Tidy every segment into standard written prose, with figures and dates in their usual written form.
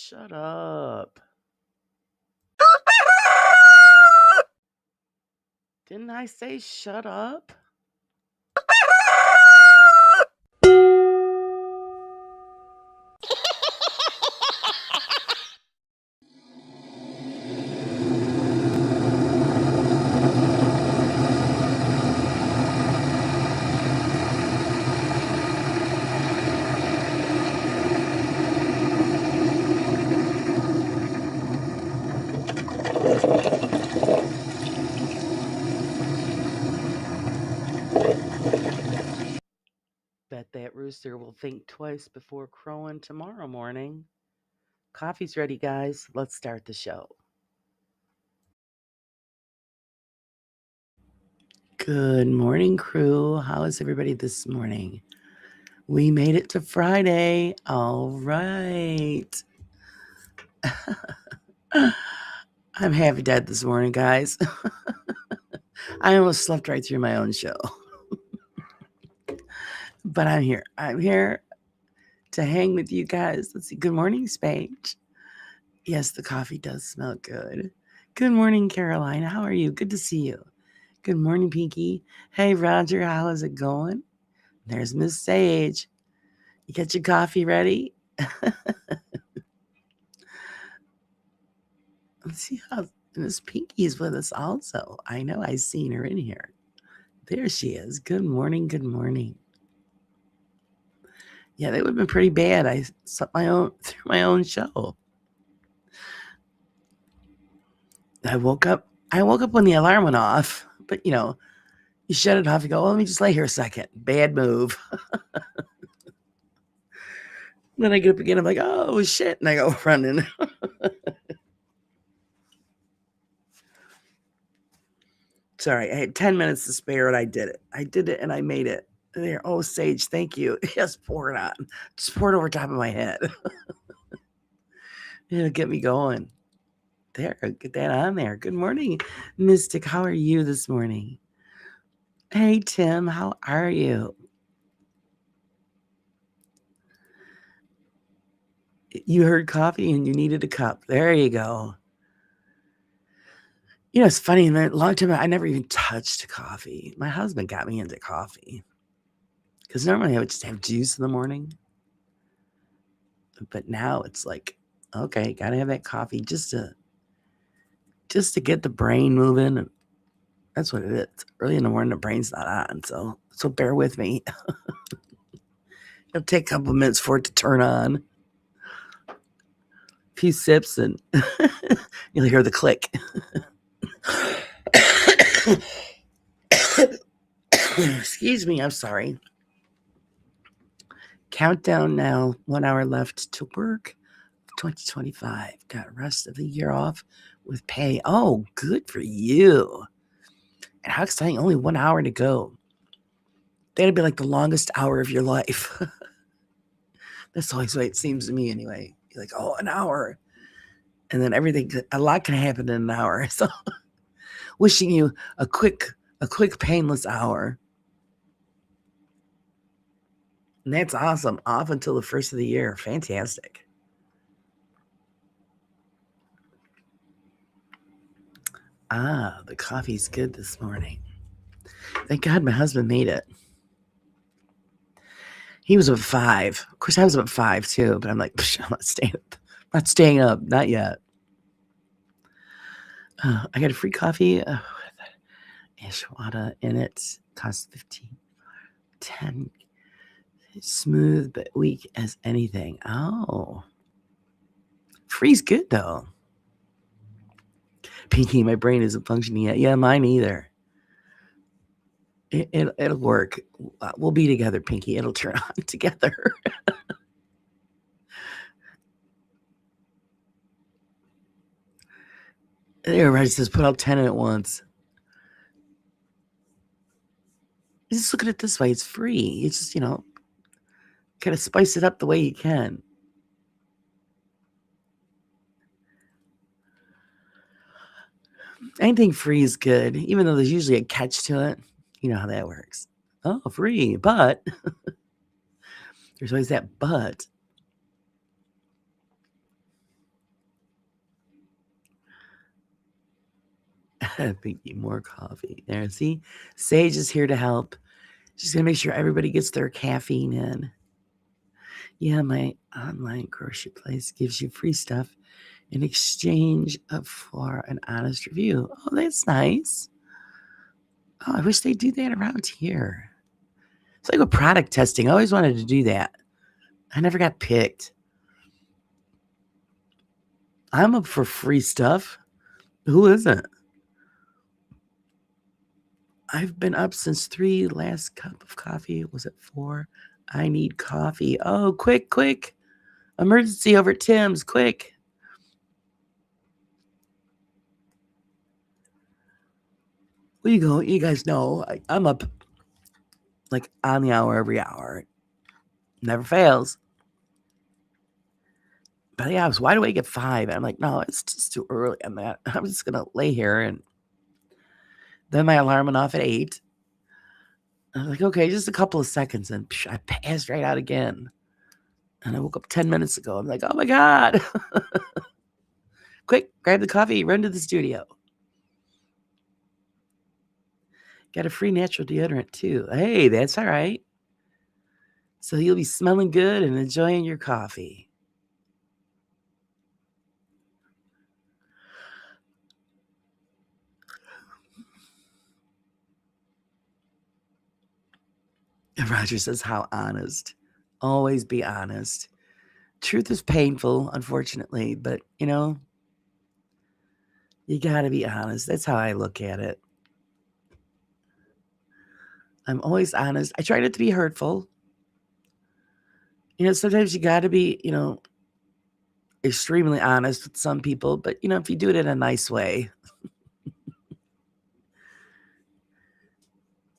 Shut up. Didn't I say shut up? Bet that rooster will think twice before crowing tomorrow morning. Coffee's ready, guys. Let's start the show. Good morning, crew. How is everybody this morning? We made it to Friday. All right. I'm half dead this morning, guys. I almost slept right through my own show. But I'm here. I'm here to hang with you guys. Let's see. Good morning, Spage. Yes, the coffee does smell good. Good morning, Caroline. How are you? Good to see you. Good morning, Pinky. Hey, Roger. How is it going? There's Miss Sage. You got your coffee ready? Let's see how Miss Pinky's with us also. I know I've seen her in here. There she is. Good morning. Good morning. Yeah, that would have been pretty bad. I slept through my own show. I woke up when the alarm went off, but you shut it off. You go, let me just lay here a second. Bad move. Then I get up again. I'm like, oh shit. And I go running. Sorry, I had 10 minutes to spare and I did it. I did it and I made it. There. Oh, Sage, thank you. Yes, pour it on. Just pour it over top of my head. It'll get me going. There, get that on there. Good morning, Mystic. How are you this morning? Hey, Tim, how are you? You heard coffee and you needed a cup. There you go. It's funny. In a long time, I never even touched coffee. My husband got me into coffee because normally I would just have juice in the morning. But now it's like, okay, gotta have that coffee just to get the brain moving. And that's what it is. Early in the morning, the brain's not on, so bear with me. It'll take a couple minutes for it to turn on. A few sips and you'll hear the click. Excuse me, I'm sorry. Countdown now, 1 hour left to work. 2025. Got rest of the year off with pay. Oh, good for you. And how exciting, only 1 hour to go. That'd be like the longest hour of your life. That's always the way it seems to me anyway. You're like, oh, an hour. And then a lot can happen in an hour. So wishing you a quick, painless hour. And that's awesome. Off until the first of the year. Fantastic. The coffee's good this morning. Thank God my husband made it. He was up 5. Of course, I was up 5 too, but I'm like, I'm not staying up. Not yet. I got a free coffee. Ashwada in it. Costs 15. 10. Smooth but weak as anything. Oh. Free's good though. Pinky, my brain isn't functioning yet. Yeah, mine either. It'll work. We'll be together, Pinky. It'll turn on together. There, Reggie says, put out 10 at once. Just look at it this way. It's free. It's just, kind of spice it up the way you can. Anything free is good, even though there's usually a catch to it. You know how that works. Oh, free, but there's always that but. Pinky, more coffee. There, see? Sage is here to help. She's going to make sure everybody gets their caffeine in. Yeah, my online grocery place gives you free stuff in exchange for an honest review. Oh, that's nice. Oh, I wish they'd do that around here. It's like with product testing. I always wanted to do that. I never got picked. I'm up for free stuff. Who isn't? I've been up since 3. Last cup of coffee was at 4. I need coffee. Oh, quick, quick. Emergency over at Tim's, quick. Well, you guys know I'm up like on the hour every hour. Never fails. But yeah, I was wide awake at 5. And I'm like, no, it's just too early. I'm just going to lay here. And then my alarm went off at 8. I was like, okay, just a couple of seconds. And I passed right out again. And I woke up 10 minutes ago. I'm like, oh my God. Quick, grab the coffee, run to the studio. Got a free natural deodorant too. Hey, that's all right. So you'll be smelling good and enjoying your coffee. And Roger says, how honest. Always be honest. Truth is painful, unfortunately, but you got to be honest. That's how I look at it. I'm always honest. I try not to be hurtful. Sometimes you got to be, extremely honest with some people, but if you do it in a nice way.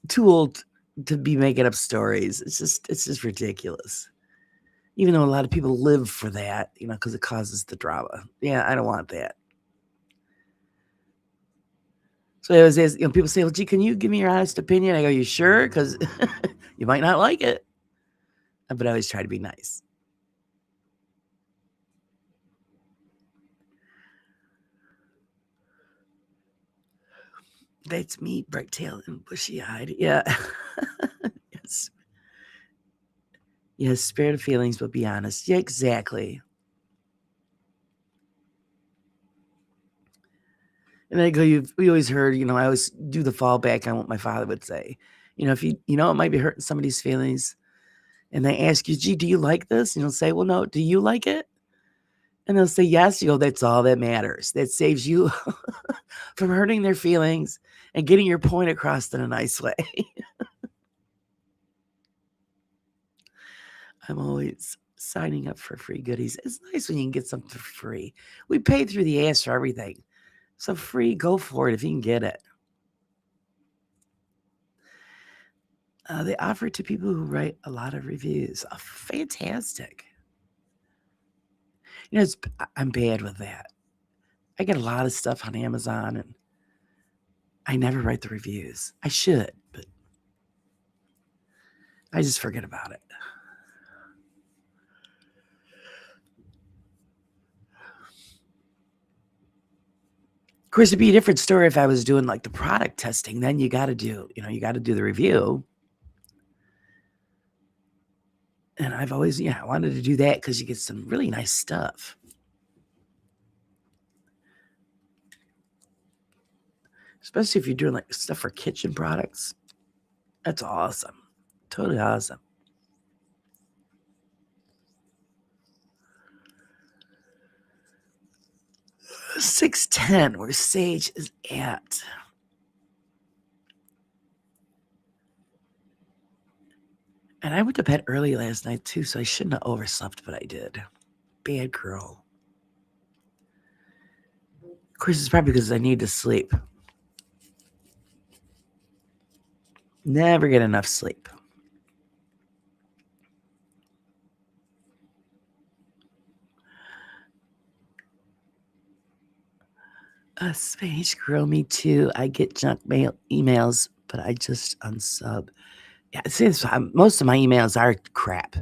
Too old to be making up stories. It's just ridiculous. Even though a lot of people live for that, because it causes the drama. Yeah, I don't want that. So I always ask, people say, well, gee, can you give me your honest opinion? I go, you sure? Because you might not like it. But I always try to be nice. That's me, bright-tailed and bushy-eyed. Yeah. Yes. Yes, spare the feelings, but be honest. Yeah, exactly. And I go, we always heard, I always do the fallback on what my father would say. If it might be hurting somebody's feelings, and they ask you, gee, do you like this? And you'll say, well, no, do you like it? And they'll say yes. You go, that's all that matters. That saves you from hurting their feelings and getting your point across in a nice way. I'm always signing up for free goodies. It's nice when you can get something for free. We pay through the ass for everything. So free, go for it if you can get it. They offer it to people who write a lot of reviews. Oh, fantastic. I'm bad with that. I get a lot of stuff on Amazon and I never write the reviews. I should, but I just forget about it. Of course, it'd be a different story if I was doing like the product testing. Then you got to do the review. And I've always, wanted to do that because you get some really nice stuff. Especially if you're doing like stuff for kitchen products. That's awesome. Totally awesome. $6.10, where Sage is at. And I went to bed early last night too, so I shouldn't have overslept, but I did. Bad girl. Of course, it's probably because I need to sleep. Never get enough sleep. Spanish girl, me too. I get junk mail emails, but I just unsub. Yeah, since most of my emails are crap,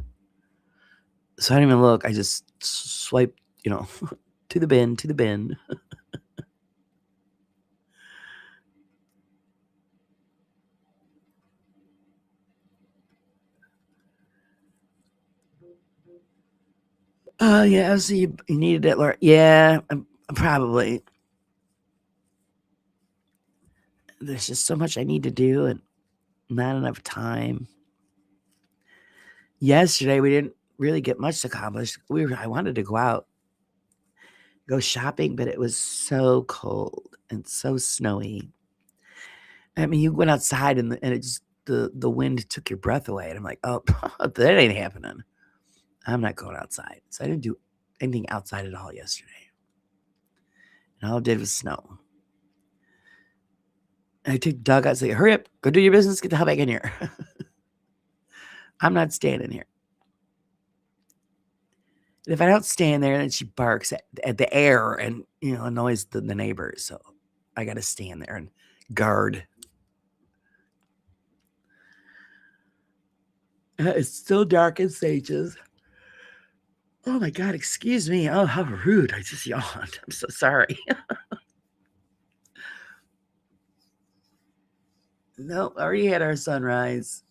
so I don't even look. I just swipe, to the bin. Oh, yeah, so you needed it, Laura. Yeah, probably. There's just so much I need to do and not enough time. Yesterday, we didn't really get much accomplished. I wanted to go out, go shopping, but it was so cold and so snowy. I mean, you went outside and it just the wind took your breath away, and I'm like, oh, that ain't happening. I'm not going outside. So I didn't do anything outside at all yesterday. And all I did was snow. And I took Doug out and said, hurry up, go do your business, get the hell back in here. I'm not standing here. And if I don't stand there, then she barks at the air and annoys the neighbors. So I got to stand there and guard. It's still dark in Sages. Oh my God, excuse me. Oh, how rude. I just yawned. I'm so sorry. No, already had our sunrise.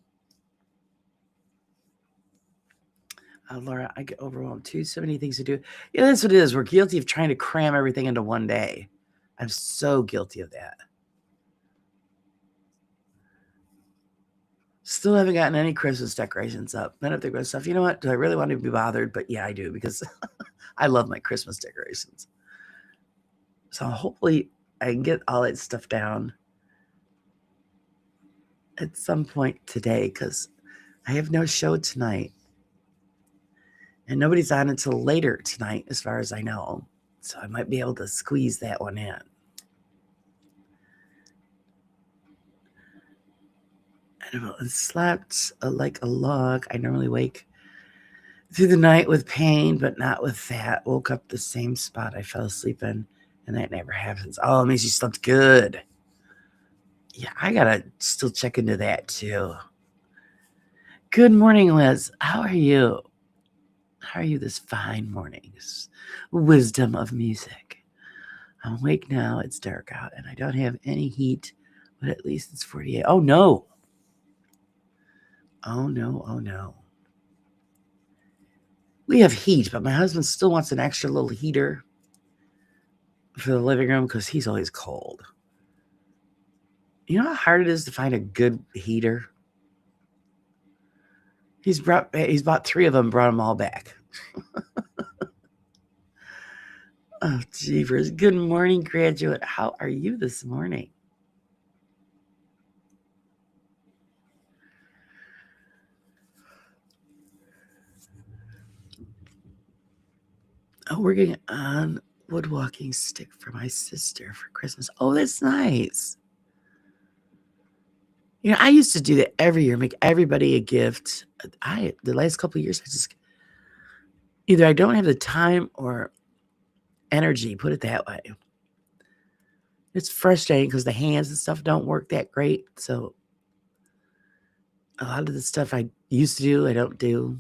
Laura, I get overwhelmed too. So many things to do. Yeah, that's what it is. We're guilty of trying to cram everything into one day. I'm so guilty of that. Still haven't gotten any Christmas decorations up. None of the good stuff. You know what? Do I really want to be bothered? But yeah, I do, because I love my Christmas decorations. So hopefully I can get all that stuff down at some point today, because I have no show tonight. And nobody's on until later tonight, as far as I know. So I might be able to squeeze that one in. I slept like a log. I normally wake through the night with pain, but not with that. Woke up the same spot I fell asleep in, and that never happens. Oh, it means you slept good. Yeah, I gotta still check into that too. Good morning, Liz. How are you? How are you this fine morning? This wisdom of music. I'm awake now. It's dark out, and I don't have any heat, but at least it's 48. Oh, no. Oh, no. Oh, no. We have heat, but my husband still wants an extra little heater for the living room because he's always cold. You know how hard it is to find a good heater? He's bought 3 of them, brought them all back. Oh, jeepers. Good morning, graduate. How are you this morning? Oh, we're getting on woodwalking stick for my sister for Christmas. Oh, that's nice. I used to do that every year, make everybody a gift. The last couple of years, either I don't have the time or energy, put it that way. It's frustrating because the hands and stuff don't work that great. So a lot of the stuff I used to do, I don't do.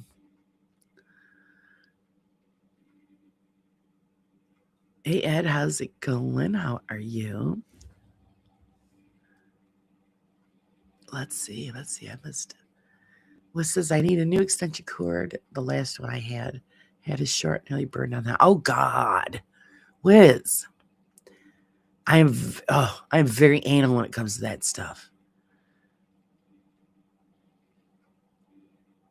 Hey, Ed, how's it going? How are you? Let's see. I must. What says I need a new extension cord? The last one I had a short, nearly burned on that. Oh, God. Wiz. I'm very anal when it comes to that stuff.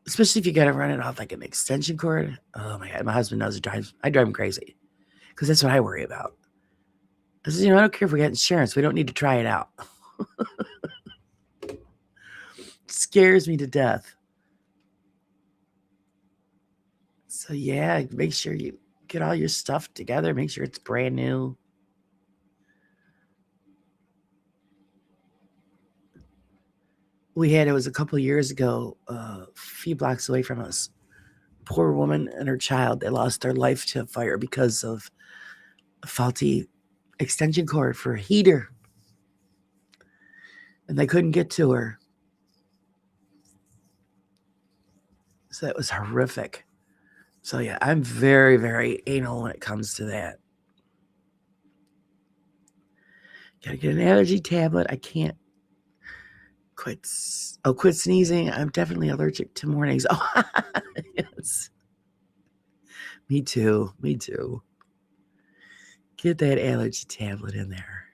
Especially if you got to run it off like an extension cord. Oh my God, my husband knows it I drive him crazy because that's what I worry about. I said, I don't care if we got insurance. We don't need to try it out. It scares me to death. So yeah, make sure you get all your stuff together. Make sure it's brand new. It was a couple years ago, a few blocks away from us. Poor woman and her child, they lost their life to a fire because of a faulty extension cord for a heater. And they couldn't get to her. So that was horrific. So yeah, I'm very, very anal when it comes to that. Gotta get an allergy tablet. I can't quit sneezing. I'm definitely allergic to mornings. Oh, yes. Me too. Me too. Get that allergy tablet in there.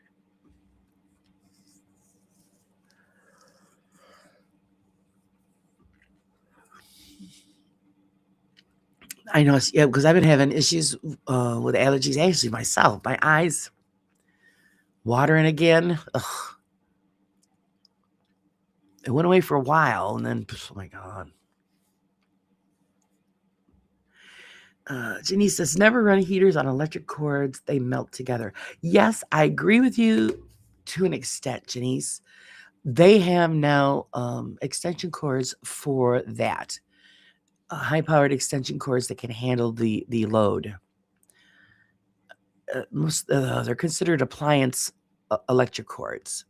I know, yeah, because I've been having issues with allergies actually myself. My eyes watering again. Ugh. It went away for a while, and then, oh my God. Janice says, never run heaters on electric cords. They melt together. Yes, I agree with you to an extent, Janice. They have now extension cords for that. High-powered extension cords that can handle the load. They're considered appliance electric cords.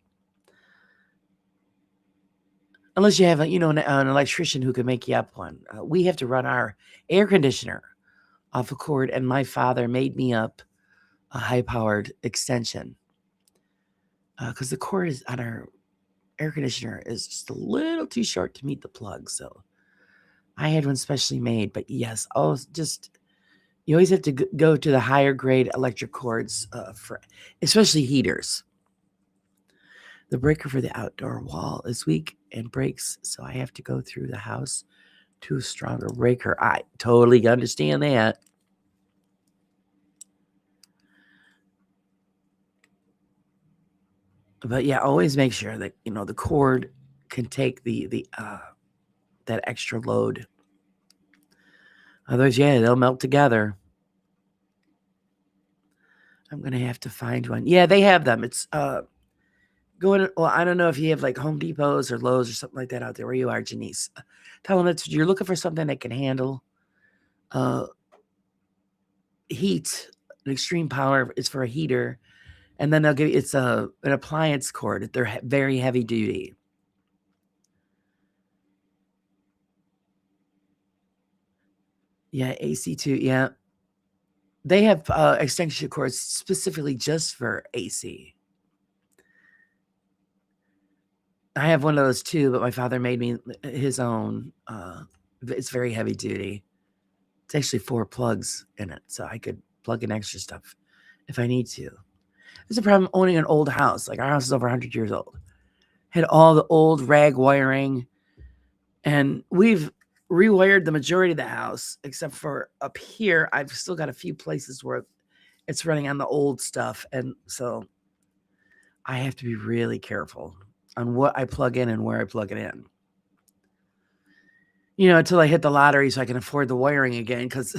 Unless you have an electrician who can make you up one. We have to run our air conditioner off a cord, and my father made me up a high-powered extension because the cord is on our air conditioner is just a little too short to meet the plug. So I had one specially made. But yes, you always have to go to the higher grade electric cords for especially heaters. The breaker for the outdoor wall is weak and breaks, so I have to go through the house to a stronger breaker. I totally understand that. But yeah, always make sure that the cord can take the that extra load. Otherwise, yeah, they'll melt together. I'm gonna have to find one. Yeah, they have them. It's going. Well, I don't know if you have like Home Depots or Lowe's or something like that out there where you are, Janice. Tell them that you're looking for something that can handle uh, heat, an extreme power. It's for a heater, and then they'll give you it's an appliance cord. They're very heavy duty. Yeah, AC too. Yeah, they have extension cords specifically just for AC. I have one of those too, but my father made me his own. It's very heavy duty. It's actually 4 plugs in it, so I could plug in extra stuff if I need to. There's a problem owning an old house. Like our house is over 100 years old. Had all the old rag wiring, and we've rewired the majority of the house, except for up here. I've still got a few places where it's running on the old stuff, and so I have to be really careful on what I plug in and where I plug it in. Until I hit the lottery so I can afford the wiring again, because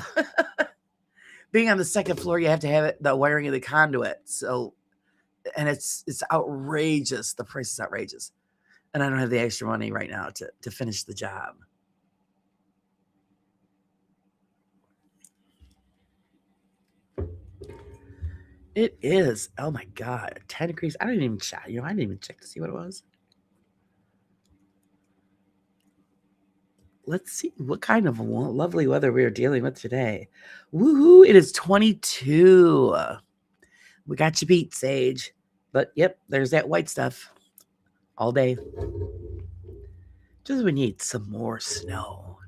being on the second floor, you have to have the wiring of the conduit. So, and it's outrageous. The price is outrageous. And I don't have the extra money right now to finish the job. It is. Oh my God. 10 degrees. I didn't even check. I didn't even check to see what it was. Let's see what kind of lovely weather we are dealing with today. Woohoo. It is 22. We got you beat, Sage. But yep, there's that white stuff all day. Just we need some more snow.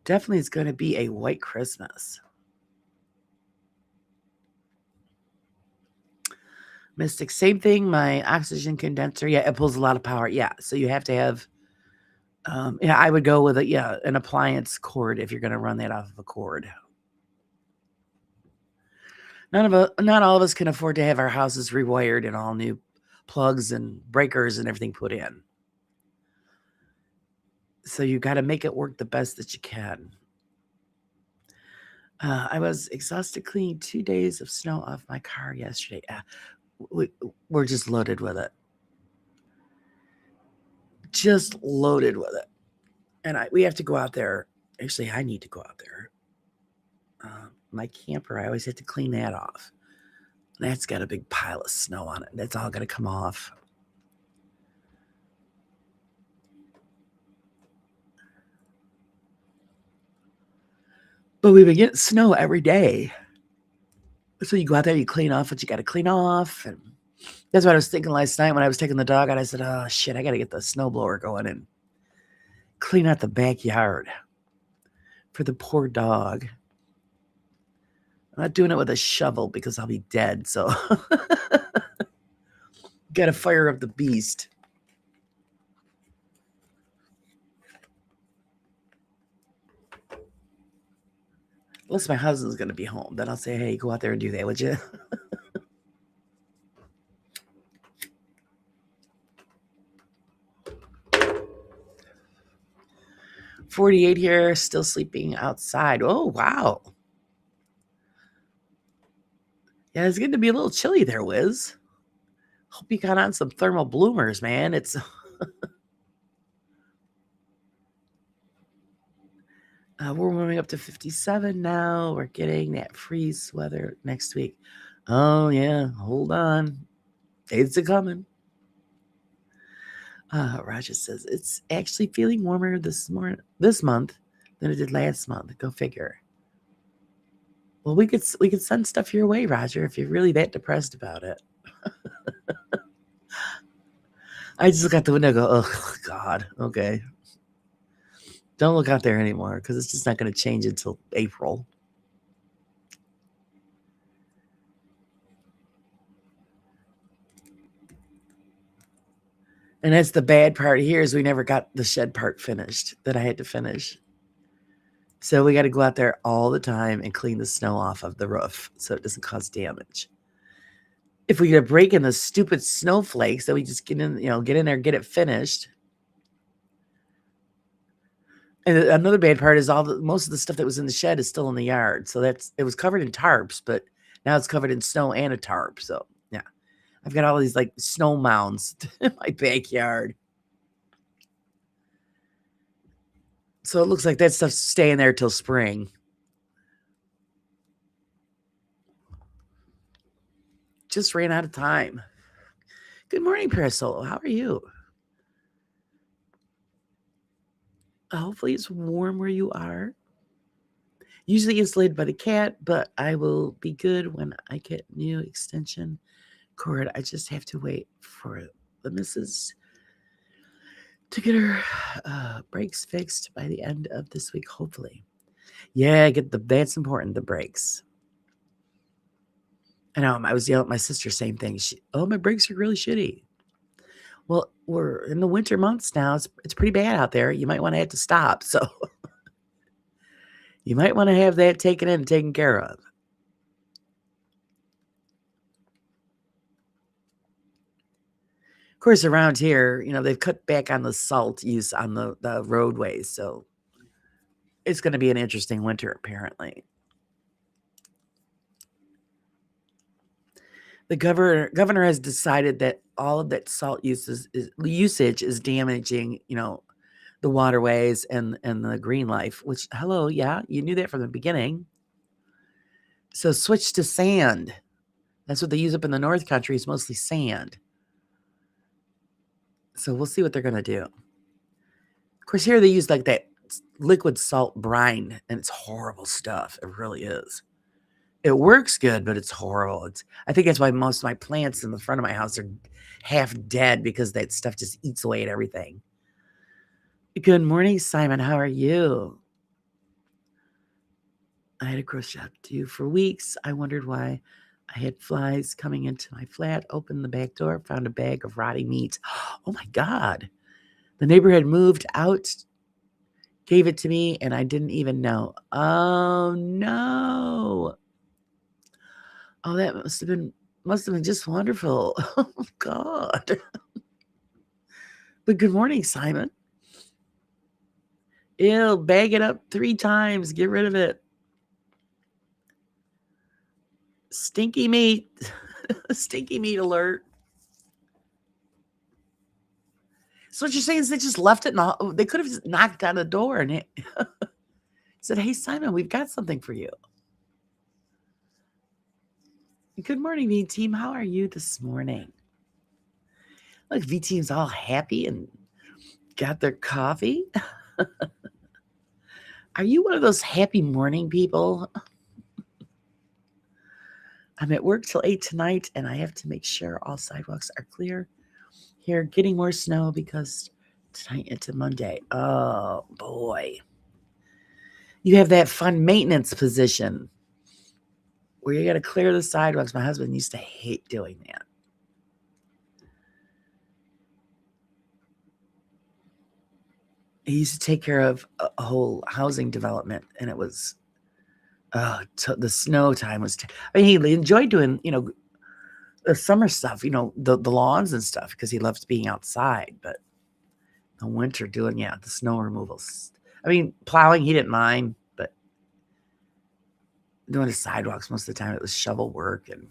Definitely is going to be a white Christmas. Mystic, same thing. My oxygen condenser, yeah, it pulls a lot of power. Yeah, so you have to have, I would go with an appliance cord if you're going to run that off of a cord. Not all of us can afford to have our houses rewired and all new plugs and breakers and everything put in. So you got to make it work the best that you can. I was exhausted cleaning 2 days of snow off my car yesterday. We're just loaded with it. Just loaded with it. And we have to go out there. Actually, I need to go out there. My camper, I always have to clean that off. That's got a big pile of snow on it. That's all going to come off. But we've been getting snow every day. So you go out there, you clean off what you got to clean off. And that's what I was thinking last night when I was taking the dog out. I said, oh, shit, I got to get the snowblower going and clean out the backyard. for the poor dog. I'm not doing it with a shovel because I'll be dead. So got to fire up the beast. Unless my husband's going to be home. Then I'll say, hey, go out there and do that, would you? 48 here, still sleeping outside. Oh, wow. Yeah, it's getting to be a little chilly there, Wiz. Hope you got on some thermal bloomers, man. It's we're warming up to 57 now. We're getting that freeze weather next week. Oh yeah, hold on. It's a coming. Roger says it's actually feeling warmer this month than it did last month. Go figure. Well, we could send stuff your way, Roger, if you're really that depressed about it. I just look out the window and go, oh God, okay. Don't look out there anymore because it's just not going to change until April. And that's the bad part here is we never got the shed part finished that I had to finish. So we got to go out there all the time and clean the snow off of the roof so it doesn't cause damage. If we get a break in the stupid snowflakes, then we just get in there, get it finished. And another bad part is most of the stuff that was in the shed is still in the yard. So it was covered in tarps, but now it's covered in snow and a tarp. So yeah, I've got all these like snow mounds in my backyard. So it looks like that stuff's staying there till spring. Just ran out of time. Good morning, Parasolo. How are you? Hopefully it's warm where you are. Usually insulated by the cat, but I will be good when I get new extension cord. I just have to wait for the missus to get her brakes fixed by the end of this week, hopefully. Yeah, that's important, the brakes. And I was yelling at my sister, same thing. My brakes are really shitty. Well, we're in the winter months now. It's pretty bad out there. You might want to have to stop. So you might want to have that taken in and taken care of. Of course, around here, they've cut back on the salt use on the roadways. So it's going to be an interesting winter, apparently. The governor has decided that all of that salt usage is damaging, the waterways and the green life, which, hello, yeah, you knew that from the beginning. So switch to sand. That's what they use up in the North Country is mostly sand. So we'll see what they're going to do. Of course, here they use like that liquid salt brine, and it's horrible stuff. It really is. It works good, but it's horrible. I think that's why most of my plants in the front of my house are half dead because that stuff just eats away at everything. Good morning, Simon. How are you? I had a grocery shop too for weeks. I wondered why I had flies coming into my flat. Opened the back door, found a bag of rotting meat. Oh my God. The neighbor had moved out, gave it to me, and I didn't even know. Oh no. Oh, that must have been just wonderful. Oh God. But good morning, Simon. Ew, bag it up 3 times. Get rid of it. Stinky meat. Stinky meat alert. So what you're saying is they just left it they could have just knocked on the door and said, hey, Simon, we've got something for you. Good morning, V-Team. How are you this morning? Look, V-Team's all happy and got their coffee. Are you one of those happy morning people? I'm at work till 8 tonight, and I have to make sure all sidewalks are clear. Here, getting more snow because tonight into Monday. Oh, boy. You have that fun maintenance position where you got to clear the sidewalks. My husband used to hate doing that. He used to take care of a whole housing development, and it was the snow time was. I mean, he enjoyed doing the summer stuff, the lawns and stuff because he loves being outside. But the winter doing the snow removals. I mean, plowing he didn't mind, but doing the sidewalks most of the time it was shovel work and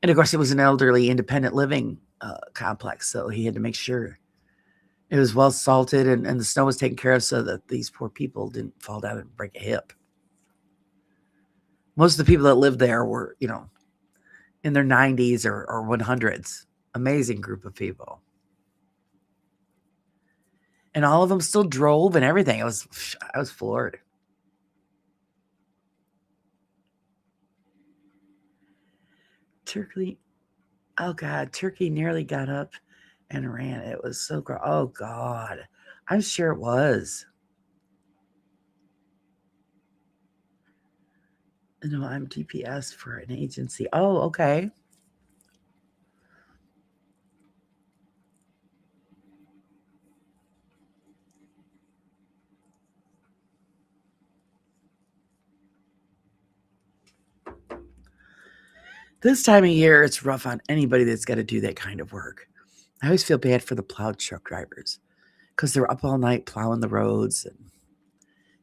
of course it was an elderly independent living complex, so he had to make sure it was well salted and the snow was taken care of so that these poor people didn't fall down and break a hip. Most of the people that lived there were, in their 90s or 100s. Amazing group of people. And all of them still drove and everything. I was floored. Turkey, oh God, Turkey nearly got up and ran. It was so gross. Oh God, I'm sure it was. No, I'm DPS for an agency. Oh, okay. This time of year, it's rough on anybody that's got to do that kind of work. I always feel bad for the plow truck drivers because they're up all night plowing the roads. And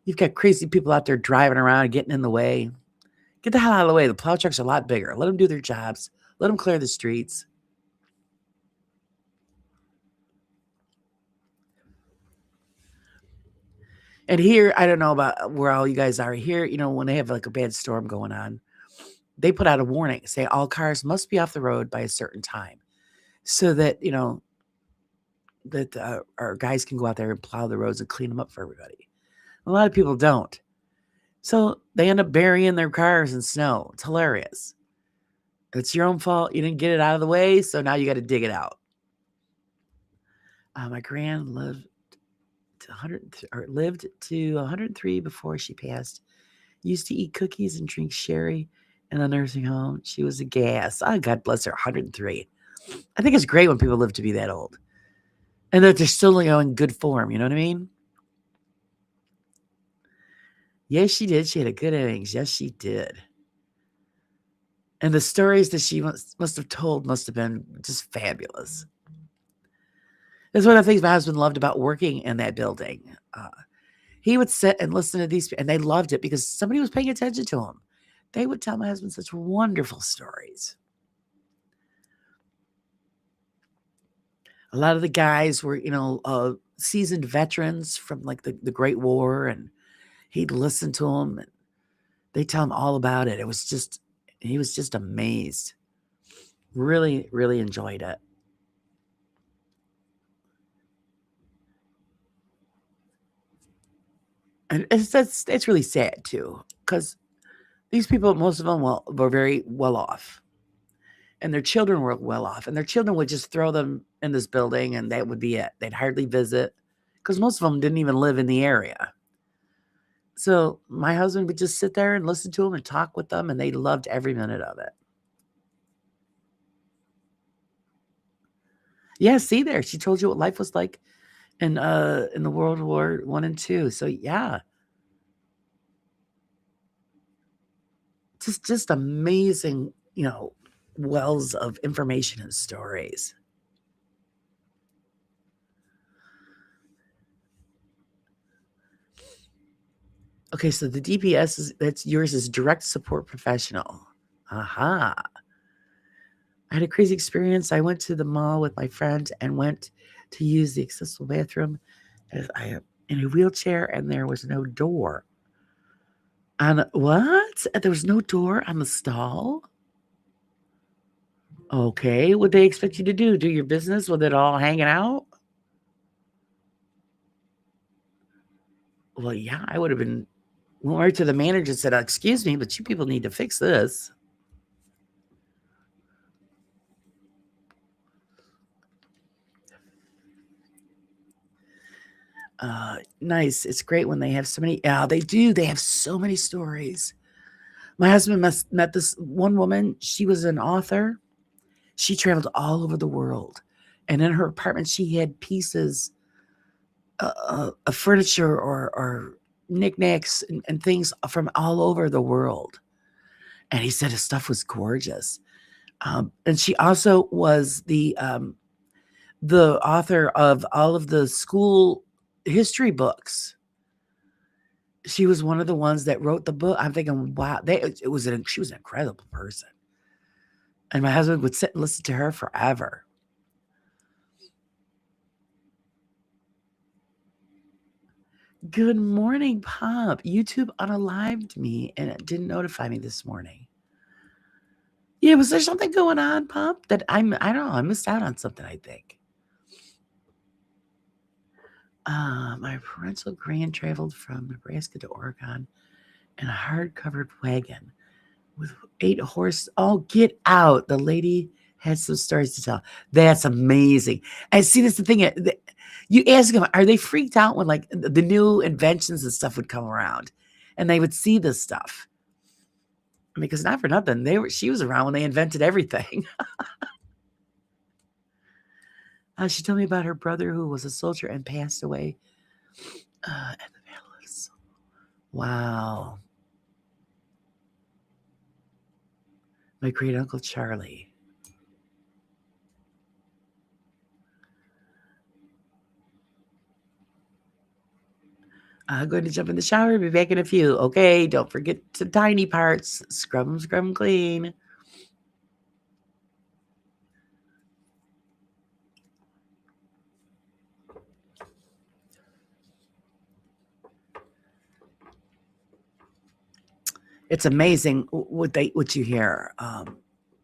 you've got crazy people out there driving around, getting in the way. Get the hell out of the way. The plow trucks are a lot bigger. Let them do their jobs. Let them clear the streets. And here, I don't know about where all you guys are. Here, when they have like a bad storm going on, they put out a warning, say all cars must be off the road by a certain time so that, that our guys can go out there and plow the roads and clean them up for everybody. A lot of people don't. So they end up burying their cars in snow. It's hilarious. It's your own fault. You didn't get it out of the way, so now you got to dig it out. My grand lived to 103 before she passed. Used to eat cookies and drink sherry in a nursing home. She was a gas. Oh, God bless her. 103. I think it's great when people live to be that old, and that they're still in good form. You know what I mean? Yes, she did. She had a good innings. Yes, she did. And the stories that she must have told must have been just fabulous. That's one of the things my husband loved about working in that building. He would sit and listen to these, and they loved it because somebody was paying attention to him. They would tell my husband such wonderful stories. A lot of the guys were, seasoned veterans from like the Great War, and he'd listen to them, and they tell him all about it. He was just amazed. Really, really enjoyed it. And it's really sad too, because these people, most of them, were very well off, and their children were well off, and their children would just throw them in this building, and that would be it. They'd hardly visit, because most of them didn't even live in the area. So my husband would just sit there and listen to them and talk with them, and they loved every minute of it. Yeah, see there, she told you what life was like in the World War One and Two. So yeah, just amazing, wells of information and stories. Okay, so the DPS that's yours is direct support professional. Aha. I had a crazy experience. I went to the mall with my friend and went to use the accessible bathroom as I am in a wheelchair, and there was no door. On what? There was no door on the stall? Okay. What they expect you to do? Do your business with it all hanging out? Well, yeah, I would have been went right to the manager and said, excuse me, but you people need to fix this. Nice. It's great when they have so many. Yeah, they do. They have so many stories. My husband met this one woman. She was an author. She traveled all over the world. And in her apartment, she had pieces of furniture or knickknacks and things from all over the world. And he said his stuff was gorgeous. And she also was the author of all of the school history books. She was one of the ones that wrote the book. I'm thinking, wow, she was an incredible person. And my husband would sit and listen to her forever. Good morning, Pop. YouTube unalived me and it didn't notify me this morning. Yeah, was there something going on, Pop? That I don't know. I missed out on something, I think. My parental grand traveled from Nebraska to Oregon in a hard-covered wagon with 8 horses. Oh, get out. The lady had some stories to tell. That's amazing. And see, that's the thing. You ask them, are they freaked out when like the new inventions and stuff would come around and they would see this stuff? I mean, because not for nothing, she was around when they invented everything. She told me about her brother who was a soldier and passed away at the Battle of Wow. My great uncle Charlie. I'm going to jump in the shower. Be back in a few. Okay, don't forget the tiny parts. Scrub them clean. It's amazing what you hear.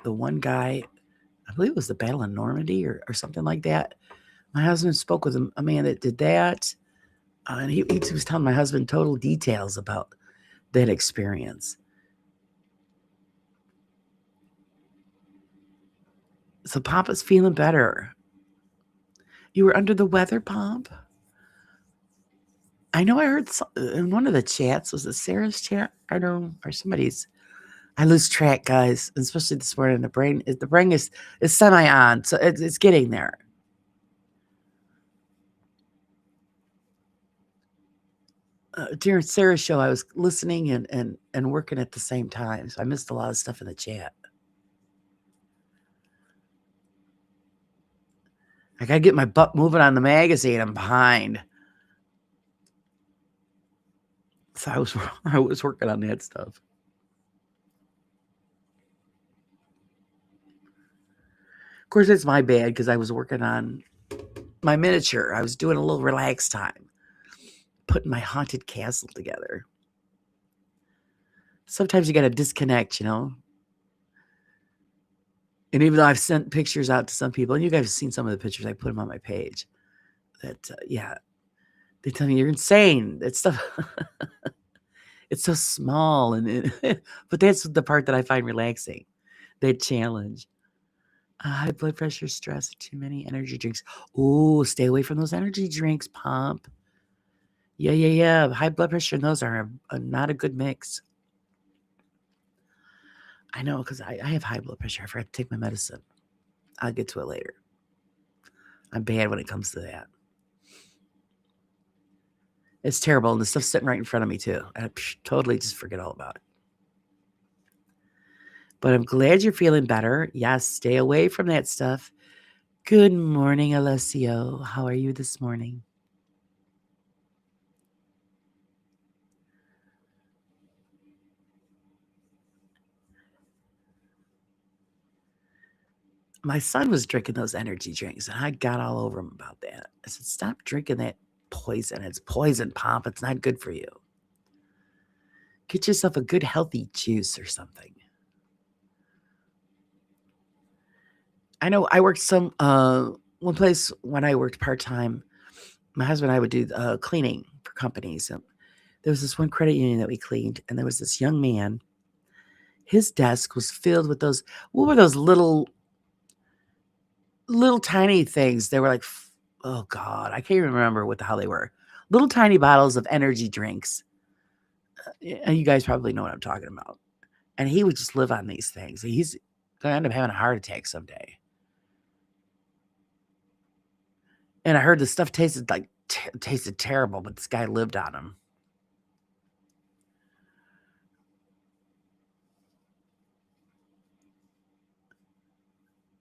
The one guy, I believe it was the Battle of Normandy or something like that. My husband spoke with a man that did that, and he was telling my husband total details about that experience. So Papa's feeling better. You were under the weather, Pop? I know I heard in one of the chats, was it Sarah's chat? I know, or somebody's. I lose track, guys, especially this morning. The brain is semi on, so it's getting there. During Sarah's show, I was listening and working at the same time, so I missed a lot of stuff in the chat. I gotta get my butt moving on the magazine. I'm behind. So I was working on that stuff. Of course, it's my bad because I was working on my miniature. I was doing a little relaxed time, putting my haunted castle together. Sometimes you got to disconnect, you know. And even though I've sent pictures out to some people, and you guys have seen some of the pictures, I put them on my page. That yeah, they tell me you're insane. That stuff. It's so small, but that's the part that I find relaxing. That challenge. High blood pressure, stress, too many energy drinks. Ooh, stay away from those energy drinks, Pump. Yeah. High blood pressure and those are not a good mix. I know, because I have high blood pressure. I forgot to take my medicine. I'll get to it later. I'm bad when it comes to that. It's terrible, and the stuff's sitting right in front of me, too. I totally just forget all about it. But I'm glad you're feeling better. Yes, stay away from that stuff. Good morning, Alessio. How are you this morning? My son was drinking those energy drinks, and I got all over him about that. I said, stop drinking that poison. It's poison, Pop. It's not good for you. Get yourself a good, healthy juice or something. I know I worked one place when I worked part-time, my husband and I would do cleaning for companies. And there was this one credit union that we cleaned, and there was this young man. His desk was filled with those, what were those little tiny things? They were like, oh God, I can't even remember what the hell they were. little tiny bottles of energy drinks. And you guys probably know what I'm talking about. And he would just live on these things. He's going to end up having a heart attack someday. And I heard the stuff tasted like tasted terrible, but this guy lived on them.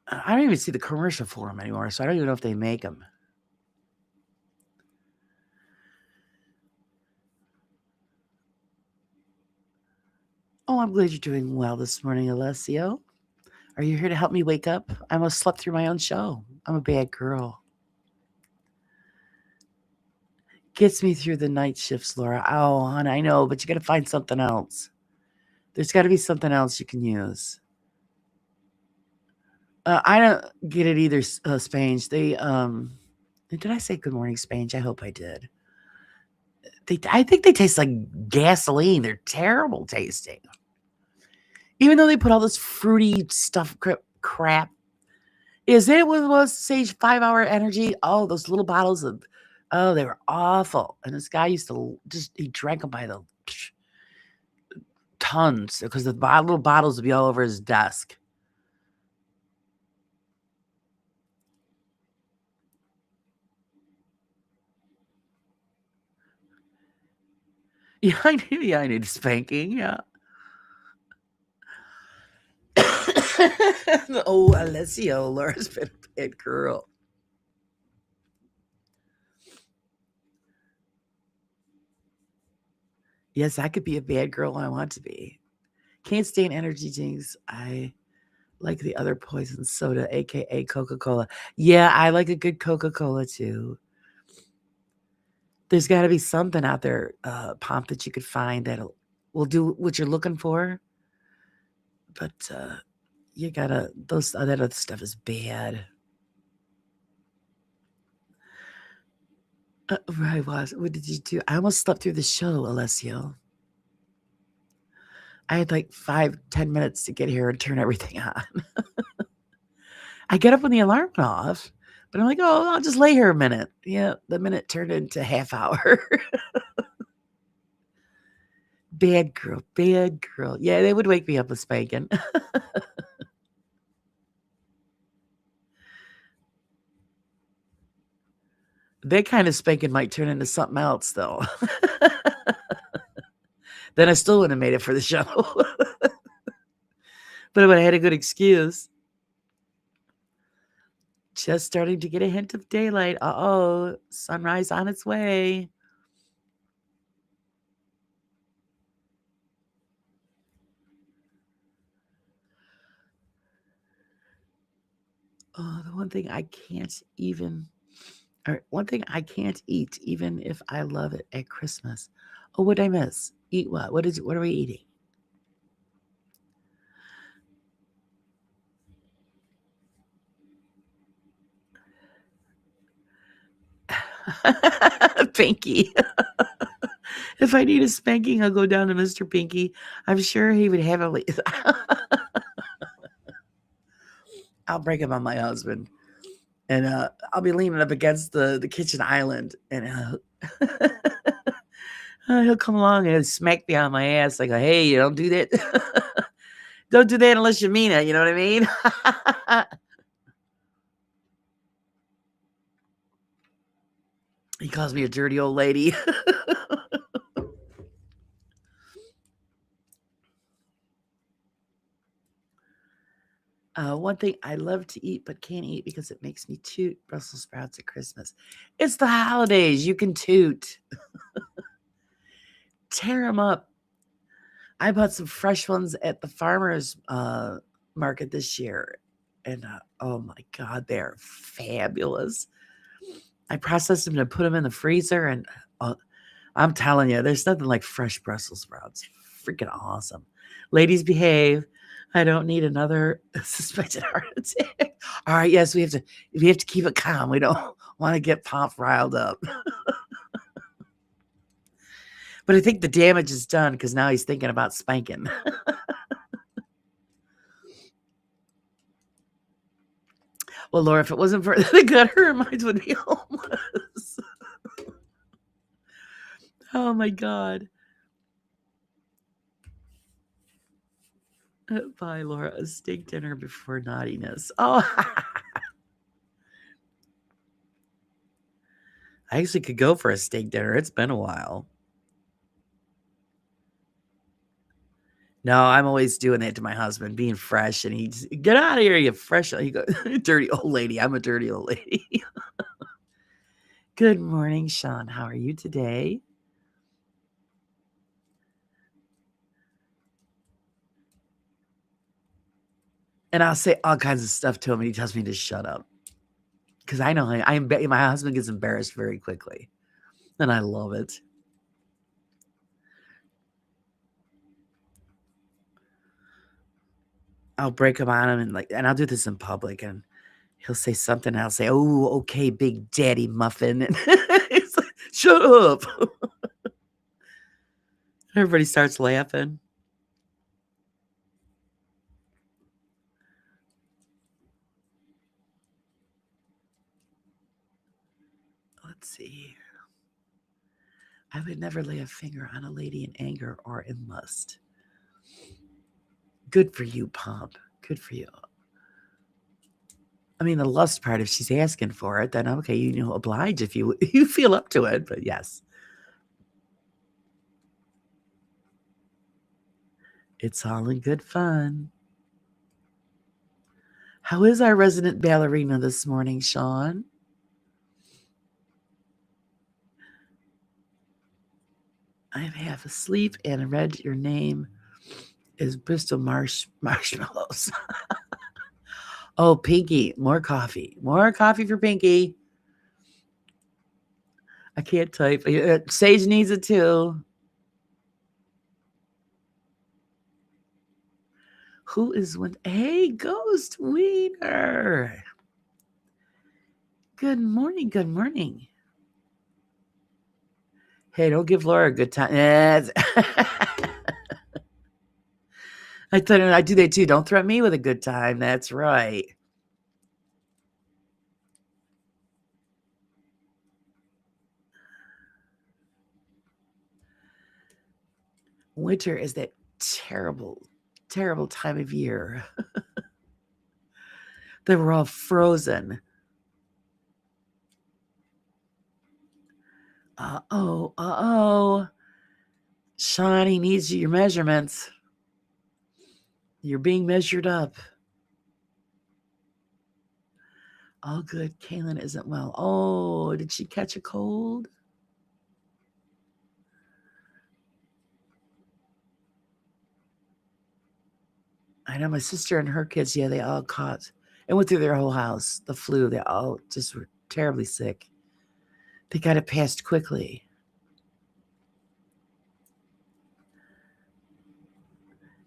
I don't even see the commercial for them anymore, so I don't even know if they make them. Oh, I'm glad you're doing well this morning, Alessio. Are you here to help me wake up? I almost slept through my own show. I'm a bad girl. Gets me through the night shifts, Laura. Oh, hon, I know, but you got to find something else. There's got to be something else you can use. I don't get it either, Spange. Did I say good morning, Spange? I hope I did. I think they taste like gasoline. They're terrible tasting. Even though they put all this fruity stuff crap. Is that what it was? Sage 5-hour energy? Oh, those little bottles of, oh, they were awful. And this guy used to he drank them by the tons because the little bottles would be all over his desk. Yeah, I need spanking. Yeah. Oh, Alessio, Laura's been a bad girl. Yes, I could be a bad girl I want to be. Can't stand energy drinks. I like the other poison soda, aka Coca-Cola. Yeah, I like a good Coca-Cola too. There's got to be something out there, Pomp, that you could find that will do what you're looking for. But you gotta that other stuff is bad. Right, was. What did you do? I almost slept through the show, Alessio. I had like 5-10 minutes to get here and turn everything on. I get up when the alarm went off, but I'm like, oh, I'll just lay here a minute. Yeah, the minute turned into half hour. Bad girl, bad girl. Yeah, they would wake me up with spanking. That kind of spanking might turn into something else, though. Then I still wouldn't have made it for the show. But I would have had a good excuse. Just starting to get a hint of daylight. Uh-oh, sunrise on its way. Oh, the one thing I can't eat, even if I love it at Christmas. Oh, what did I miss? Eat what? What are we eating? Pinky. If I need a spanking, I'll go down to Mr. Pinky. I'm sure he would have a. I'll break him on my husband, and I'll be leaning up against the kitchen island, and he'll come along and smack me on my ass like, "Hey, you don't do that. Don't do that unless you mean it." You know what I mean? He calls me a dirty old lady. One thing I love to eat but can't eat because it makes me toot Brussels sprouts at Christmas. It's the holidays. You can toot. Tear them up. I bought some fresh ones at the farmer's market this year. And oh my God, they're fabulous. I processed them to put them in the freezer. And I'm telling you, there's nothing like fresh Brussels sprouts. Freaking awesome. Ladies, behave. I don't need another suspected heart attack. All right, yes, we have to keep it calm. We don't want to get Pomp riled up. But I think the damage is done because now he's thinking about spanking. Well, Laura, if it wasn't for the gutter, mine would be homeless. Oh my God. Bye, Laura. A steak dinner before naughtiness. Oh, I actually could go for a steak dinner. It's been a while. No, I'm always doing that to my husband, being fresh, and he's get out of here, you fresh. He goes, dirty old lady. I'm a dirty old lady. Good morning, Sean. How are you today? And I'll say all kinds of stuff to him, and he tells me to shut up because I know my husband gets embarrassed very quickly, and I love it. I'll break him on him and I'll do this in public, and he'll say something, and I'll say, "Oh, okay, big daddy muffin," and he's like, "Shut up!" Everybody starts laughing. Let's see. I would never lay a finger on a lady in anger or in lust. Good for you, Pomp. Good for you. I mean, the lust part, if she's asking for it, then okay, oblige if you you feel up to it. But yes, it's all in good fun. How is our resident ballerina this morning, Sean? I'm half asleep and I read your name is Bristol Marshmallows. Oh, Pinky, more coffee. More coffee for Pinky. I can't type. Sage needs it too. Who is one? Hey, Ghost Wiener. Good morning. Good morning. Hey, don't give Laura a good time. I tell you, I do that too. Don't threaten me with a good time. That's right. Winter is that terrible, terrible time of year that we're all frozen. Uh-oh. Shawnee needs your measurements. You're being measured up. All good. Kaylin isn't well. Oh, did she catch a cold? I know my sister and her kids, yeah, they all caught. It went through their whole house. The flu, they all just were terribly sick. They got it passed quickly.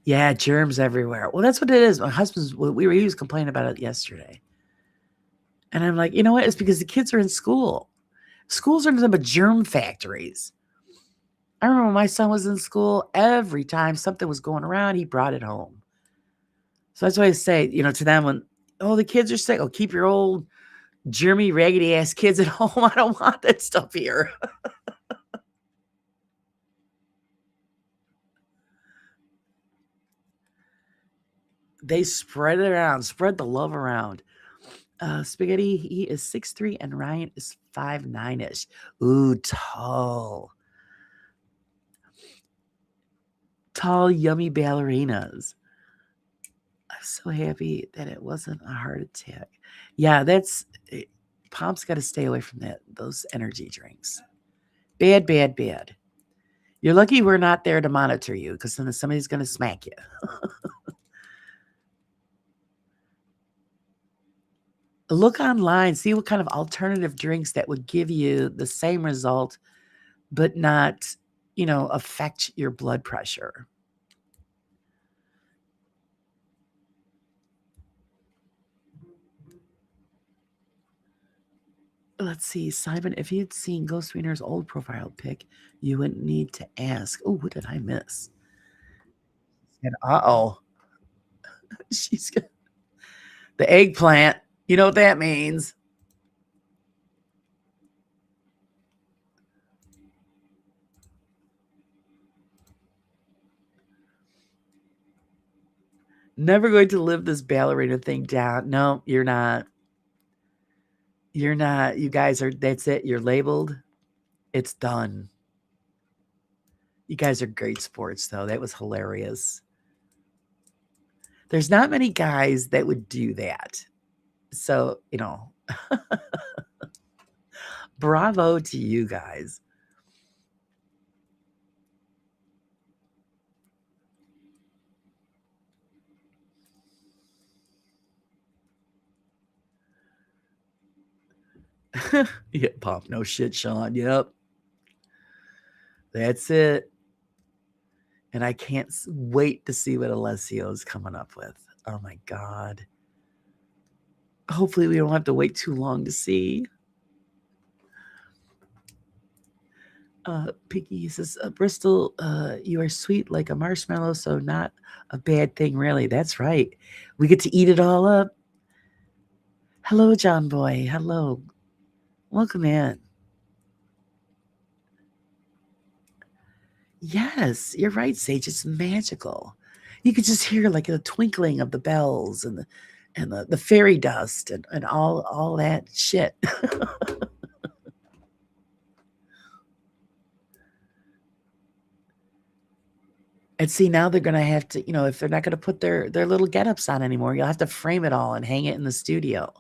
Yeah, germs everywhere. Well, that's what it is. My husband's, he was complaining about it yesterday. And I'm like, you know what? It's because the kids are in school. Schools are nothing but germ factories. I remember when my son was in school, every time something was going around, he brought it home. So that's why I say, to them when, the kids are sick, keep your old germy, raggedy ass kids at home. I don't want that stuff here. They spread it around, spread the love around. Spaghetti, he is 6'3", and Ryan is 5'9"ish. Ooh, tall. Tall, yummy ballerinas. I'm so happy that it wasn't a heart attack. Yeah, Pomp's got to stay away from those energy drinks. Bad, bad, bad. You're lucky we're not there to monitor you because then somebody's going to smack you. Look online, see what kind of alternative drinks that would give you the same result, but not, affect your blood pressure. Let's see, Simon, if you'd seen Ghost Wiener's old profile pic, you wouldn't need to ask. Oh, what did I miss? And she's got the eggplant. You know what that means. Never going to live this ballerina thing down. No, you're not. You're not. You guys are, that's it. You're labeled. It's done. You guys are great sports, though. That was hilarious. There's not many guys that would do that. So, bravo to you guys. Yeah, pop, no shit, Sean. Yep. That's it. And I can't wait to see what Alessio's coming up with. Oh my God. Hopefully, we don't have to wait too long to see. Piggy says, Bristol, you are sweet like a marshmallow, so not a bad thing, really. That's right. We get to eat it all up. Hello, John Boy. Hello. Welcome in. Yes, you're right, Sage. It's magical. You could just hear like the twinkling of the bells and the fairy dust and all that shit. And see, now they're gonna have to, if they're not gonna put their little get-ups on anymore, you'll have to frame it all and hang it in the studio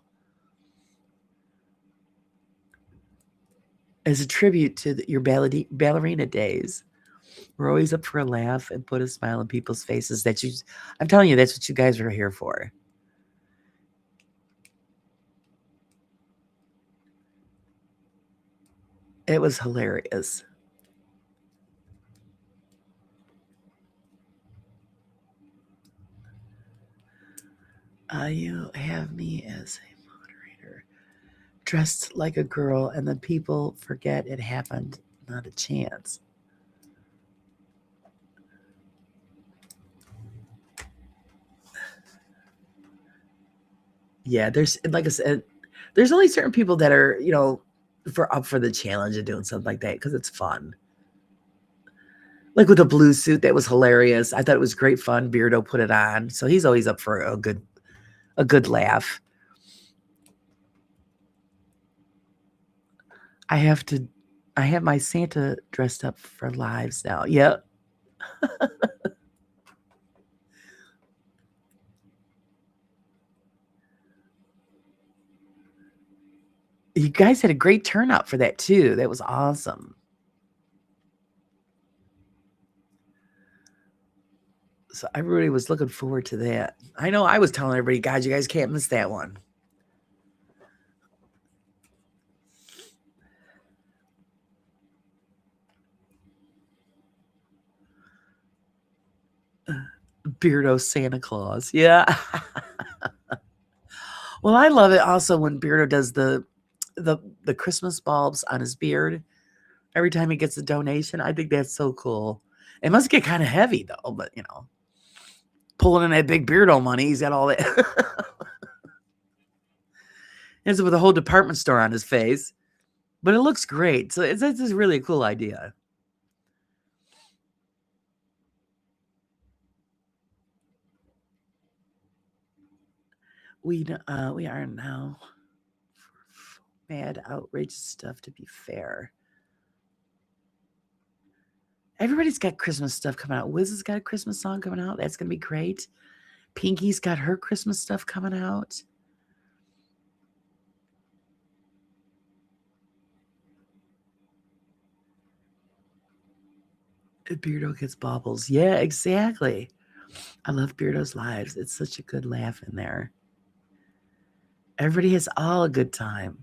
as a tribute to your ballerina days. We're always up for a laugh and put a smile on people's faces. I'm telling you, that's what you guys are here for. It was hilarious. You have me as a moderator, dressed like a girl, and then people forget it happened. Not a chance. Yeah, there's, like I said, there's only certain people that are, up for the challenge of doing something like that because it's fun. Like with a blue suit, that was hilarious. I thought it was great fun. Beardo put it on, so he's always up for a good laugh. I have to. I have my Santa dressed up for lives now. Yep. You guys had a great turnout for that too. That was awesome. So everybody was looking forward to that. I know I was telling everybody, guys, you guys can't miss that one. Beardo Santa Claus. Yeah. Well, I love it also when Beardo does the Christmas bulbs on his beard every time he gets a donation. I think that's so cool. It must get kind of heavy though, but pulling in that big Beardo money, he's got all that. Ends up with a whole department store on his face, but it looks great. So it's just really a cool idea. We are now mad, outrageous stuff. To be fair, everybody's got Christmas stuff coming out. Wiz has got a Christmas song coming out. That's gonna be great. Pinky's got her Christmas stuff coming out. Beardo gets baubles. Yeah, exactly. I love Beardo's lives. It's such a good laugh in there. Everybody has all a good time.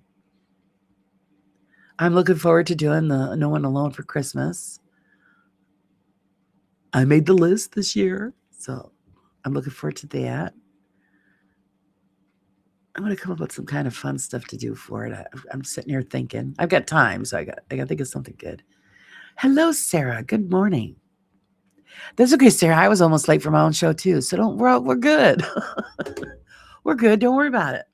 I'm looking forward to doing the No One Alone for Christmas. I made the list this year, so I'm looking forward to that. I'm gonna come up with some kind of fun stuff to do for it. I'm sitting here thinking. I've got time, so I got to think of something good. Hello, Sarah. Good morning. That's okay, Sarah. I was almost late for my own show too, so don't. We're good. We're good. Don't worry about it.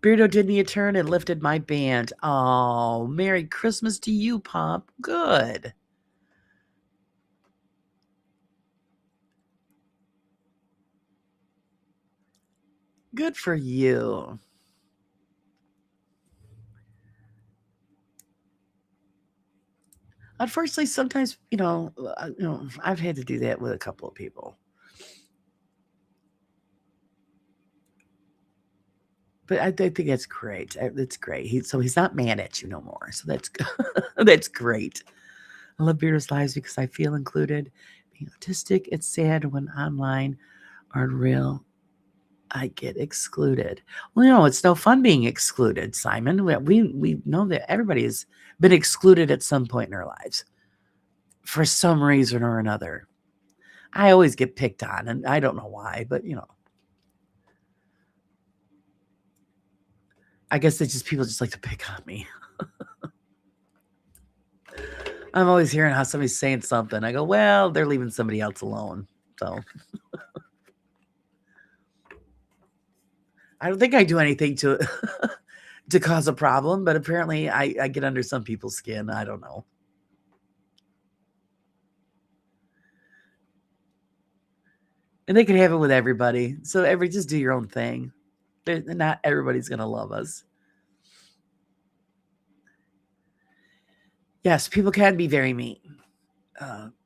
Beardo did me a turn and lifted my band. Oh, Merry Christmas to you, Pop. Good. Good for you. Unfortunately, sometimes, I've had to do that with a couple of people. But I think that's great. That's great. He's not mad at you no more. So that's that's great. I love Beardo's Lives because I feel included. Being autistic, it's sad when online or in real I get excluded. Well, it's no fun being excluded, Simon. We know that everybody has been excluded at some point in our lives for some reason or another. I always get picked on, and I don't know why, but I guess it's just people just like to pick on me. I'm always hearing how somebody's saying something. I go, well, they're leaving somebody else alone. So I don't think I do anything to to cause a problem, but apparently I get under some people's skin. I don't know. And they can have it with everybody. So just do your own thing. Not everybody's gonna love us. Yes, people can be very mean.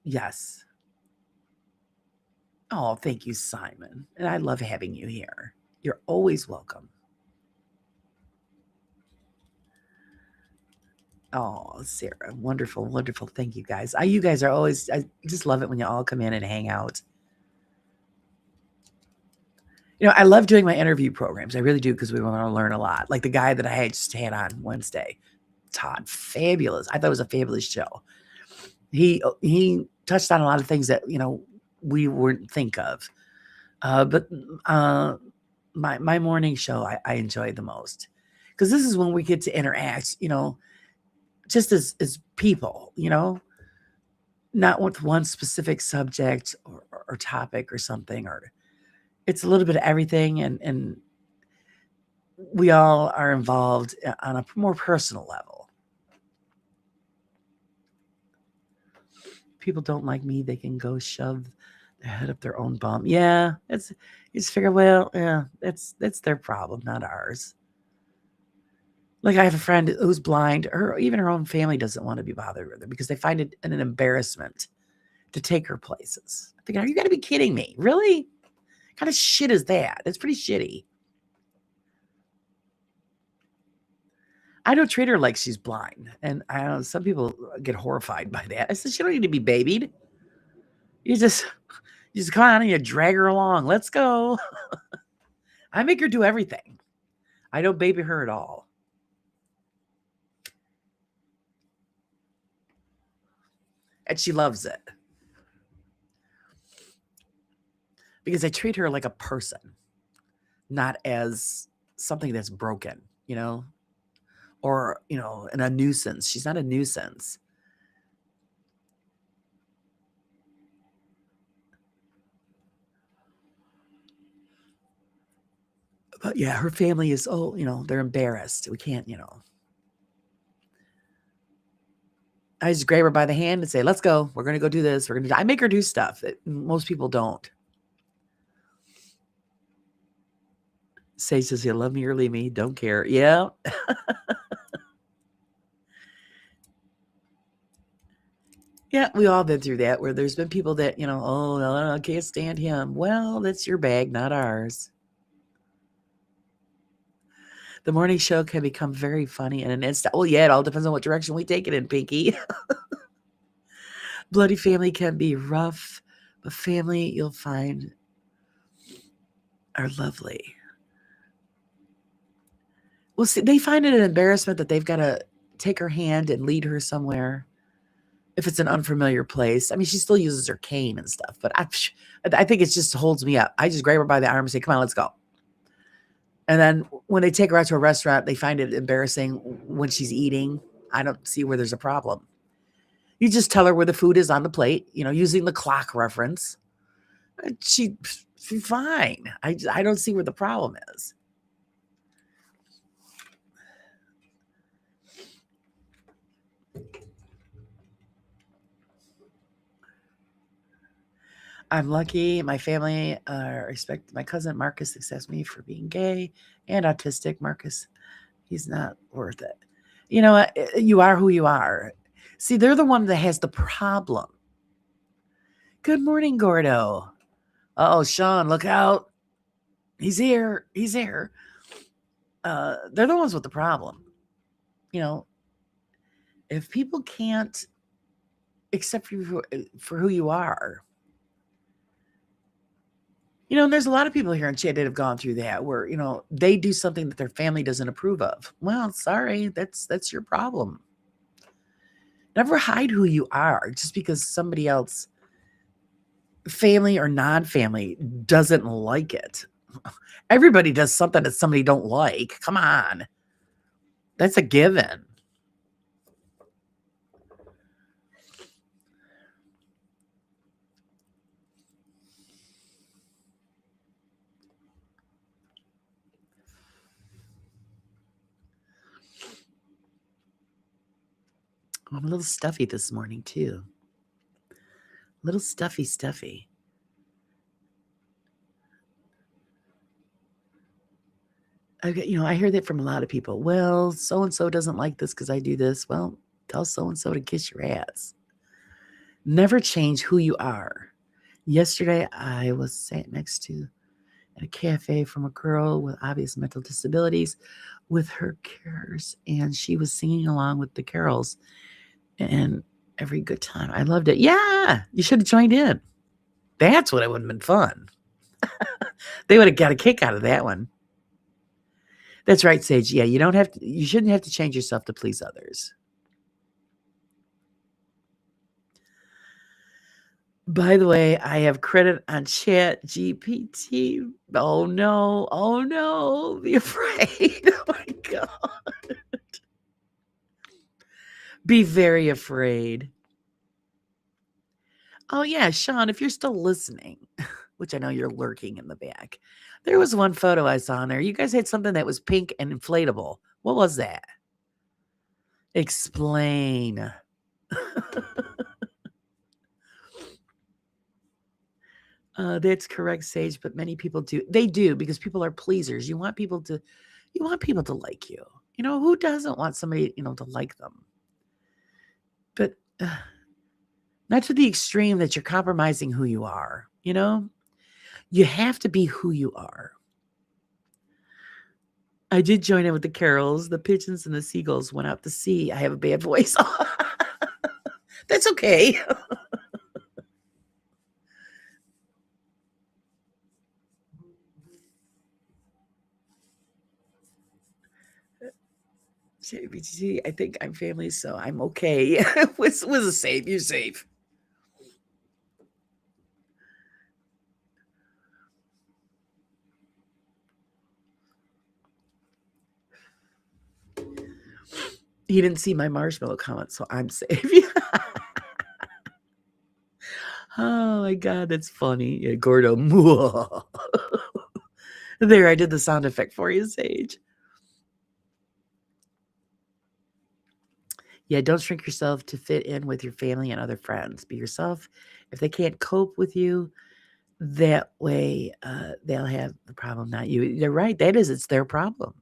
Yes. Oh, thank you, Simon. And I love having you here. You're always welcome. Oh, Sarah, wonderful, wonderful. Thank you guys. You guys are always, I just love it when you all come in and hang out. I love doing my interview programs. I really do because we want to learn a lot. Like the guy that I just had on Wednesday, Todd, fabulous. I thought it was a fabulous show. He touched on a lot of things that we wouldn't think of. But my morning show I enjoy the most because this is when we get to interact. Just as people. Not with one specific subject or topic or something, or it's a little bit of everything, and we all are involved on a more personal level. People don't like me, they can go shove their head up their own bum. Yeah, you just figure, well, yeah, that's their problem, not ours. Like I have a friend who's blind, or even her own family doesn't want to be bothered with her because they find it an embarrassment to take her places. I think, are you got to be kidding me? Really? What kind of shit is that? It's pretty shitty. I don't treat her like she's blind, and I know some people get horrified by that. I said she don't need to be babied. You just come on and you drag her along. Let's go. I make her do everything. I don't baby her at all. And she loves it. Because I treat her like a person, not as something that's broken, or, and a nuisance. She's not a nuisance. But yeah, her family is, they're embarrassed. We can't, I just grab her by the hand and say, let's go. We're going to go do this. I make her do stuff that most people don't. Sage says he'll love me or leave me. Don't care. Yeah. Yeah, we all been through that where there's been people that, oh, no, I can't stand him. Well, that's your bag, not ours. The morning show can become very funny in an instant. Well, yeah, it all depends on what direction we take it in, Pinky. Bloody family can be rough, but family you'll find are lovely. Well, see, they find it an embarrassment that they've got to take her hand and lead her somewhere. If it's an unfamiliar place. I mean, she still uses her cane and stuff, but I think it just holds me up. I just grab her by the arm and say, come on, let's go. And then when they take her out to a restaurant, they find it embarrassing when she's eating. I don't see where there's a problem. You just tell her where the food is on the plate, using the clock reference. She's fine. I don't see where the problem is. I'm lucky. My family respect my cousin Marcus accepts me for being gay and autistic. Marcus, he's not worth it. You know what? You are who you are. See, they're the one that has the problem. Good morning, Gordo. Oh, Sean, look out. He's here. He's here. They're the ones with the problem. You know, if people can't accept you for who you are, you know, and there's a lot of people here in chat that have gone through that where, you know, they do something that their family doesn't approve of. Well, sorry, that's your problem. Never hide who you are just because somebody else, family or non-family, doesn't like it. Everybody does something that somebody don't like. Come on. That's a given. I'm a little stuffy this morning too. A little stuffy. You know, I hear that from a lot of people. Well, so and so doesn't like this because I do this. Well, tell so and so to kiss your ass. Never change who you are. Yesterday, I was sat next to at a cafe from a girl with obvious mental disabilities with her cares, and she was singing along with the carols. And every good time, I loved it. Yeah, you should have joined in. That's what it would have been fun. They would have got a kick out of that one. That's right, Sage. Yeah, you shouldn't have to change yourself to please others. By the way, I have credit on Chat GPT. Oh no, be afraid. Oh my God. Be very afraid. Oh yeah, Sean, if you're still listening, which I know you're lurking in the back, there was one photo I saw in there. You guys had something that was pink and inflatable. What was that? Explain. That's correct, Sage, but many people do. They do because people are pleasers. You want people to like you. You know, who doesn't want somebody, you know, to like them? But not to the extreme that you're compromising who you are, you know? You have to be who you are. I did join in with the carols. The pigeons and the seagulls went out to sea. I have a bad voice. That's okay. JBT, I think I'm family, so I'm okay. was a safe. You're safe. He didn't see my marshmallow comment, so I'm safe. Oh my God, that's funny. Yeah, Gordo. There, I did the sound effect for you, Sage. Yeah, don't shrink yourself to fit in with your family and other friends. Be yourself. If they can't cope with you, that way they'll have the problem, not you. They're right. It's their problem.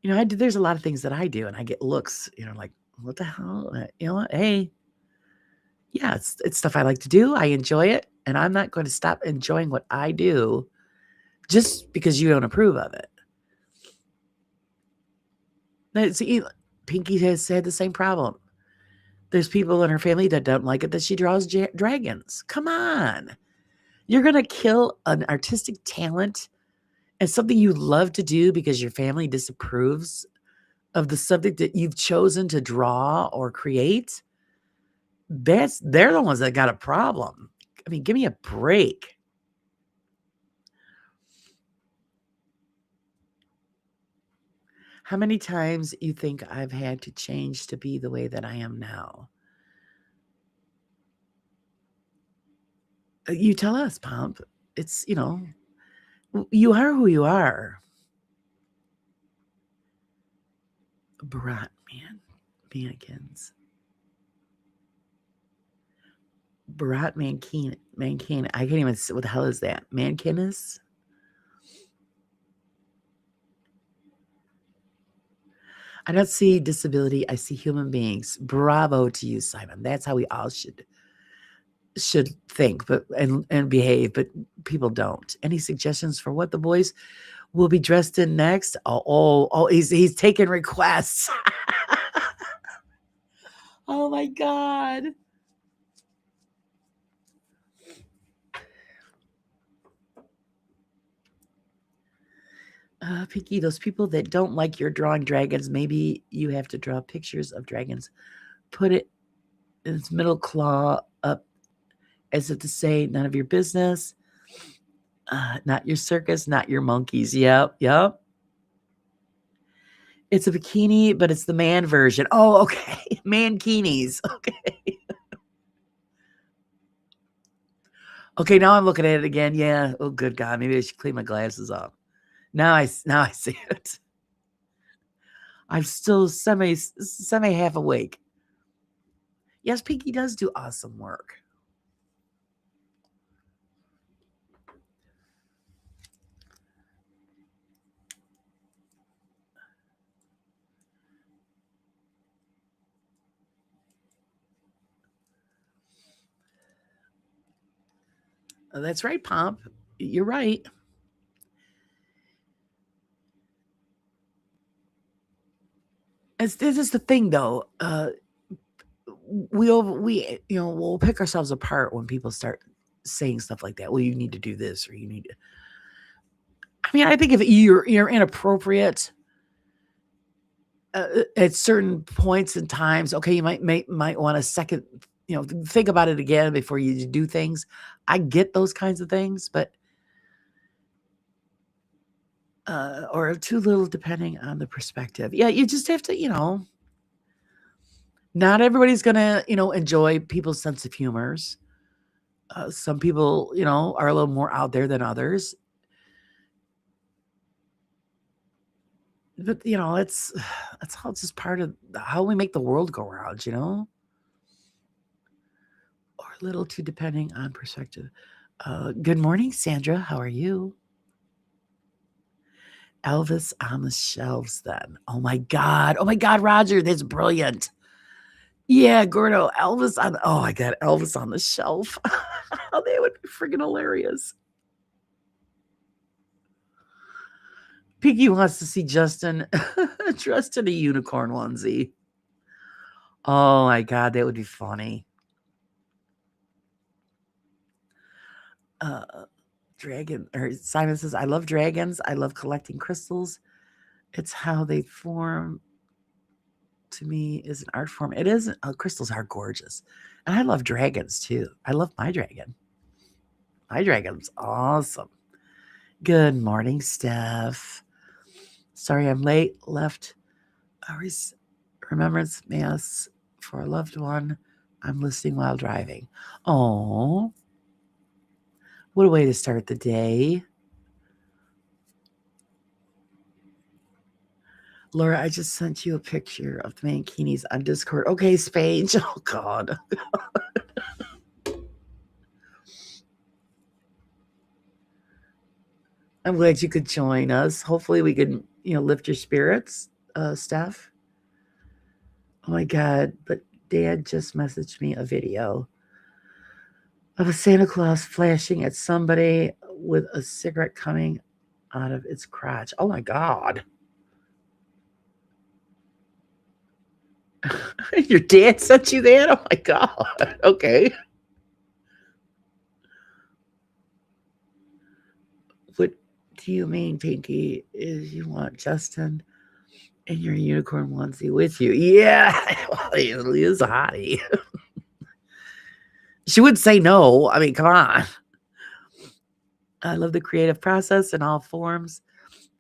You know, there's a lot of things that I do, and I get looks. You know, like what the hell? You know what? Hey, yeah, it's stuff I like to do. I enjoy it, and I'm not going to stop enjoying what I do just because you don't approve of it. See, Pinky has had the same problem. There's people in her family that don't like it that she draws dragons. Come on. You're going to kill an artistic talent and something you love to do because your family disapproves of the subject that you've chosen to draw or create. They're the ones that got a problem. I mean, give me a break. How many times you think I've had to change to be the way that I am now? You tell us, Pomp. It's, you know, you are who you are. Brat mannequins. Barat Mankin. I can't even see what the hell is that. Mankinus? I don't see disability. I see human beings. Bravo to you, Simon. That's how we all should think, but and behave, but people don't. Any suggestions for what the boys will be dressed in next? Oh, he's taking requests. Oh my god. Pinky, those people that don't like your drawing dragons, maybe you have to draw pictures of dragons. Put it in its middle claw up as if to say, none of your business. Not your circus, not your monkeys. Yep. It's a bikini, but it's the man version. Oh, okay. Mankinis. Okay. Okay, now I'm looking at it again. Yeah. Oh, good God. Maybe I should clean my glasses off. Now I see it. I'm still semi half awake. Yes, Pinky does do awesome work. That's right, Pomp. You're right. This is the thing, though. We'll pick ourselves apart when people start saying stuff like that. Well, you need to do this, or you need to. I mean, I think if you're inappropriate at certain points and times, okay, you might want a second, think about it again before you do things. I get those kinds of things, but or too little depending on the perspective. Yeah, you just have to. Not everybody's gonna enjoy people's sense of humors. Some people are a little more out there than others, but it's all just part of how we make the world go around, or a little too depending on perspective. Good morning, Sandra. How are you? Elvis on the shelves then. Oh my God, Roger, that's brilliant. Yeah, Gordo, Elvis on. Oh, I got Elvis on the shelf. Oh, that would be freaking hilarious. Piggy wants to see Justin dressed in a unicorn onesie. Oh my God, that would be funny. Dragon, or Simon says, I love dragons. I love collecting crystals. It's how they form. To me, is an art form. It is. Crystals are gorgeous, and I love dragons too. I love my dragon. My dragon's awesome. Good morning, Steph. Sorry I'm late. Left a remembrance mass for a loved one. I'm listening while driving. Oh, what a way to start the day. Laura, I just sent you a picture of the mankinis on Discord. Okay, Spage. Oh, God. I'm glad you could join us. Hopefully we can, lift your spirits, Steph. Oh, my God. But Dad just messaged me a video of a Santa Claus flashing at somebody with a cigarette coming out of its crotch. Oh, my God. Your dad sent you that? Oh my God. Okay. What do you mean, Pinky? Is you want Justin in your unicorn onesie with you? Yeah. Well, he is a hottie. She would say no. I mean, come on. I love the creative process in all forms.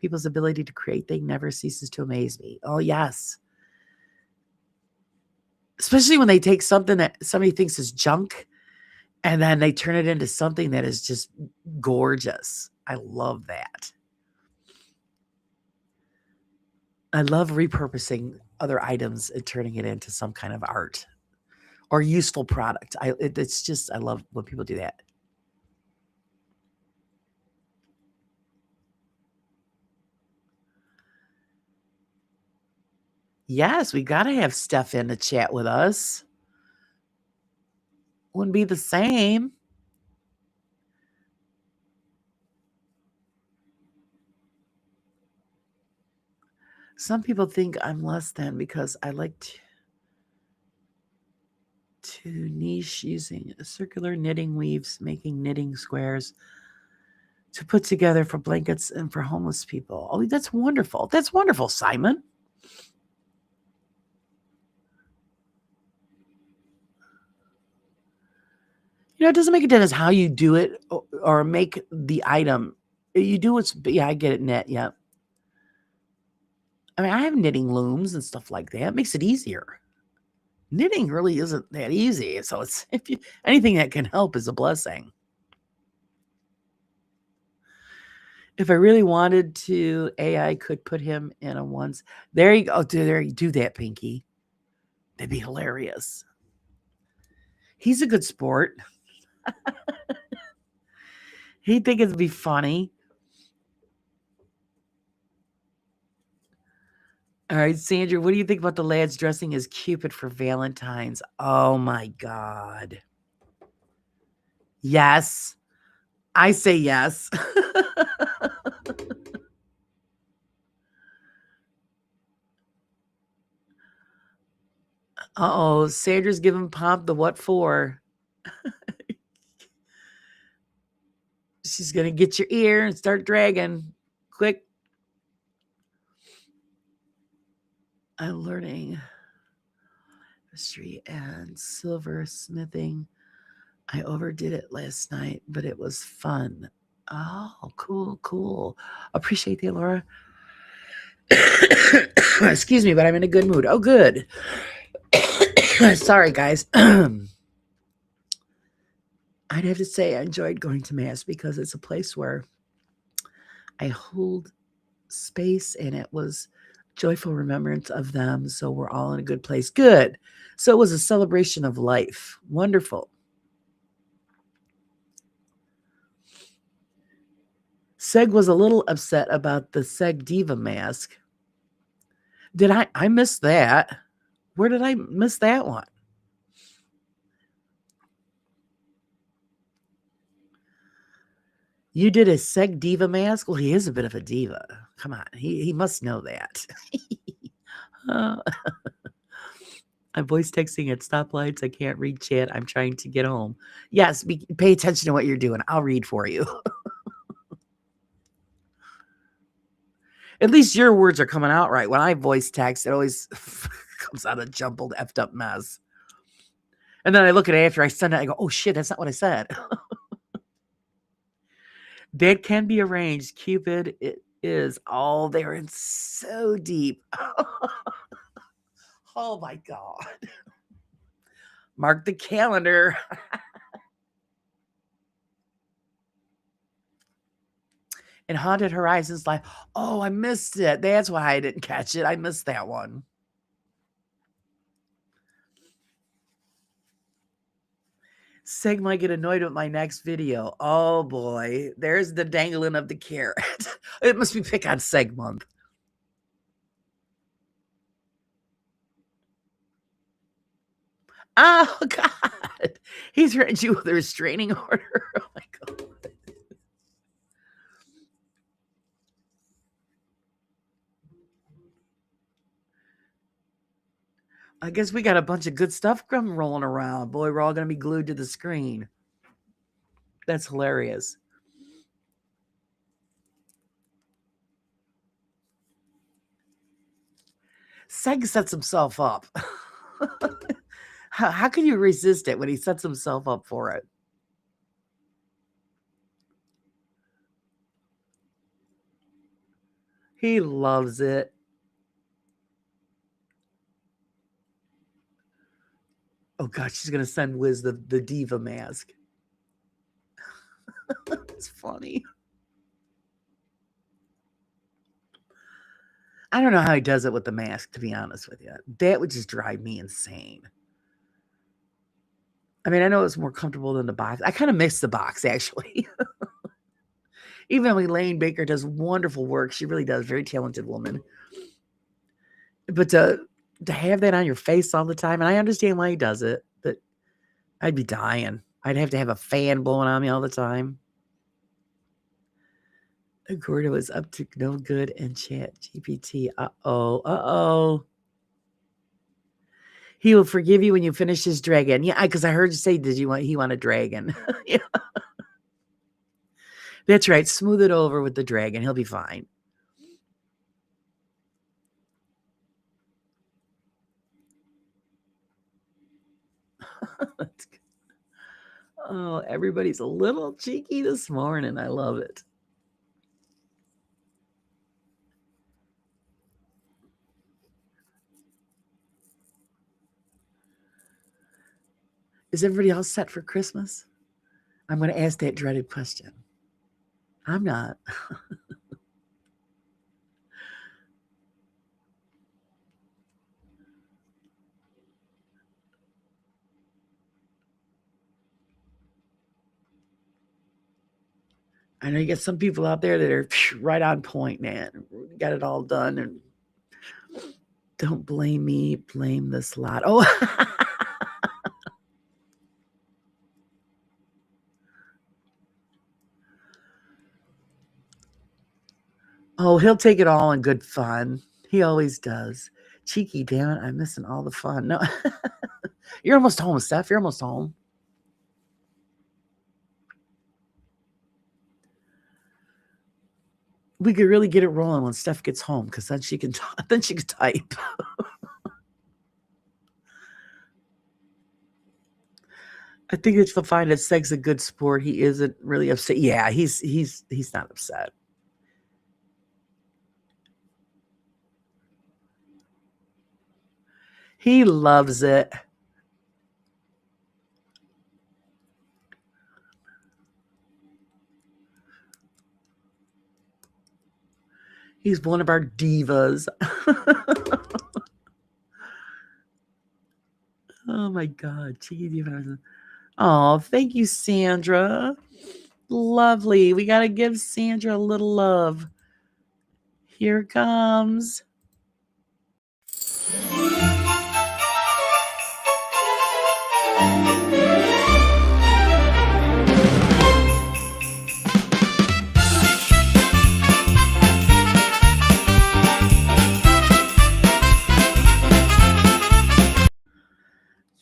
People's ability to create things never ceases to amaze me. Oh, yes. Especially when they take something that somebody thinks is junk and then they turn it into something that is just gorgeous. I love that. I love repurposing other items and turning it into some kind of art or useful product. It's just, I love when people do that. Yes, we got to have Steph in to chat with us. Wouldn't be the same. Some people think I'm less than because I like to niche using circular knitting weaves, making knitting squares to put together for blankets and for homeless people. Oh, that's wonderful. That's wonderful, Simon. It doesn't make a difference how you do it or make the item. You do what's, yeah, I get it, knit. Yeah. I mean, I have knitting looms and stuff like that. It makes it easier. Knitting really isn't that easy. So it's, if you, anything that can help is a blessing. If I really wanted to, AI could put him in a ones. There you go. There you do that, Pinky. That'd be hilarious. He's a good sport. He'd think it'd be funny. All right, Sandra, what do you think about the lads dressing as Cupid for Valentine's? Oh my God. Yes. I say yes. Uh-oh, Sandra's giving Pomp the what for? She's going to get your ear and start dragging. Quick. I'm learning history and silversmithing. I overdid it last night, but it was fun. Oh, cool, cool. Appreciate that, Laura. Excuse me, but I'm in a good mood. Oh, good. Sorry, guys. I'd have to say I enjoyed going to Mass because it's a place where I hold space and it was joyful remembrance of them. So we're all in a good place. Good. So it was a celebration of life. Wonderful. Seg was a little upset about the Seg Diva mask. Did I missed that? Where did I miss that one? You did a Seg Diva mask? Well, he is a bit of a diva. Come on. He must know that. uh, I'm voice texting at stoplights. I can't read chat. I'm trying to get home. Yes, pay attention to what you're doing. I'll read for you. At least your words are coming out right. When I voice text, it always comes out a jumbled, effed up mess. And then I look at it after I send it. I go, oh shit, that's not what I said. That can be arranged. Cupid it is all there and so deep. Oh my God. Mark the calendar. And Haunted Horizons, like, oh, I missed it. That's why I didn't catch it. I missed that one. Seg might get annoyed with my next video. Oh boy, there's the dangling of the carrot. It must be pick on Seg month. Oh God, he's threatened you with a restraining order. Oh my God. I guess we got a bunch of good stuff rolling around. Boy, we're all going to be glued to the screen. That's hilarious. Seg sets himself up. How can you resist it when he sets himself up for it? He loves it. Oh God, she's gonna send Wiz the diva mask. It's funny. I don't know how he does it with the mask, to be honest with you. That would just drive me insane. I mean, I know it's more comfortable than the box. I kind of miss the box, actually. Even though Elaine Baker does wonderful work. She really does. Very talented woman. But to have that on your face all the time, and I understand why he does it, but I'd be dying. I'd have to have a fan blowing on me all the time. Gordo is up to no good in Chat GPT. Uh-oh. He will forgive you when you finish his dragon. Yeah, because I heard you say, he want a dragon? Yeah. That's right. Smooth it over with the dragon. He'll be fine. Oh, everybody's a little cheeky this morning. I love it. Is everybody else set for Christmas? I'm going to ask that dreaded question. I'm not. I know you got some people out there that are right on point, man. Got it all done. And don't blame me, blame this lot. Oh, oh, he'll take it all in good fun. He always does. Cheeky, damn it. I'm missing all the fun. No, you're almost home, Steph. You're almost home. We could really get it rolling when Steph gets home, because then she can type. I think it's the find that Seg's a good sport. He isn't really upset. Yeah, he's not upset. He loves it. He's one of our divas. Oh my God. Cheeky diva. Oh, thank you, Sandra. Lovely. We got to give Sandra a little love. Here it comes.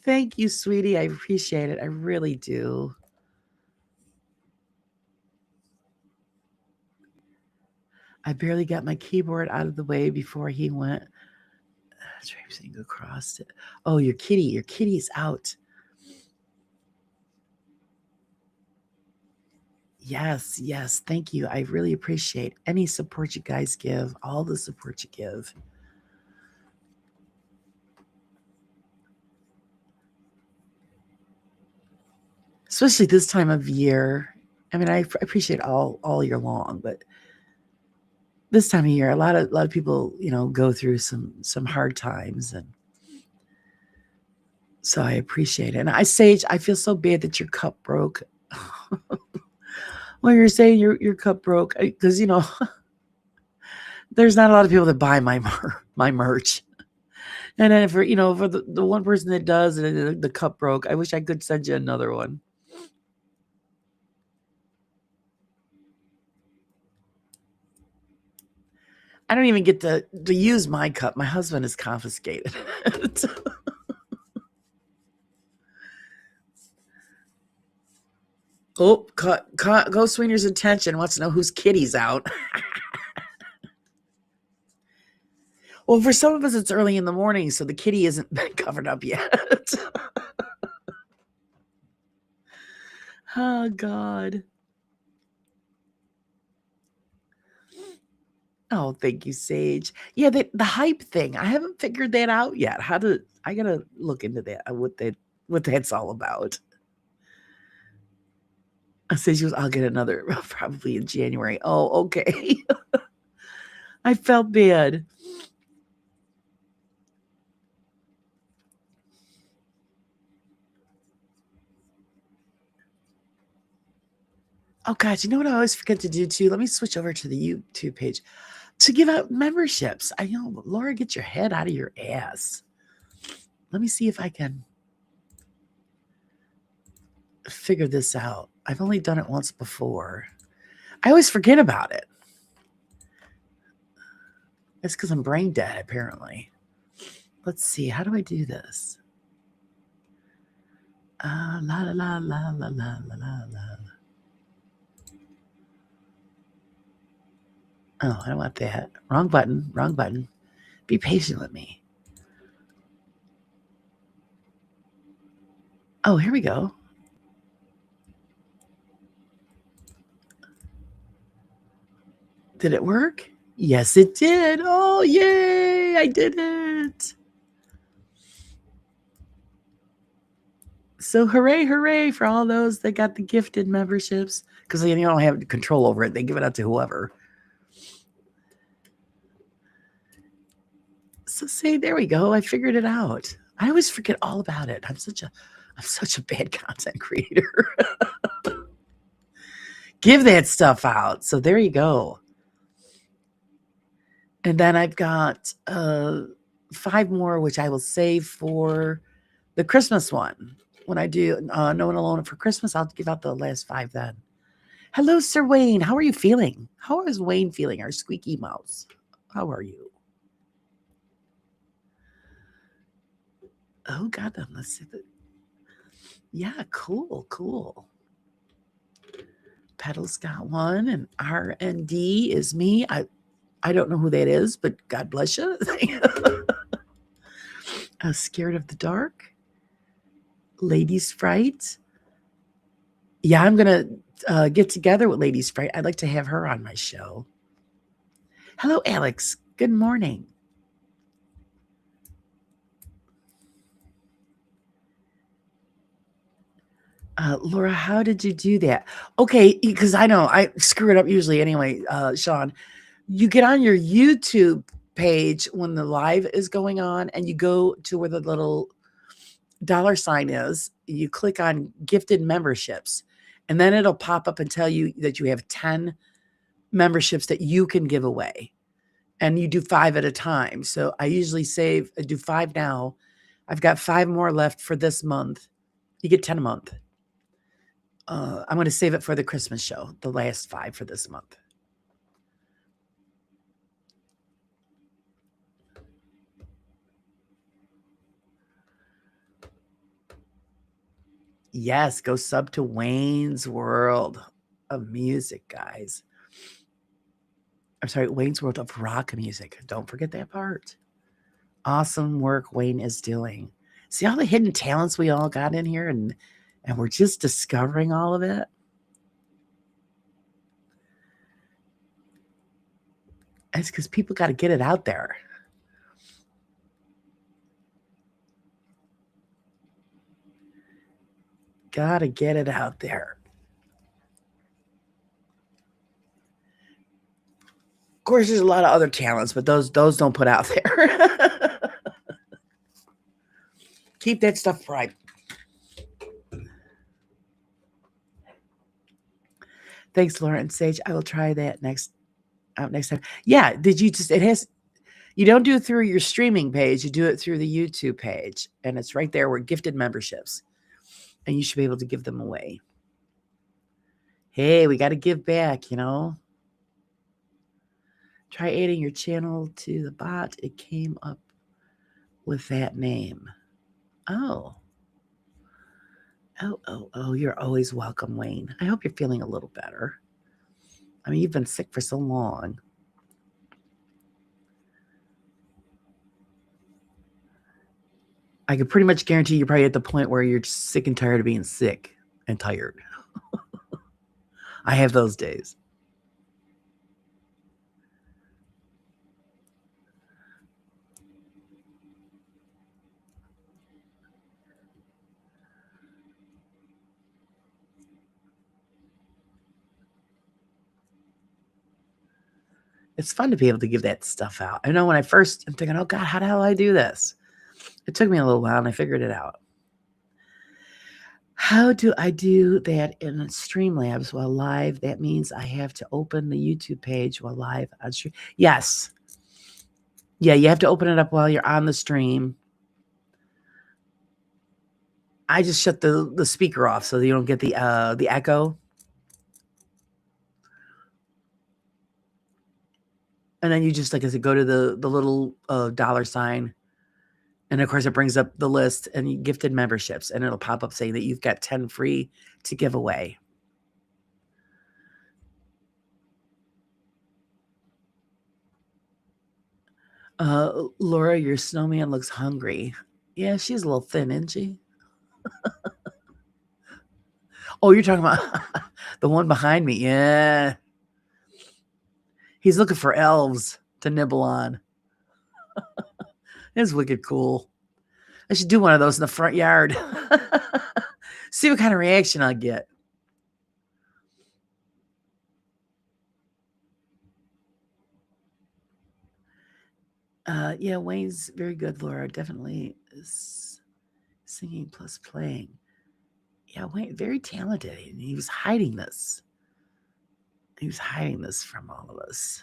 Thank you, sweetie. I appreciate it. I really do. I barely got my keyboard out of the way before he went traipsing across it. Oh, your kitty's out. Yes. Thank you. I really appreciate any support you guys give, all the support you give. Especially this time of year. I mean, I appreciate all year long, but this time of year, a lot of people, go through some hard times, and so I appreciate it. And Sage, I feel so bad that your cup broke. Well, you're saying your cup broke because there's not a lot of people that buy my merch. And then for the one person that does, and the cup broke, I wish I could send you another one. I don't even get to use my cup. My husband is confiscated. Oh, go Sweeney's attention. Wants to know whose kitty's out. Well, for some of us, it's early in the morning, so the kitty isn't covered up yet. Oh, God. Oh, thank you, Sage. Yeah, the hype thing. I haven't figured that out yet. I gotta look into that, what that's all about. Sage goes, I'll get another probably in January. Oh, okay. I felt bad. Oh, God, you know what I always forget to do too? Let me switch over to the YouTube page to give out memberships. I know, Laura, get your head out of your ass. Let me see if I can figure this out. I've only done it once before. I always forget about it. It's because I'm brain dead, apparently. Let's see. How do I do this? La la la la la la la la. Oh, I don't want that. Wrong button. Wrong button. Be patient with me. Oh, here we go. Did it work? Yes, it did. Oh, yay! I did it. So hooray, hooray for all those that got the gifted memberships. Because they don't have control over it. They give it out to whoever. So say, there we go. I figured it out. I always forget all about it. I'm such a bad content creator. Give that stuff out. So there you go. And then I've got 5 more, which I will save for the Christmas one. When I do No One Alone for Christmas, I'll give out the last 5 then. Hello, Sir Wayne. How are you feeling? How is Wayne feeling, our squeaky mouse? How are you? Oh, God, then let's see. Yeah, cool. Pedal's got one, and R&D is me. I don't know who that is, but God bless you. Scared of the dark. Ladies Fright. Yeah, I'm going to get together with Ladies Fright. I'd like to have her on my show. Hello, Alex. Good morning. Laura, how did you do that? Okay, because I know I screw it up usually anyway, Sean. You get on your YouTube page when the live is going on, and you go to where the little $sign is. You click on gifted memberships, and then it'll pop up and tell you that you have 10 memberships that you can give away. And you do 5 at a time. So I usually do 5 now. I've got 5 more left for this month. You get 10 a month. I'm going to save it for the Christmas show, the last 5 for this month. Yes, go sub to Wayne's World of Music, guys. I'm sorry, Wayne's World of Rock Music. Don't forget that part. Awesome work Wayne is doing. See all the hidden talents we all got in here, and we're just discovering all of it. It's because people got to get it out there. Got to get it out there. Of course, there's a lot of other talents, but those don't put out there. Keep that stuff private. Thanks, Laura and Sage. I will try that next time. Yeah, you don't do it through your streaming page, you do it through the YouTube page, and it's right there where gifted memberships, and you should be able to give them away. Hey, we got to give back, Try adding your channel to the bot. It came up with that name. Oh, you're always welcome, Wayne. I hope you're feeling a little better. I mean, you've been sick for so long. I can pretty much guarantee you're probably at the point where you're just sick and tired of being sick and tired. I have those days. It's fun to be able to give that stuff out. I know when I'm thinking, oh God, how the hell do I do this? It took me a little while and I figured it out. How do I do that in Streamlabs while live? That means I have to open the YouTube page while live on stream. Yes. Yeah, you have to open it up while you're on the stream. I just shut the speaker off so that you don't get the echo. And then you just, like I said, go to the little dollar sign. And of course, it brings up the list and gifted memberships, and it'll pop up saying that you've got 10 free to give away. Laura, your snowman looks hungry. Yeah, she's a little thin, isn't she? Oh, you're talking about the one behind me. Yeah. He's looking for elves to nibble on. It's wicked cool. I should do one of those in the front yard. See what kind of reaction I get. Yeah, Wayne's very good, Laura. Definitely is singing plus playing. Yeah, Wayne, very talented. And he was hiding this. He was hiding this from all of us.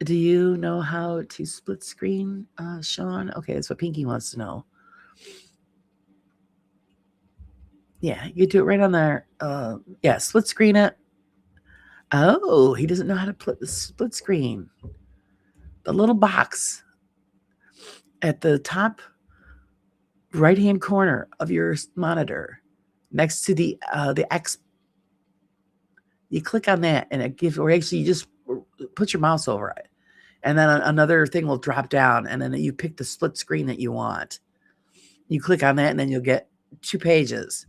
Do you know how to split screen, Sean? Okay, that's what Pinky wants to know. Yeah, you do it right on there. Yeah, split screen it. Oh, he doesn't know how to put the split screen. The little box at the top right-hand corner of your monitor, next to the X. You click on that, and it gives, or actually, you just put your mouse over it, and then another thing will drop down, and then you pick the split screen that you want. You click on that, and then you'll get 2 pages.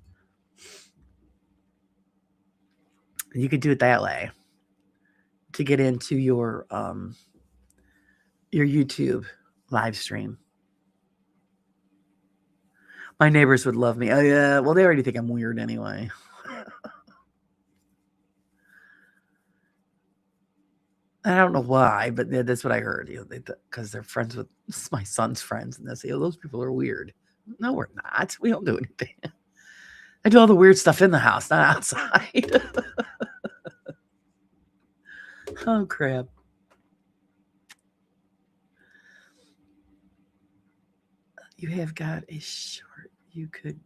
You could do it that way to get into your YouTube live stream. My neighbors would love me. Oh yeah, well they already think I'm weird anyway. I don't know why, but that's what I heard. You know, because they're friends with my son's friends, and they say, "Oh, those people are weird." No, we're not. We don't do anything. I do all the weird stuff in the house, not outside. Oh crap! You have got a short you could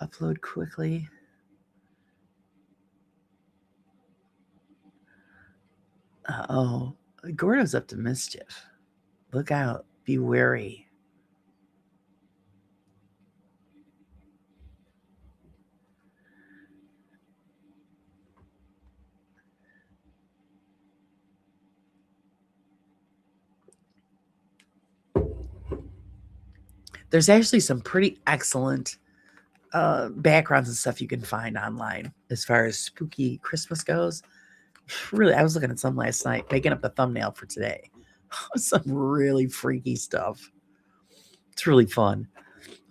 upload quickly. Oh, Gordo's up to mischief. Look out. Be wary. There's actually some pretty excellent backgrounds and stuff you can find online as far as spooky Christmas goes. Really, I was looking at some last night, making up the thumbnail for today. Some really freaky stuff. It's really fun.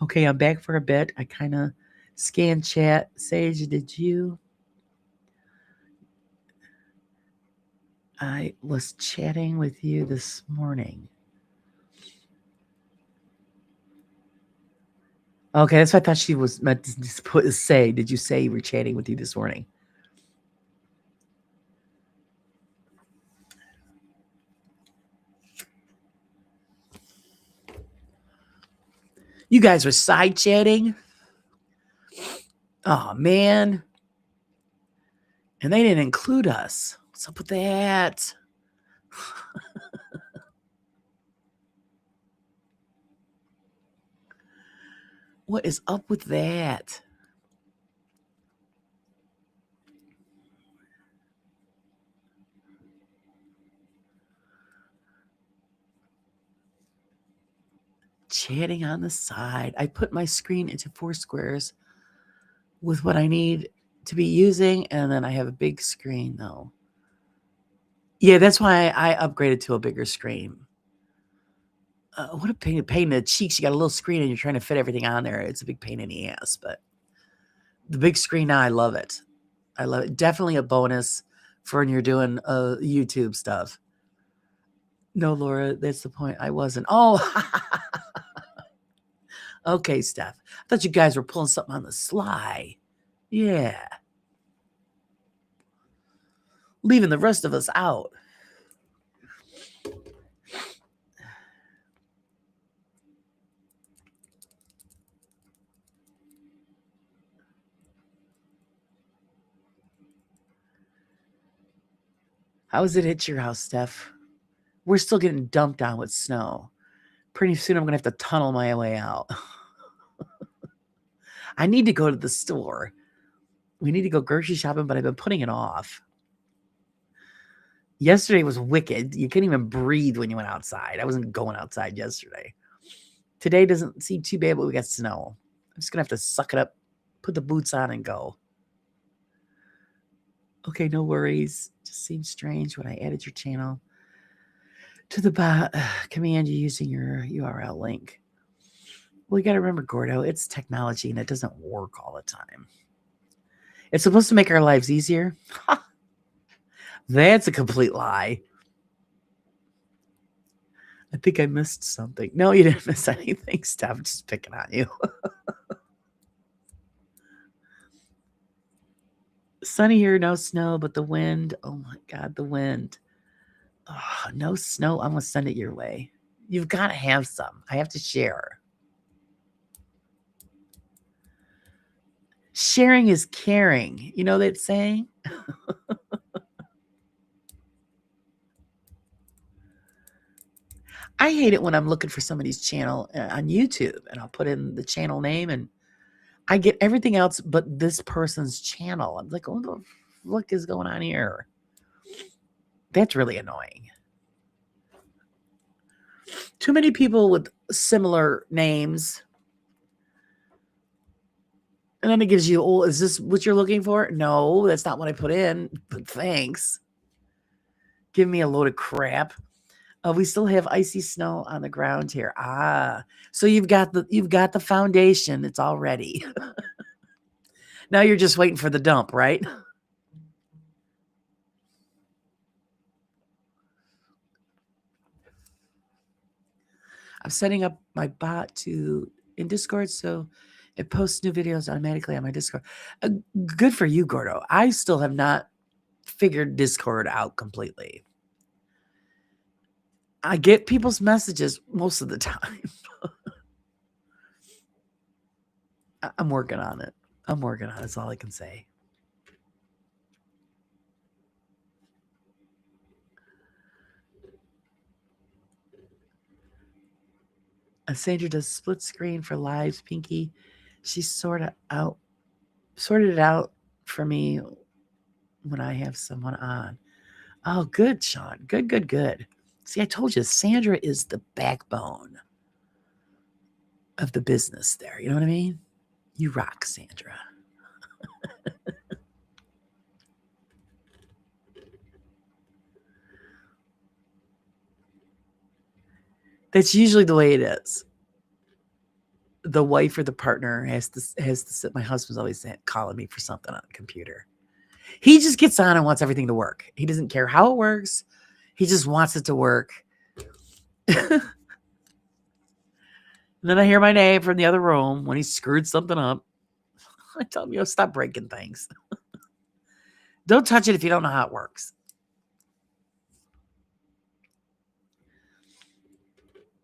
Okay, I'm back for a bit. I kind of scanned chat. Sage, did you? I was chatting with you this morning. Okay, that's what I thought she was meant to say. Did you say you were chatting with you this morning? You guys were side chatting? Oh, man. And they didn't include us. What's up with that? What is up with that? Chatting on the side. I put my screen into 4 squares with what I need to be using, and then I have a big screen, though. Yeah, that's why I upgraded to a bigger screen. What a pain in the cheeks. You got a little screen and you're trying to fit everything on there. It's a big pain in the ass, but the big screen now, I love it. I love it. Definitely a bonus for when you're doing YouTube stuff. No, Laura, that's the point. I wasn't. Oh, Okay, Steph. I thought you guys were pulling something on the sly. Yeah. Leaving the rest of us out. How does it hit your house, Steph? We're still getting dumped on with snow. Pretty soon I'm going to have to tunnel my way out. I need to go to the store. We need to go grocery shopping, but I've been putting it off. Yesterday was wicked. You couldn't even breathe when you went outside. I wasn't going outside yesterday. Today doesn't seem too bad, but we got snow. I'm just going to have to suck it up, put the boots on, and go. Okay, no worries. Just seems strange when I added your channel to the command you using your URL link. Well, you got to remember, Gordo, it's technology and it doesn't work all the time. It's supposed to make our lives easier. That's a complete lie. I think I missed something. No, you didn't miss anything, Steph. I'm just picking on you. Sunny here, no snow, but the wind. Oh my God, the wind. Oh, no snow. I'm going to send it your way. You've got to have some. I have to share. Sharing is caring. You know that saying? I hate it when I'm looking for somebody's channel on YouTube and I'll put in the channel name and I get everything else but this person's channel. I'm like, what the fuck is going on here? That's really annoying. Too many people with similar names. And then it gives you, oh, is this what you're looking for? No, that's not what I put in, but thanks. Give me a load of crap. We still have icy snow on the ground here. So you've got the foundation. It's all ready. Now you're just waiting for the dump, right? I'm setting up my bot in Discord, so it posts new videos automatically on my Discord. Good for you, Gordo. I still have not figured Discord out completely. I get people's messages most of the time. I'm working on it. That's all I can say. Sandra does split screen for lives, Pinky. She sorted it out for me when I have someone on. Oh, good, Sean. Good. See, I told you, Sandra is the backbone of the business there. You know what I mean? You rock, Sandra. That's usually the way it is. The wife or the partner has to sit. My husband's always calling me for something on the computer. He just gets on and wants everything to work. He doesn't care how it works. He just wants it to work. And then I hear my name from the other room when he screwed something up. I tell him, stop breaking things. Don't touch it if you don't know how it works.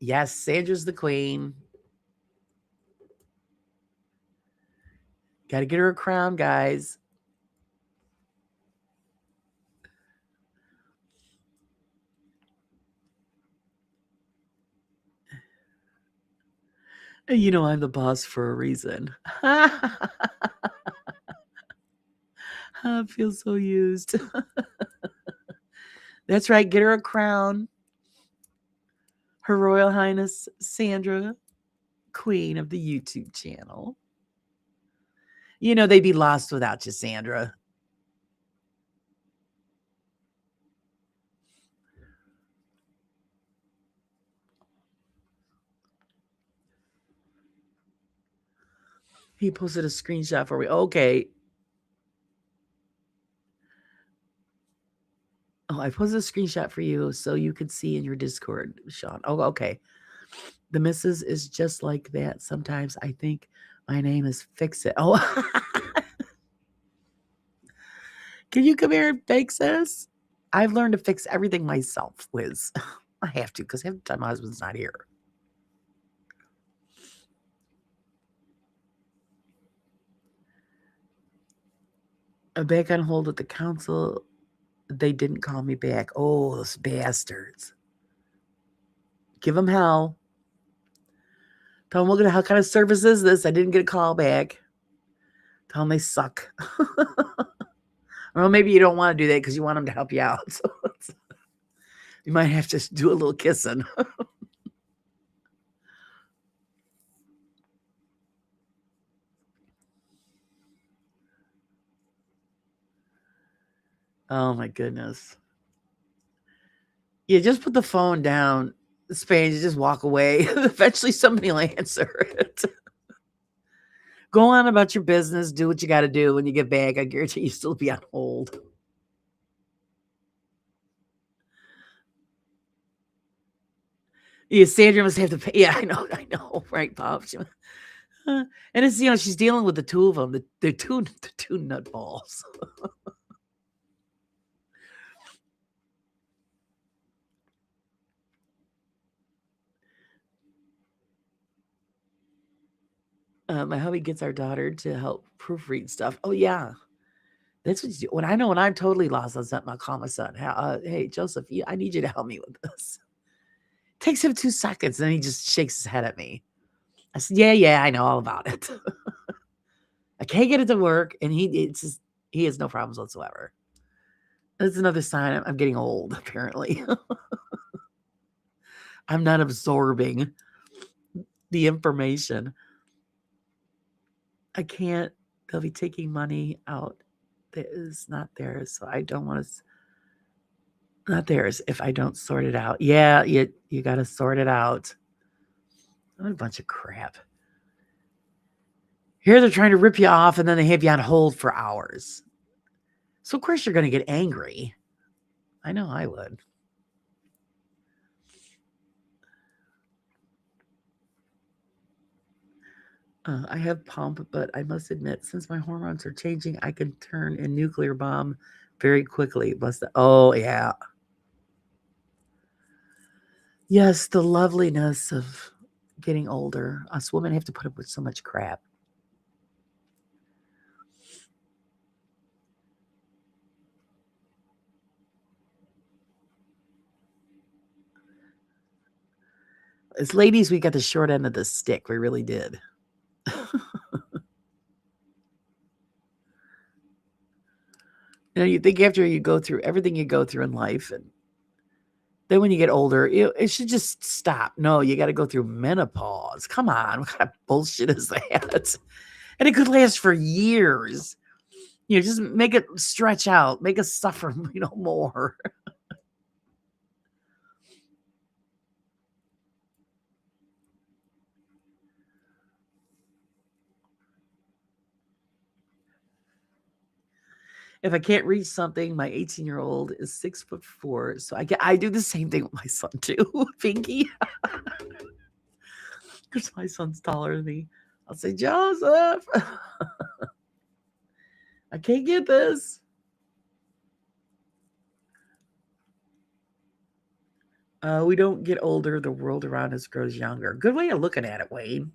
Yes, Sandra's the queen. Got to get her a crown, guys. You know I'm the boss for a reason. I feel so used. That's right. Get her a crown. Her Royal Highness Sandra, queen of the YouTube channel. You know they'd be lost without you, Sandra. He posted a screenshot for me. Okay. Oh, I posted a screenshot for you so you could see in your Discord, Sean. Oh, okay. The missus is just like that. Sometimes I think my name is Fix It. Oh, can you come here and fix this? I've learned to fix everything myself, Liz. I have to because half the time my husband's not here. I'm back on hold at the council. They didn't call me back. Oh, those bastards. Give them hell. Tell them, look at how kind of service is this? I didn't get a call back. Tell them they suck. Well, maybe you don't want to do that because you want them to help you out. So you might have to do a little kissing. Oh my goodness. Yeah, just put the phone down, Spain, just walk away. Eventually somebody will answer it. Go on about your business, do what you got to do. When you get back, I guarantee you still be on hold. Yeah, Sandra must have to pay. Yeah, I know, right, Bob? And it's, she's dealing with the two of them. They're two nutballs. My hubby gets our daughter to help proofread stuff. Oh yeah, that's what you do. When I'm totally lost on something, I'll call my son. Hey, Joseph, I need you to help me with this. Takes him 2 seconds, and he just shakes his head at me. I said, yeah, I know all about it. I can't get it to work, and he has no problems whatsoever. That's another sign I'm getting old, apparently. I'm not absorbing the information. I can't. They'll be taking money out that is not theirs, so I don't want to. Not theirs if I don't sort it out. Yeah, you got to sort it out. What a bunch of crap. Here they're trying to rip you off, and then they have you on hold for hours. So of course you're going to get angry. I know I would. I have pump, but I must admit, since my hormones are changing, I can turn a nuclear bomb very quickly. Oh, yeah. Yes, the loveliness of getting older. Us women have to put up with so much crap. As ladies, we got the short end of the stick. We really did. You think after you go through everything you go through in life, and then when you get older, it should just stop. No, you got to go through menopause. Come on, what kind of bullshit is that? And it could last for years. Just make it stretch out, make us suffer, more. If I can't reach something, my 18-year-old is 6'4", so I do the same thing with my son too, Pinky. Because my son's taller than me. I'll say, Joseph, I can't get this. We don't get older. The world around us grows younger. Good way of looking at it, Wayne.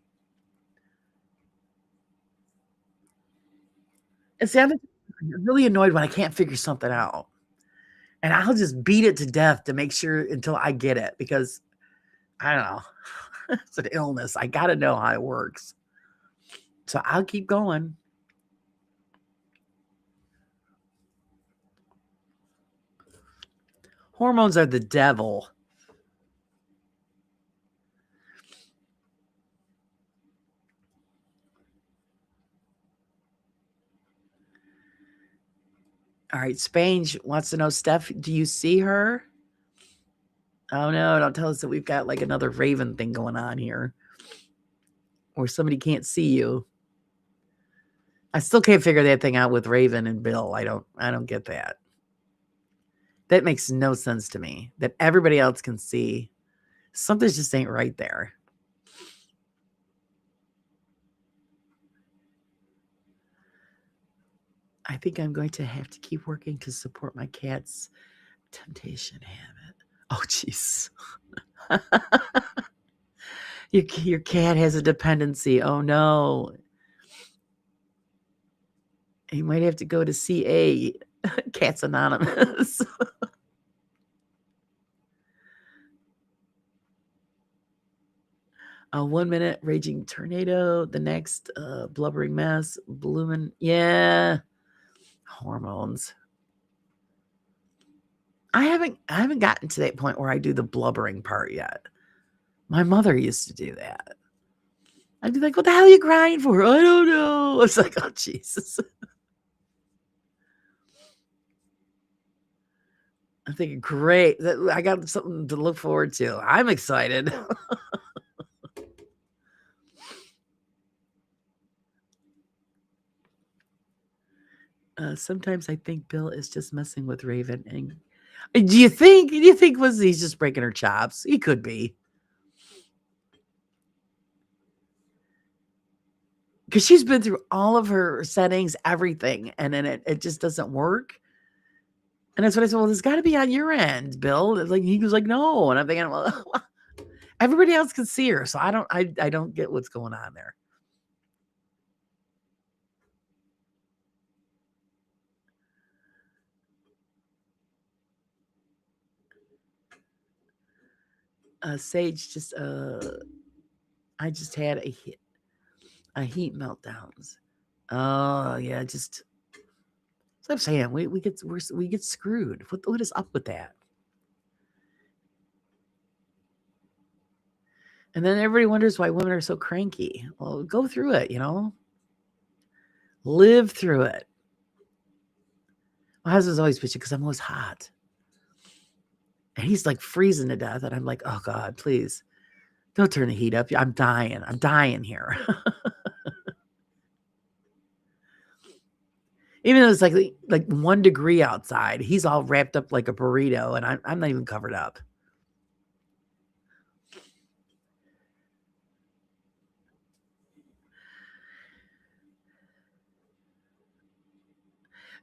And see, I'm really annoyed when I can't figure something out. And I'll just beat it to death to make sure until I get it because I don't know. It's an illness. I got to know how it works. So I'll keep going. Hormones are the devil. All right, Spain wants to know, Steph, do you see her? Oh no, don't tell us that we've got like another Raven thing going on here. Or somebody can't see you. I still can't figure that thing out with Raven and Bill. I don't get that. That makes no sense to me. That everybody else can see Something just ain't right there. I think I'm going to have to keep working to support my cat's temptation habit. Oh, jeez. Your cat has a dependency. Oh, no. You might have to go to CA, Cats Anonymous. 1 minute raging tornado, the next blubbering mess, blooming. Yeah, hormones. I haven't gotten to that point where I do the blubbering part yet. My mother used to do that. I'd be like, "What the hell are you crying for?" I don't know. It's like, oh Jesus. I'm thinking, great. I got something to look forward to. I'm excited. Sometimes I think Bill is just messing with Raven. And do you think? Was he's just breaking her chops? He could be, because she's been through all of her settings, everything, and then it just doesn't work. And that's what I said. Well, there's got to be on your end, Bill. Like he was like, no, and I'm thinking, well, everybody else can see her, so I don't get what's going on there. Sage just I just had a heat meltdowns. Oh yeah, just so I'm saying we get screwed. What is up with that? And then everybody wonders why women are so cranky. Well, go through it, live through it. My husband's always bitching because I'm always hot, and he's like freezing to death, and I'm like, oh God, please don't turn the heat up. I'm dying. I'm dying here. Even though it's like 1 degree outside, he's all wrapped up like a burrito, and I'm not even covered up.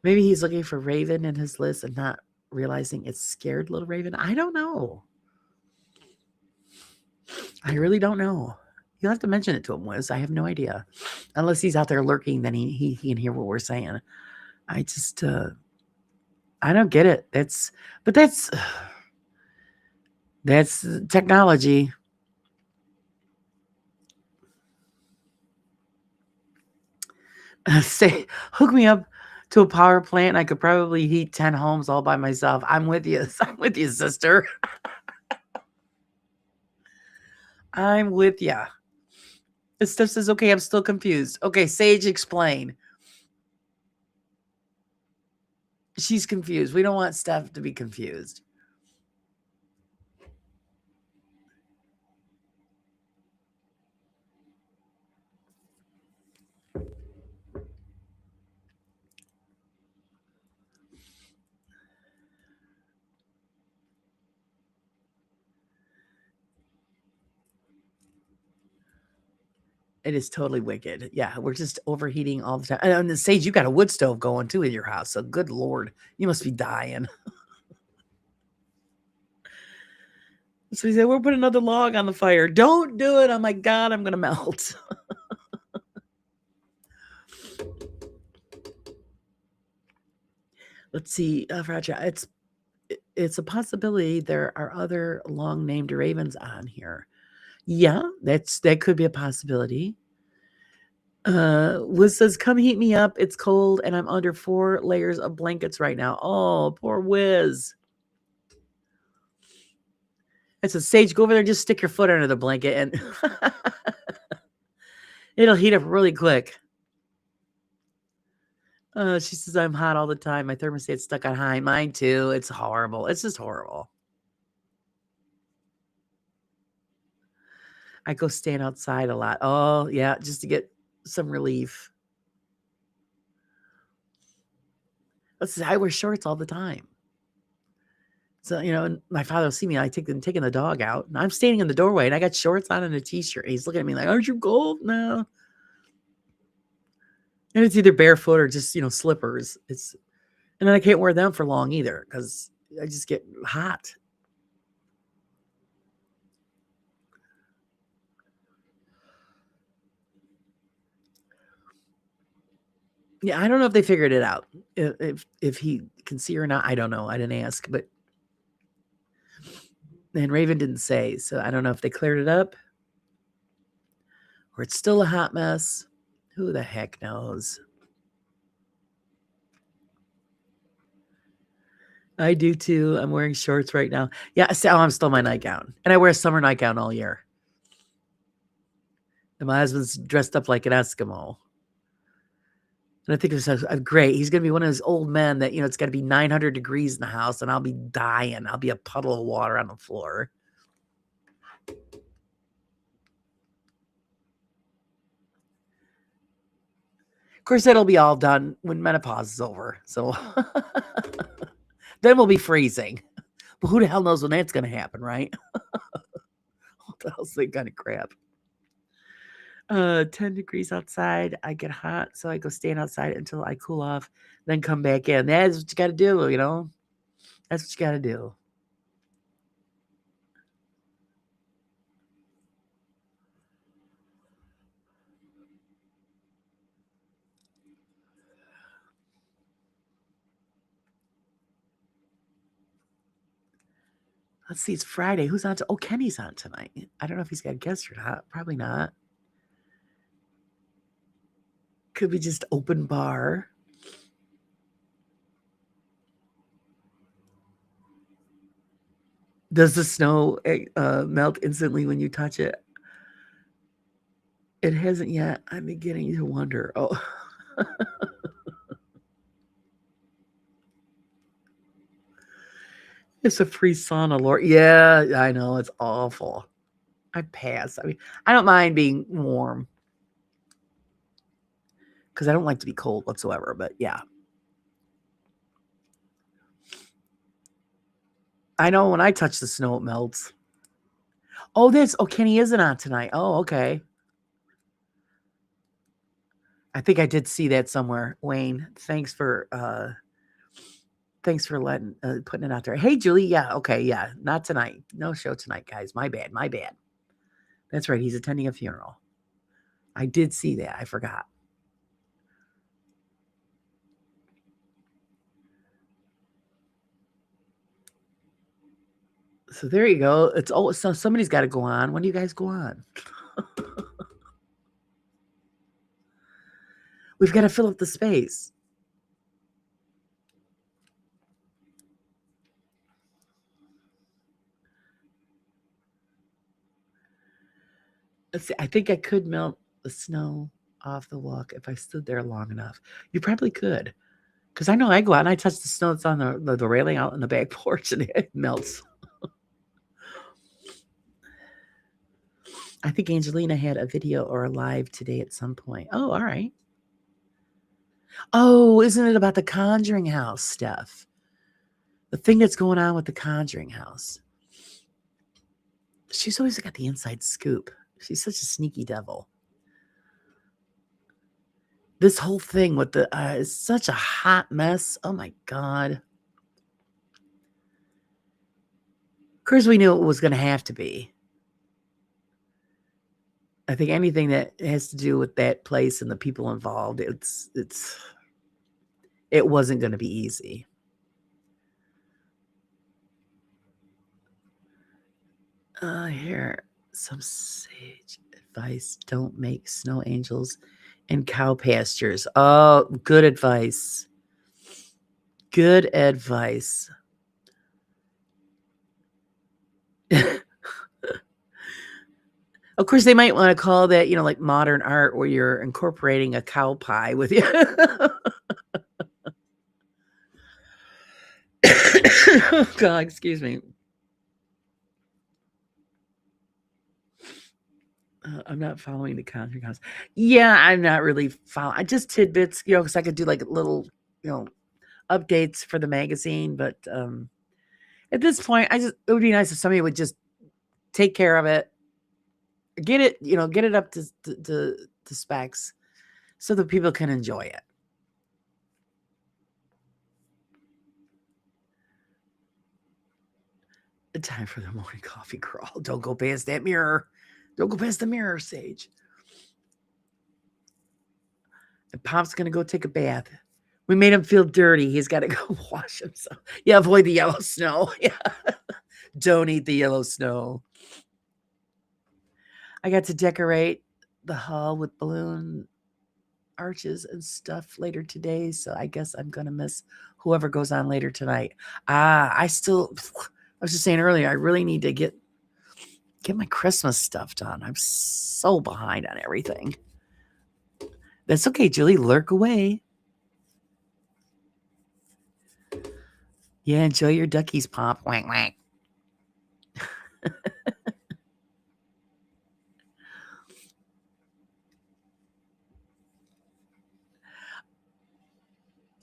Maybe he's looking for Raven in his list and not realizing it's scared little Raven. I don't know. I really don't know. You'll have to mention it to him, Wiz. I have no idea. Unless he's out there lurking, then he can hear what we're saying. I just I don't get it. That's technology. Say, hook me up to a power plant. I could probably heat 10 homes all by myself. I'm with you. I'm with you, sister. I'm with you. This stuff says, okay, I'm still confused. Okay, Sage, explain. She's confused. We don't want Steph to be confused. It is totally wicked. Yeah, we're just overheating all the time. And the Sage, you got a wood stove going too in your house. So good Lord, you must be dying. So he said, we'll put another log on the fire. Don't do it. Oh my God, I'm going to melt. Let's see, Roger. It's a possibility there are other long named ravens on here. Yeah, that could be a possibility. Liz says, come heat me up. It's cold and I'm under 4 layers of blankets right now. Oh, poor Wiz. It says, Sage, go over there and just stick your foot under the blanket and it'll heat up really quick. She says, I'm hot all the time. My thermostat's stuck on high. Mine too. It's horrible. It's just horrible. I go stand outside a lot. Oh, yeah, just to get some relief. Let's say I wear shorts all the time. So, and my father will see me. Taking the dog out, and I'm standing in the doorway, and I got shorts on and a t-shirt. And he's looking at me like, "Aren't you cold?" No. And it's either barefoot or just slippers. And then I can't wear them for long either because I just get hot. Yeah, I don't know if they figured it out. If he can see or not, I don't know. I didn't ask, but and Raven didn't say, so I don't know if they cleared it up or it's still a hot mess. Who the heck knows? I do too. I'm wearing shorts right now. Yeah, so I'm still my nightgown, and I wear a summer nightgown all year. And my husband's dressed up like an Eskimo. And I think it was great. He's going to be one of those old men that, it's got to be 900 degrees in the house and I'll be dying. I'll be a puddle of water on the floor. Of course, that'll be all done when menopause is over. So then we'll be freezing. But who the hell knows when that's going to happen, right? What the hell's that kind of crap? 10 degrees outside. I get hot, so I go stand outside until I cool off, then come back in. That's what you got to do, That's what you got to do. Let's see, it's Friday. Who's on? Oh, Kenny's on tonight. I don't know if he's got guests or not. Probably not. Could be just open bar. Does the snow melt instantly when you touch it? It hasn't yet. I'm beginning to wonder. Oh. It's a free sauna, Lord. Yeah, I know. It's awful. I pass. I mean, I don't mind being warm because I don't like to be cold whatsoever. But yeah, I know when I touch the snow, it melts. Oh, Kenny isn't on tonight. Oh, okay. I think I did see that somewhere. Wayne, thanks for letting putting it out there. Hey, Julie. Yeah, okay, yeah, not tonight. No show tonight, guys. My bad. My bad. That's right. He's attending a funeral. I did see that. I forgot. So there you go. It's so somebody's got to go on. When do you guys go on? We've got to fill up the space. Let's see. I think I could melt the snow off the walk if I stood there long enough. You probably could. Because I know I go out and I touch the snow that's on the railing out in the back porch and it melts. I think Angelina had a video or a live today at some point. Oh, all right. Oh, isn't it about the Conjuring House stuff? The thing that's going on with the Conjuring House. She's always got the inside scoop. She's such a sneaky devil. This whole thing with the is such a hot mess. Oh my God. Of course, we knew it was going to have to be. I think anything that has to do with that place and the people involved, it wasn't going to be easy. Here, some sage advice: don't make snow angels in cow pastures. Oh, good advice. Good advice. Of course, they might want to call that, like modern art where you're incorporating a cow pie with you. God, excuse me. I'm not following the Conjuring House. Yeah, I'm not really following. I just tidbits, because I could do like little, updates for the magazine. But At this point, it would be nice if somebody would just take care of it, get it, get it up to specs so that people can enjoy it. The time for the morning coffee crawl. Don't go past that mirror. Don't go past the mirror, Sage. And Pop's going to go take a bath. We made him feel dirty. He's got to go wash himself. Yeah, avoid the yellow snow. Yeah. Don't eat the yellow snow. I got to decorate the hall with balloon arches and stuff later today. So I guess I'm going to miss whoever goes on later tonight. I was just saying earlier, I really need to get my Christmas stuff done. I'm so behind on everything. That's okay, Julie. Lurk away. Yeah, enjoy your duckies, Pop. Wank, wank.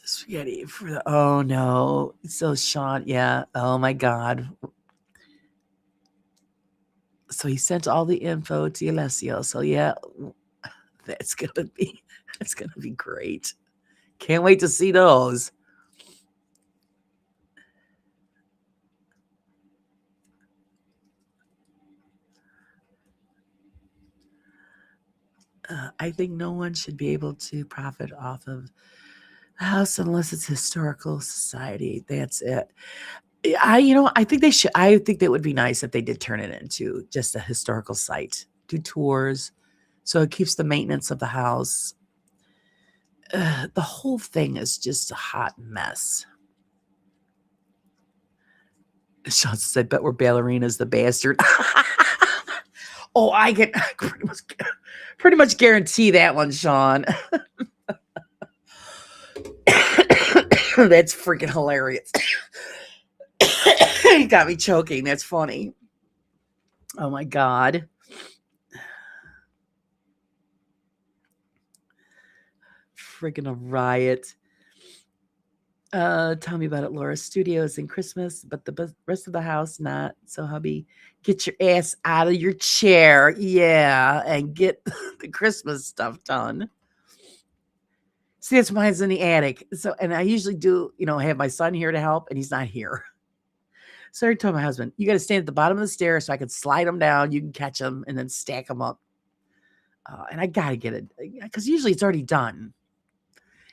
Spaghetti for the. Oh no. So Sean, yeah. Oh my God. So he sent all the info to Alessio. So yeah, that's gonna be great. Can't wait to see those. I think no one should be able to profit off of the house unless it's historical society. That's it. I think they should. I think that would be nice if they did turn it into just a historical site. Do tours, so it keeps the maintenance of the house. The whole thing is just a hot mess. Sean says, "I bet we're ballerinas, the bastard." Oh, I can pretty much guarantee that one, Sean. That's freaking hilarious. You got me choking. That's funny. Oh my God. Freaking a riot. Tell me about it, Laura. Studios and Christmas, but the rest of the house not. So, hubby, get your ass out of your chair, yeah, and get the Christmas stuff done. See, that's mine's in the attic. So, and I usually do, have my son here to help, and he's not here. So I told my husband, you got to stand at the bottom of the stairs so I can slide them down. You can catch them and then stack them up. And I got to get it because usually it's already done.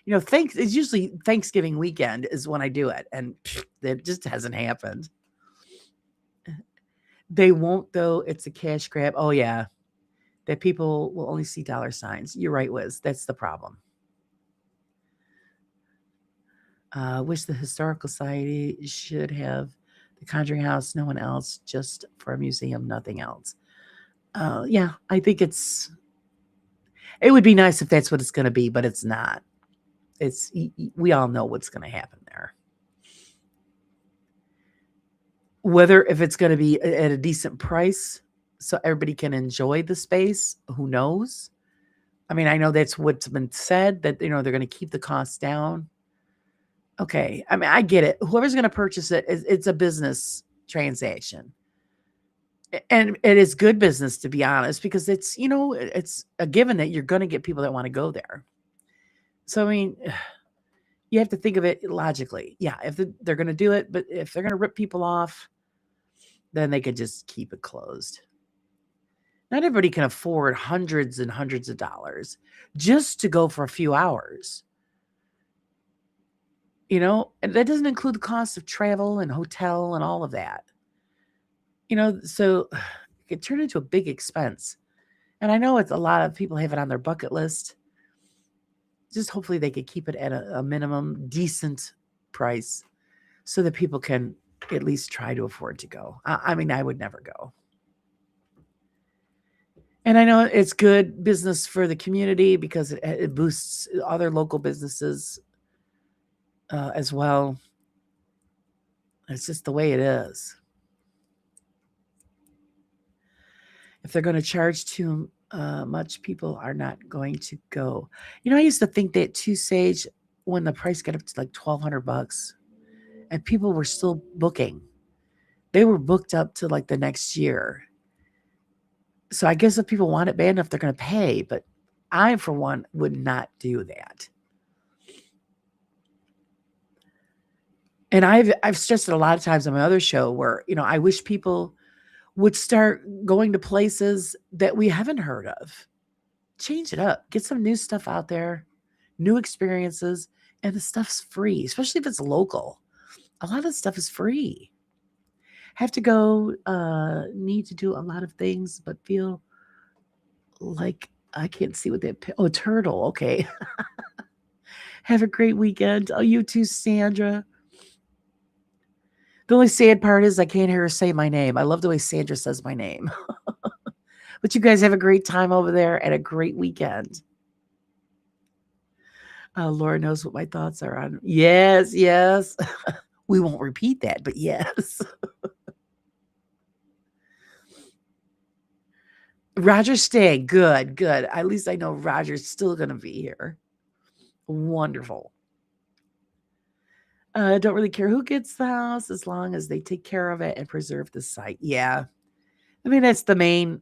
It's usually Thanksgiving weekend is when I do it, and it just hasn't happened. They won't though. It's a cash grab. Oh yeah, that people will only see dollar signs. You're right, Wiz. That's the problem. Wish the Historical Society should have the Conjuring House. No one else, just for a museum, nothing else. Yeah, I think it would be nice if that's what it's going to be, but it's not. We all know what's going to happen there. Whether if it's going to be at a decent price so everybody can enjoy the space, who knows? I mean, I know that's what's been said that they're going to keep the costs down. Okay, I mean, I get it. Whoever's going to purchase it, it's a business transaction. And it is good business, to be honest, because it's a given that you're going to get people that want to go there. So I mean, you have to think of it logically. Yeah, if they're going to do it, but if they're going to rip people off, then they could just keep it closed. Not everybody can afford hundreds and hundreds of dollars just to go for a few hours. And that doesn't include the cost of travel and hotel and all of that. So it could turn into a big expense. And I know it's a lot of people have it on their bucket list. Just hopefully they could keep it at a minimum decent price so that people can at least try to afford to go. I mean, I would never go. And I know it's good business for the community because it boosts other local businesses as well. It's just the way it is. If they're going to charge too much, people are not going to go. I used to think that too, Sage, when the price got up to like $1,200 and people were still booking. They were booked up to like the next year. So I guess if people want it bad enough, they're going to pay. But I, for one, would not do that. And I've stressed it a lot of times on my other show where, I wish people would start going to places that we haven't heard of. Change it up. Get some new stuff out there, new experiences, and the stuff's free, especially if it's local. A lot of stuff is free. Have to go, need to do a lot of things, but feel like I can't see what that. Oh, turtle. Okay. Have a great weekend. Oh, you too, Sandra. The only sad part is I can't hear her say my name. I love the way Sandra says my name. But you guys have a great time over there and a great weekend. Laura knows what my thoughts are on. Yes, yes. We won't repeat that, but yes. Roger's staying. Good, good. At least I know Roger's still going to be here. Wonderful. Don't really care who gets the house as long as they take care of it and preserve the site. Yeah. I mean, that's the main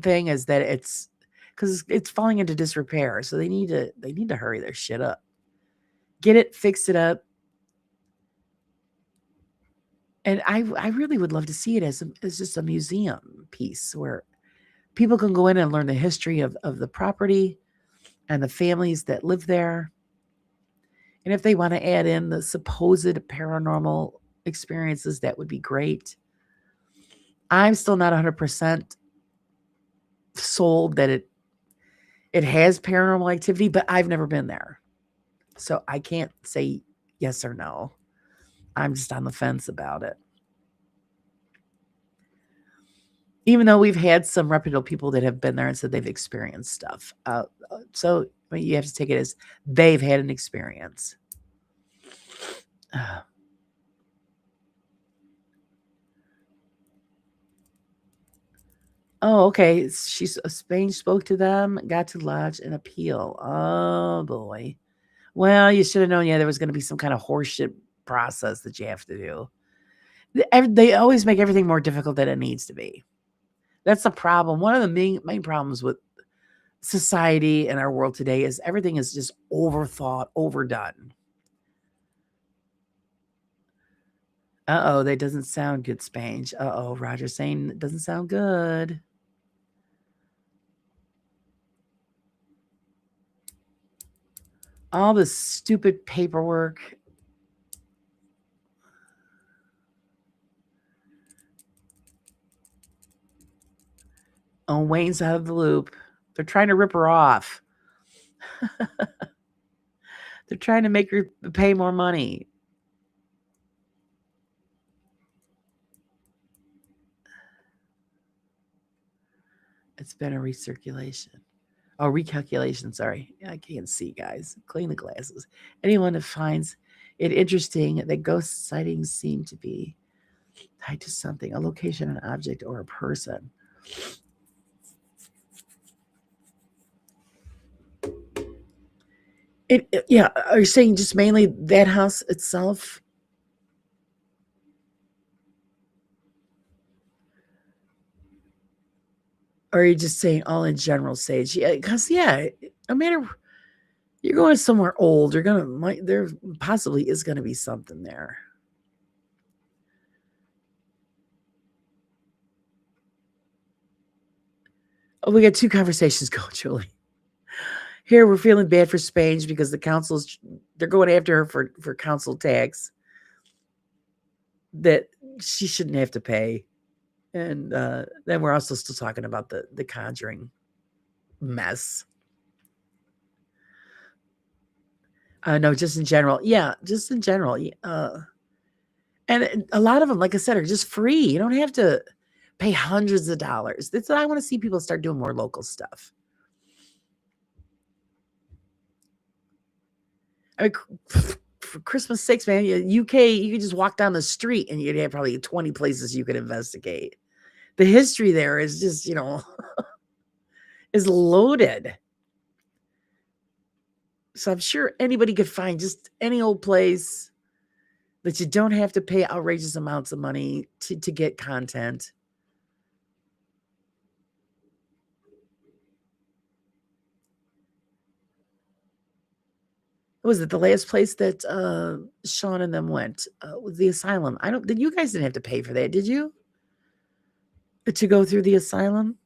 thing is that it's because it's falling into disrepair. So they need to hurry their shit up. Get it, fix it up. And I really would love to see it as just a museum piece where people can go in and learn the history of the property and the families that live there. And if they want to add in the supposed paranormal experiences, that would be great. I'm still not 100% sold that it has paranormal activity, but I've never been there. So I can't say yes or no. I'm just on the fence about it. Even though we've had some reputable people that have been there and said they've experienced stuff. So I mean, you have to take it as they've had an experience. Oh, okay. Spain spoke to them, got to lodge an appeal. Oh boy. Well, you should have known. Yeah, there was going to be some kind of horseshit process that you have to do. They always make everything more difficult than it needs to be. That's the problem. One of the main problems with society and our world today is everything is just overthought, overdone. Uh-oh, that doesn't sound good, Spange. Uh-oh, Roger's saying it doesn't sound good. All this stupid paperwork. Oh, Wayne's out of the loop. They're trying to rip her off. They're trying to make her pay more money. It's been a recirculation. Oh, recalculation. Sorry. I can't see, guys. Clean the glasses. Anyone that finds it interesting that ghost sightings seem to be tied to something, a location, an object, or a person. Yeah. Are you saying just mainly that house itself? Or are you just saying all in general, Sage? Yeah, because no matter you're going somewhere old, there possibly is gonna be something there. Oh, we got two conversations going, Julie. Here we're feeling bad for Spain because they're going after her for council tax that she shouldn't have to pay. And then we're also still talking about the Conjuring mess. No, just in general. Yeah, just in general. And a lot of them, like I said, are just free. You don't have to pay hundreds of dollars. That's what I want to see people start doing more local stuff. I mean, for Christmas sakes, man, UK, you could just walk down the street and you'd have probably 20 places you could investigate. The history there is just, is loaded. So I'm sure anybody could find just any old place that you don't have to pay outrageous amounts of money to get content. Was it the last place that Sean and them went? Was the asylum? I don't. Did you guys didn't have to pay for that? Did you to go through the asylum?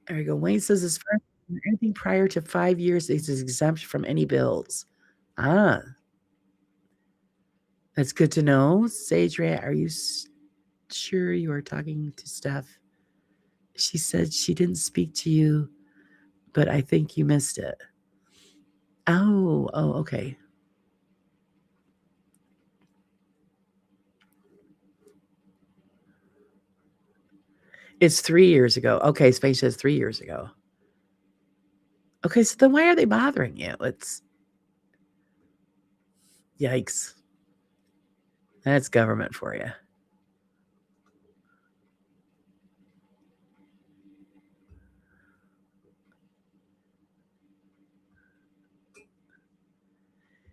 There you go. Wayne says as far as anything prior to 5 years is exempt from any bills. Ah, that's good to know. Sage Rat, are you sure you are talking to Steph? She said she didn't speak to you, but I think you missed it. Oh, okay. It's 3 years ago. Okay, Space says 3 years ago. Okay, so then why are they bothering you? It's yikes. That's government for you.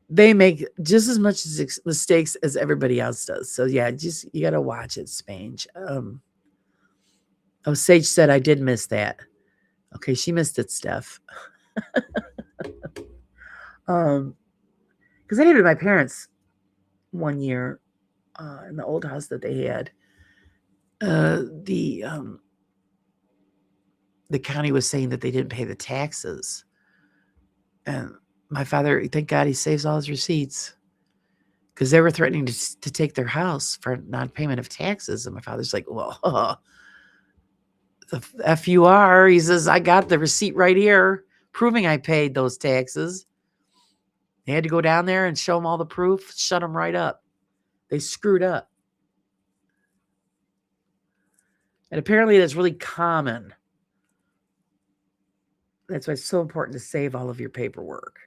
They make just as much mistakes as everybody else does. So yeah, just you got to watch it, Spange. Oh, Sage said I did miss that. Okay, she missed it, Steph. Because I did it with my parents one year in the old house that they had. The county was saying that they didn't pay the taxes, and my father, thank God, he saves all his receipts because they were threatening to take their house for non-payment of taxes, and my father's like, "Well, the F you are." He says, "I got the receipt right here proving I paid those taxes." They had to go down there and show them all the proof, shut them right up. They screwed up. And apparently that's really common. That's why it's so important to save all of your paperwork,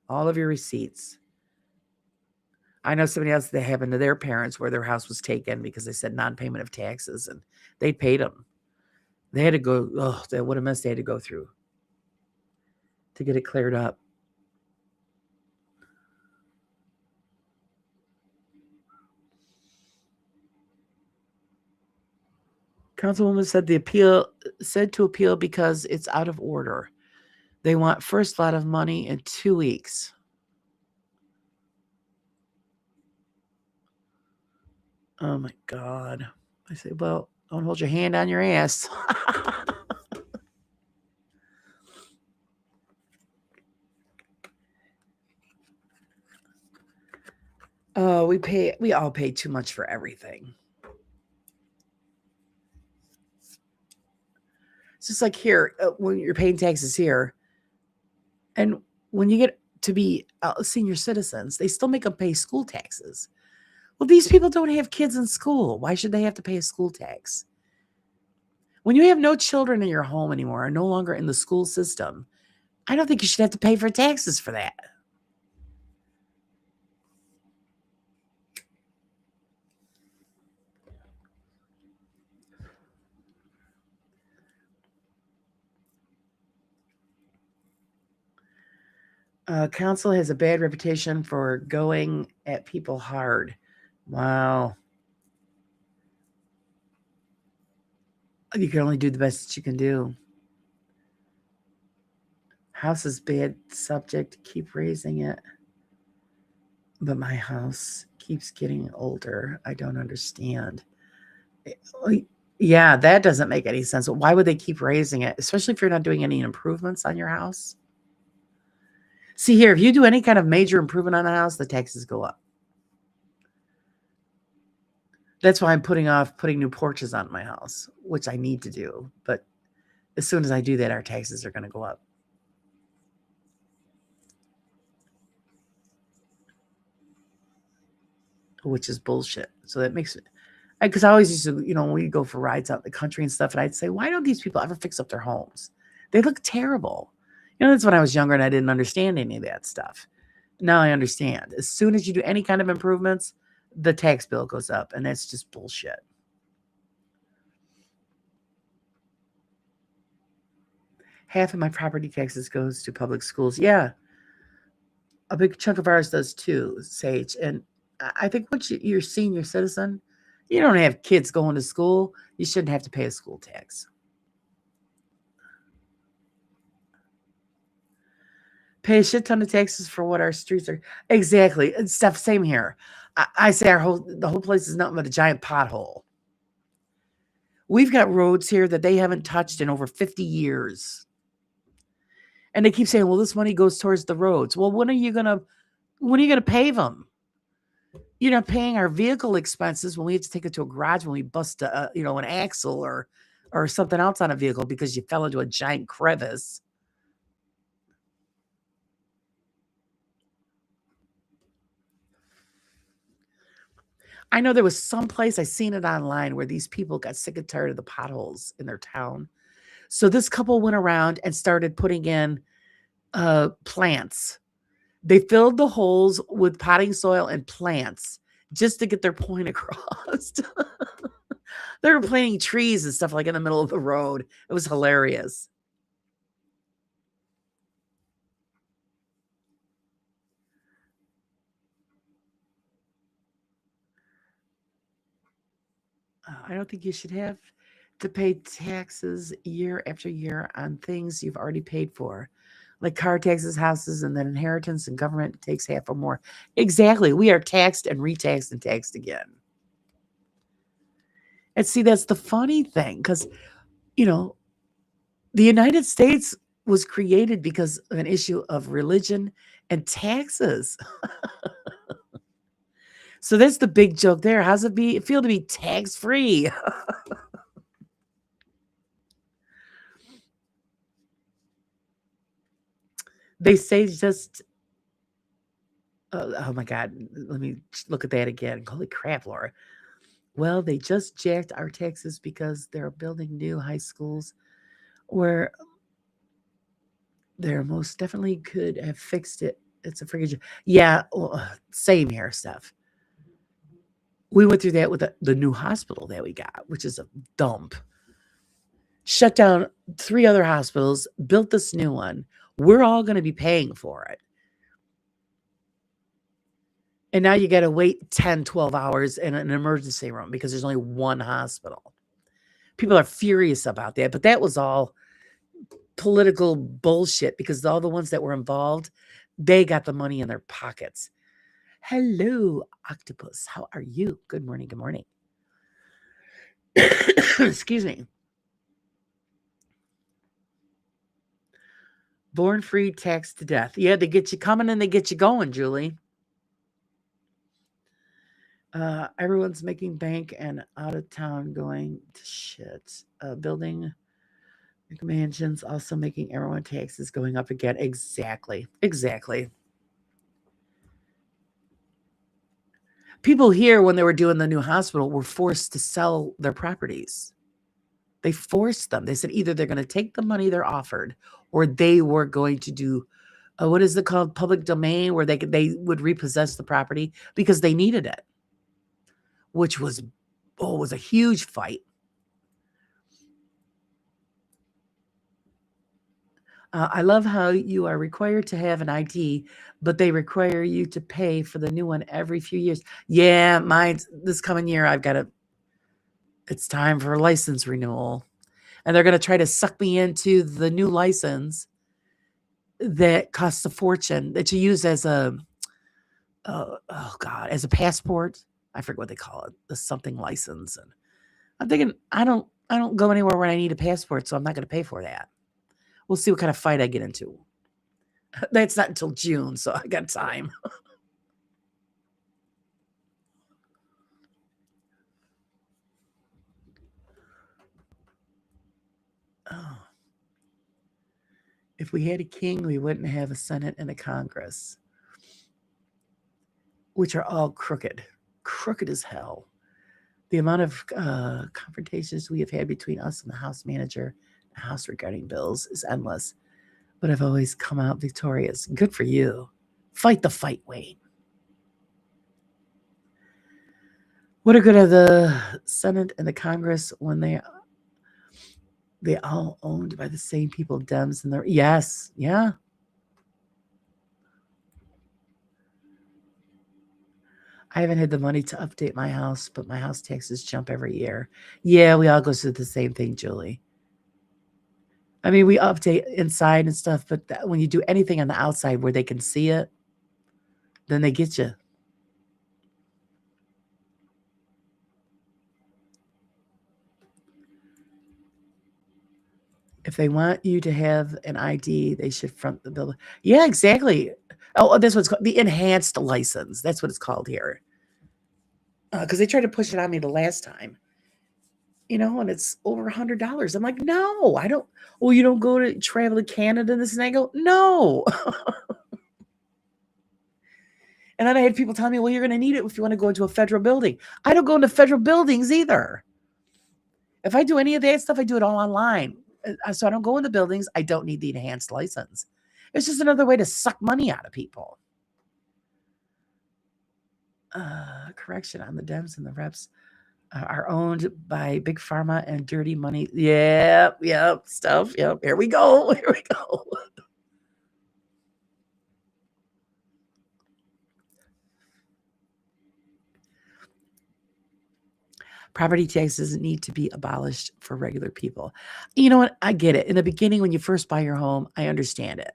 all of your receipts. I know somebody else that happened to their parents where their house was taken because they said non-payment of taxes, and they paid them. They had to go, what a mess they had to go through to get it cleared up. Councilwoman said to appeal because it's out of order. They want first lot of money in 2 weeks. Oh my God. I say, well, don't hold your hand on your ass. Oh, we all pay too much for everything. It's just like here, when you're paying taxes here, and when you get to be senior citizens, they still make them pay school taxes. Well, these people don't have kids in school. Why should they have to pay a school tax? When you have no children in your home anymore, no longer in the school system, I don't think you should have to pay for taxes for that. Council has a bad reputation for going at people hard. Wow. You can only do the best that you can do. House is bad subject. Keep raising it. But my house keeps getting older. I don't understand. Yeah, that doesn't make any sense. Why would they keep raising it? Especially if you're not doing any improvements on your house. See here, if you do any kind of major improvement on a house, the taxes go up. That's why I'm putting off putting new porches on my house, which I need to do. But as soon as I do that, our taxes are going to go up. Which is bullshit. So that makes it, because I always used to, when we go for rides out in the country and stuff, and I'd say, why don't these people ever fix up their homes? They look terrible. That's when I was younger and I didn't understand any of that stuff. Now I understand. As soon as you do any kind of improvements, the tax bill goes up, and that's just bullshit. Half of my property taxes goes to public schools. Yeah, a big chunk of ours does too, Sage. And I think once you're a senior citizen, you don't have kids going to school. You shouldn't have to pay a school tax. Pay a shit ton of taxes for what our streets are. Exactly. And stuff. Same here. I say the whole place is nothing but a giant pothole. We've got roads here that they haven't touched in over 50 years. And they keep saying, well, this money goes towards the roads. Well, when are you gonna pave them? You're not paying our vehicle expenses when we have to take it to a garage when we bust an axle or something else on a vehicle because you fell into a giant crevice. I know there was some place I seen it online where these people got sick and tired of the potholes in their town. So this couple went around and started putting in plants. They filled the holes with potting soil and plants just to get their point across. They were planting trees and stuff like in the middle of the road. It was hilarious. I don't think you should have to pay taxes year after year on things you've already paid for, like car taxes, houses, and then inheritance, and government takes half or more. Exactly. We are taxed and retaxed and taxed again. And see, that's the funny thing because, you know, the United States was created because of an issue of religion and taxes. So that's the big joke there. How's it feel to be tax free? They say just oh my God, let me look at that again. Holy crap, Laura. Well, they just jacked our taxes because they're building new high schools where there most definitely could have fixed it. It's a freaking yeah, well, same here, Steph. We went through that with the new hospital that we got, which is a dump. Shut down 3 other hospitals, built this new one. We're all gonna be paying for it. And now you gotta wait 10, 12 hours in an emergency room because there's only one hospital. People are furious about that, but that was all political bullshit because all the ones that were involved, they got the money in their pockets. Hello, octopus. How are you? Good morning. Good morning. Excuse me. Born free, taxed to death. Yeah, they get you coming and they get you going, Julie. Everyone's making bank and out of town going to shit. Building mansions, also making everyone taxes going up again. Exactly. Exactly. People here, when they were doing the new hospital, were forced to sell their properties. They forced them. They said either they're going to take the money they're offered or they were going to do what is it called? Public domain, where they would repossess the property because they needed it, which was a huge fight. I love how you are required to have an ID, but they require you to pay for the new one every few years. Yeah, mine's this coming year. It's time for a license renewal. And they're going to try to suck me into the new license that costs a fortune that you use as oh God, as a passport. I forget what they call it, the something license. And I'm thinking, I don't go anywhere when I need a passport, so I'm not going to pay for that. We'll see what kind of fight I get into. That's not until June, so I got time. Oh, if we had a king, we wouldn't have a Senate and a Congress, which are all crooked as hell. The amount of confrontations we have had between us and the House manager, the House regarding bills, is endless. But I've always come out victorious. Good for you. Fight the fight, Wayne. What are good of the Senate and the Congress when They all owned by the same people, Dems and the yes, yeah. I haven't had the money to update my house, but my house taxes jump every year. Yeah, we all go through the same thing, Julie. I mean, we update inside and stuff, but when you do anything on the outside where they can see it, then they get you. If they want you to have an ID, they should front the bill. Yeah, exactly. Oh, that's what's called the enhanced license. That's what it's called here. Because they tried to push it on me the last time, and it's over $100. I'm like, no, I don't. Well, you don't go to travel to Canada and this, and I go, no. And then I had people telling me, well, you're going to need it if you want to go into a federal building. I don't go into federal buildings either. If I do any of that stuff, I do it all online. So I don't go in the buildings. I don't need the enhanced license. It's just another way to suck money out of people. Correction on the Dems and the reps are owned by big pharma and dirty money. Yep, stuff. Yep, here we go. Here we go. Property taxes need to be abolished for regular people. You know what? I get it. In the beginning, when you first buy your home, I understand it.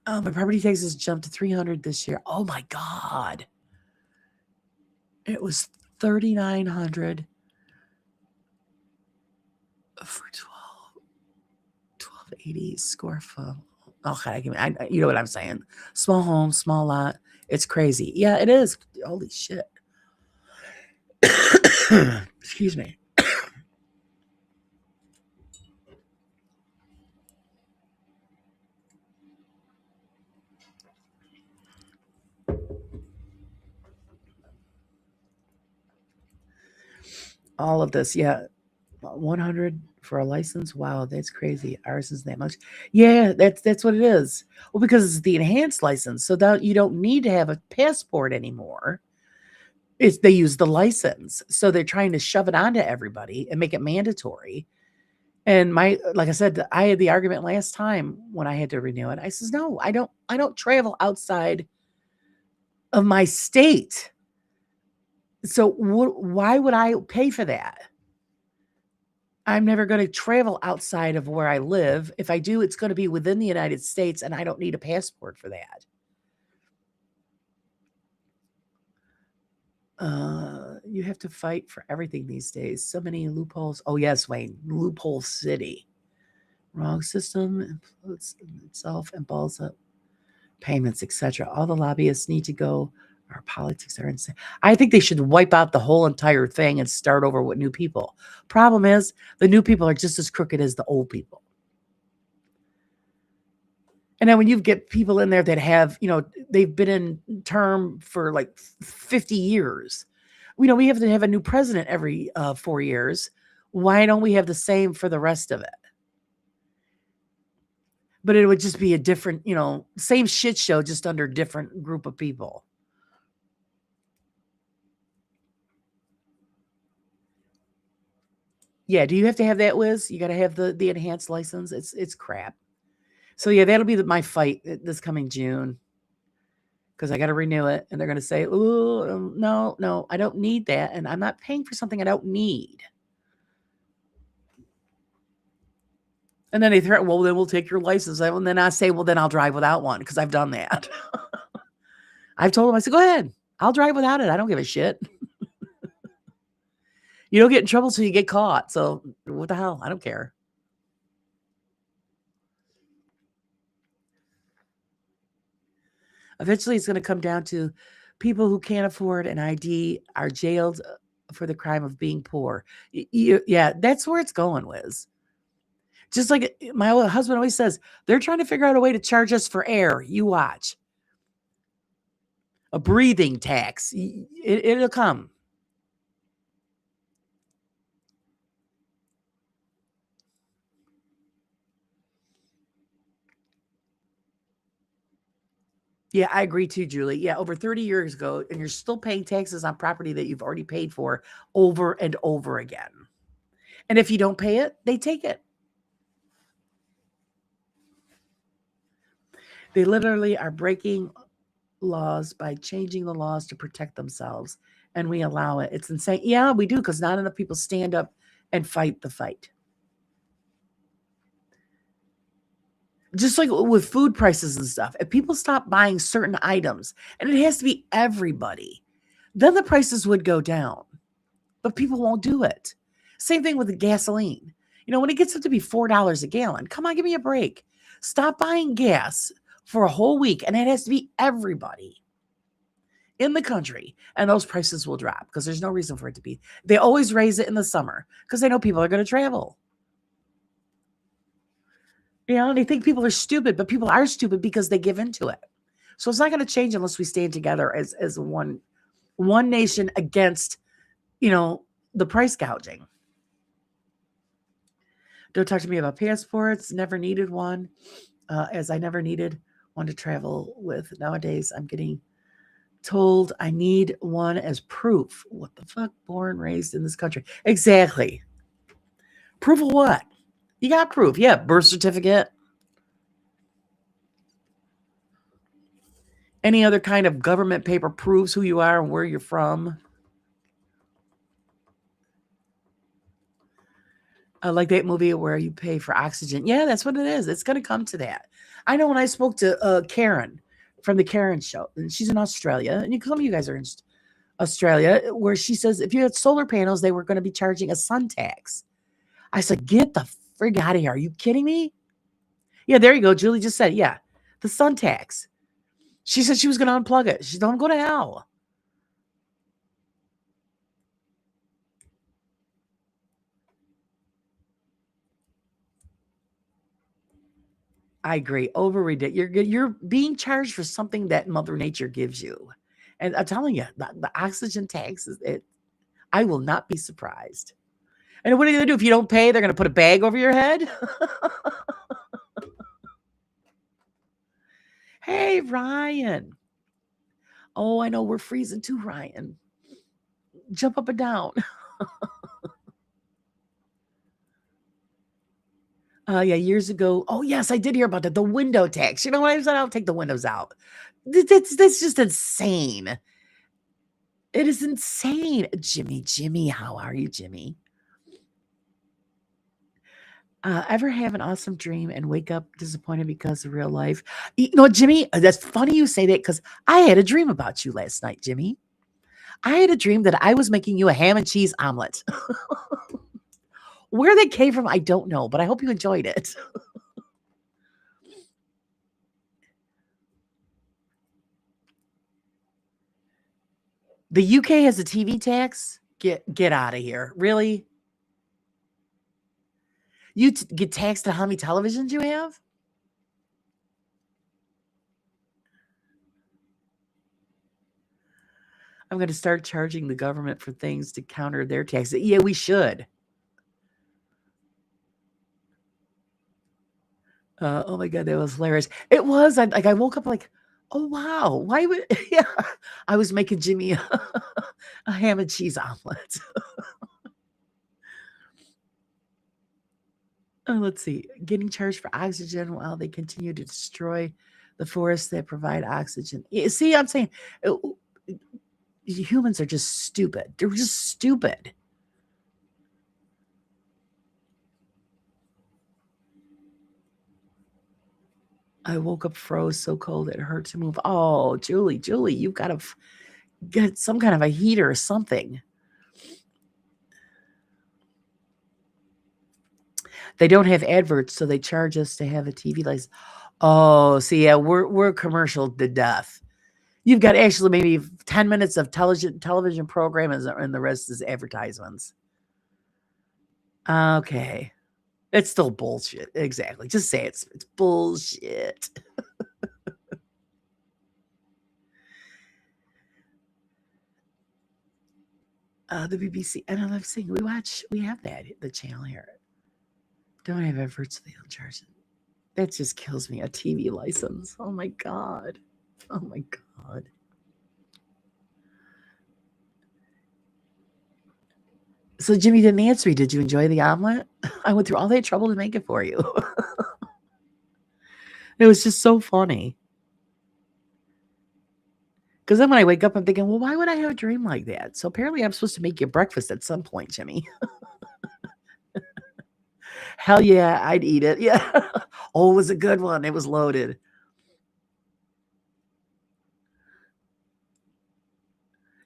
My property taxes jumped to $300 this year. Oh my God. It was $3,900 for 1280 square foot. Okay, you know what I'm saying. Small home, small lot. It's crazy. Yeah, it is. Holy shit. Excuse me. All of this, yeah. 100 for a license. Wow, that's crazy. Ours is that much. Yeah, that's what it is. Well, because it's the enhanced license, so that you don't need to have a passport anymore. It's they use the license, so they're trying to shove it onto everybody and make it mandatory. And like I said, I had the argument last time when I had to renew it. I says, no, I don't travel outside of my state. So why would I pay for that? I'm never going to travel outside of where I live. If I do, it's going to be within the United States, and I don't need a passport for that. You have to fight for everything these days. So many loopholes. Oh, yes, Wayne. Loophole City. Wrong system implodes itself and balls up payments, etc. All the lobbyists need to go. Our politics are insane. I think they should wipe out the whole entire thing and start over with new people. Problem is, the new people are just as crooked as the old people. And then when you get people in there that have, they've been in term for like 50 years, we have to have a new president every 4 years. Why don't we have the same for the rest of it? But it would just be a different, same shit show, just under different group of people. Yeah, do you have to have that, Wiz? You got to have the enhanced license. It's crap. So yeah, that'll be my fight this coming June, because I got to renew it, and they're going to say, "Oh, no, I don't need that, and I'm not paying for something I don't need." And then they threaten, "Well, then we'll take your license." And then I say, "Well, then I'll drive without one," because I've done that. I've told them, I said, "Go ahead, I'll drive without it. I don't give a shit." You don't get in trouble till you get caught. So what the hell? I don't care. Eventually, it's going to come down to people who can't afford an ID are jailed for the crime of being poor. Yeah, that's where it's going, Liz. Just like my husband always says, they're trying to figure out a way to charge us for air. You watch. A breathing tax. It'll come. Yeah, I agree too, Julie. Yeah, over 30 years ago, and you're still paying taxes on property that you've already paid for over and over again. And if you don't pay it, they take it. They literally are breaking laws by changing the laws to protect themselves. And we allow it. It's insane. Yeah, we do, because not enough people stand up and fight the fight. Just like with food prices and stuff, if people stop buying certain items, and it has to be everybody, then the prices would go down. But people won't do it. Same thing with the gasoline. When it gets up to be $4 a gallon, come on, give me a break. Stop buying gas for a whole week, and it has to be everybody in the country, and those prices will drop, because there's no reason for it to be. They always raise it in the summer because they know people are going to travel. And they think people are stupid, but people are stupid because they give into it. So it's not going to change unless we stand together as one nation against, the price gouging. Don't talk to me about passports. Never needed one, as I never needed one to travel with. Nowadays, I'm getting told I need one as proof. What the fuck? Born, raised in this country. Exactly. Proof of what? You got proof. Yeah, birth certificate. Any other kind of government paper proves who you are and where you're from. Like that movie where you pay for oxygen. Yeah, that's what it is. It's going to come to that. I know when I spoke to Karen from the Karen show, and she's in Australia, and some of you guys are in Australia, where she says if you had solar panels, they were going to be charging a sun tax. I said, get the frig out of here. Are you kidding me? Yeah, there you go. Julie just said, yeah, the sun tax. She said she was going to unplug it. She don't go to hell. I agree. Overread it. You're being charged for something that Mother Nature gives you. And I'm telling you, the oxygen tax is it. I will not be surprised. And what are they going to do if you don't pay? They're going to put a bag over your head. Hey, Ryan. Oh, I know we're freezing too, Ryan. Jump up and down. Yeah, years ago. Oh, yes, I did hear about that. The window tax. You know what? I said I'll take the windows out. That's just insane. It is insane. Jimmy, how are you, Jimmy? Ever have an awesome dream and wake up disappointed because of real life? Jimmy, that's funny you say that, because I had a dream about you last night, Jimmy. I had a dream that I was making you a ham and cheese omelet. Where that came from, I don't know, but I hope you enjoyed it. The UK has a TV tax? Get out of here. Really? You get taxed on how many televisions you have? I'm going to start charging the government for things to counter their taxes. Yeah, we should. Oh my god, that was hilarious. It was. I woke up like, oh wow, why would yeah? I was making Jimmy a ham and cheese omelet. Let's see, getting charged for oxygen while they continue to destroy the forests that provide oxygen. See, I'm saying humans are just stupid. They're just stupid. I woke up froze so cold it hurt to move. Oh, Julie, you've got to get some kind of a heater or something. They don't have adverts, so they charge us to have a TV license. Oh, see, yeah, we're commercial to death. You've got actually maybe 10 minutes of television program, and the rest is advertisements. Okay. It's still bullshit. Exactly. Just say it's bullshit. The BBC. And I'm saying we have the channel here. Don't have adverts, they don't charge it. That just kills me. A TV license. Oh my God. Oh my God. So Jimmy didn't answer me. Did you enjoy the omelet? I went through all that trouble to make it for you. It was just so funny. Because then when I wake up, I'm thinking, well, why would I have a dream like that? So apparently I'm supposed to make you breakfast at some point, Jimmy. Hell yeah, I'd eat it. Yeah. Oh, it was a good one. It was loaded.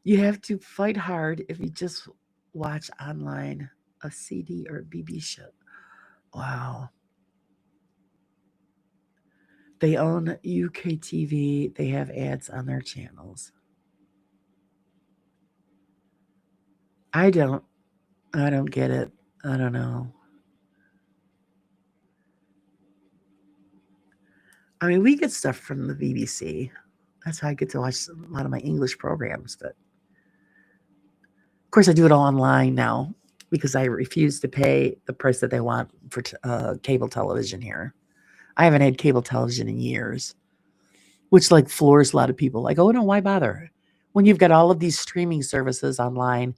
You have to fight hard if you just watch online a CD or a BB show. Wow. They own UKTV. They have ads on their channels. I don't get it. I don't know. I mean, we get stuff from the BBC. That's how I get to watch a lot of my English programs. But of course, I do it all online now because I refuse to pay the price that they want for cable television here. I haven't had cable television in years, which like floors a lot of people. Like, oh no, why bother? When you've got all of these streaming services online,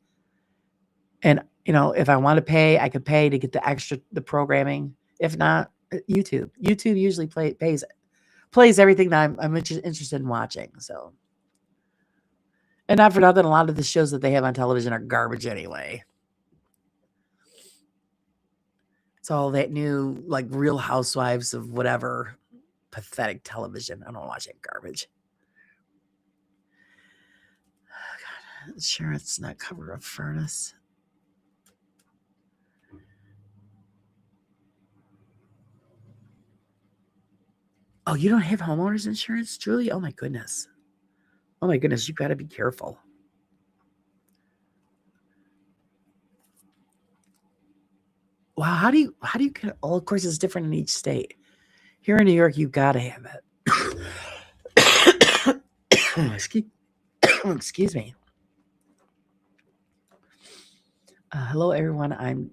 and if I want to pay, I could pay to get the programming. If not, YouTube. YouTube usually plays everything that I'm interested in watching. So, and not for nothing, a lot of the shows that they have on television are garbage anyway. It's all that new, like Real Housewives of whatever pathetic television. I don't watch that garbage. Oh, God, sure, it's not cover a furnace. Oh, you don't have homeowners insurance, Julie? Oh my goodness. Oh my goodness, you got to be careful. Wow, how do you well, of course it's different in each state. Here in New York, you got to have it. Excuse me. Hello, everyone. I'm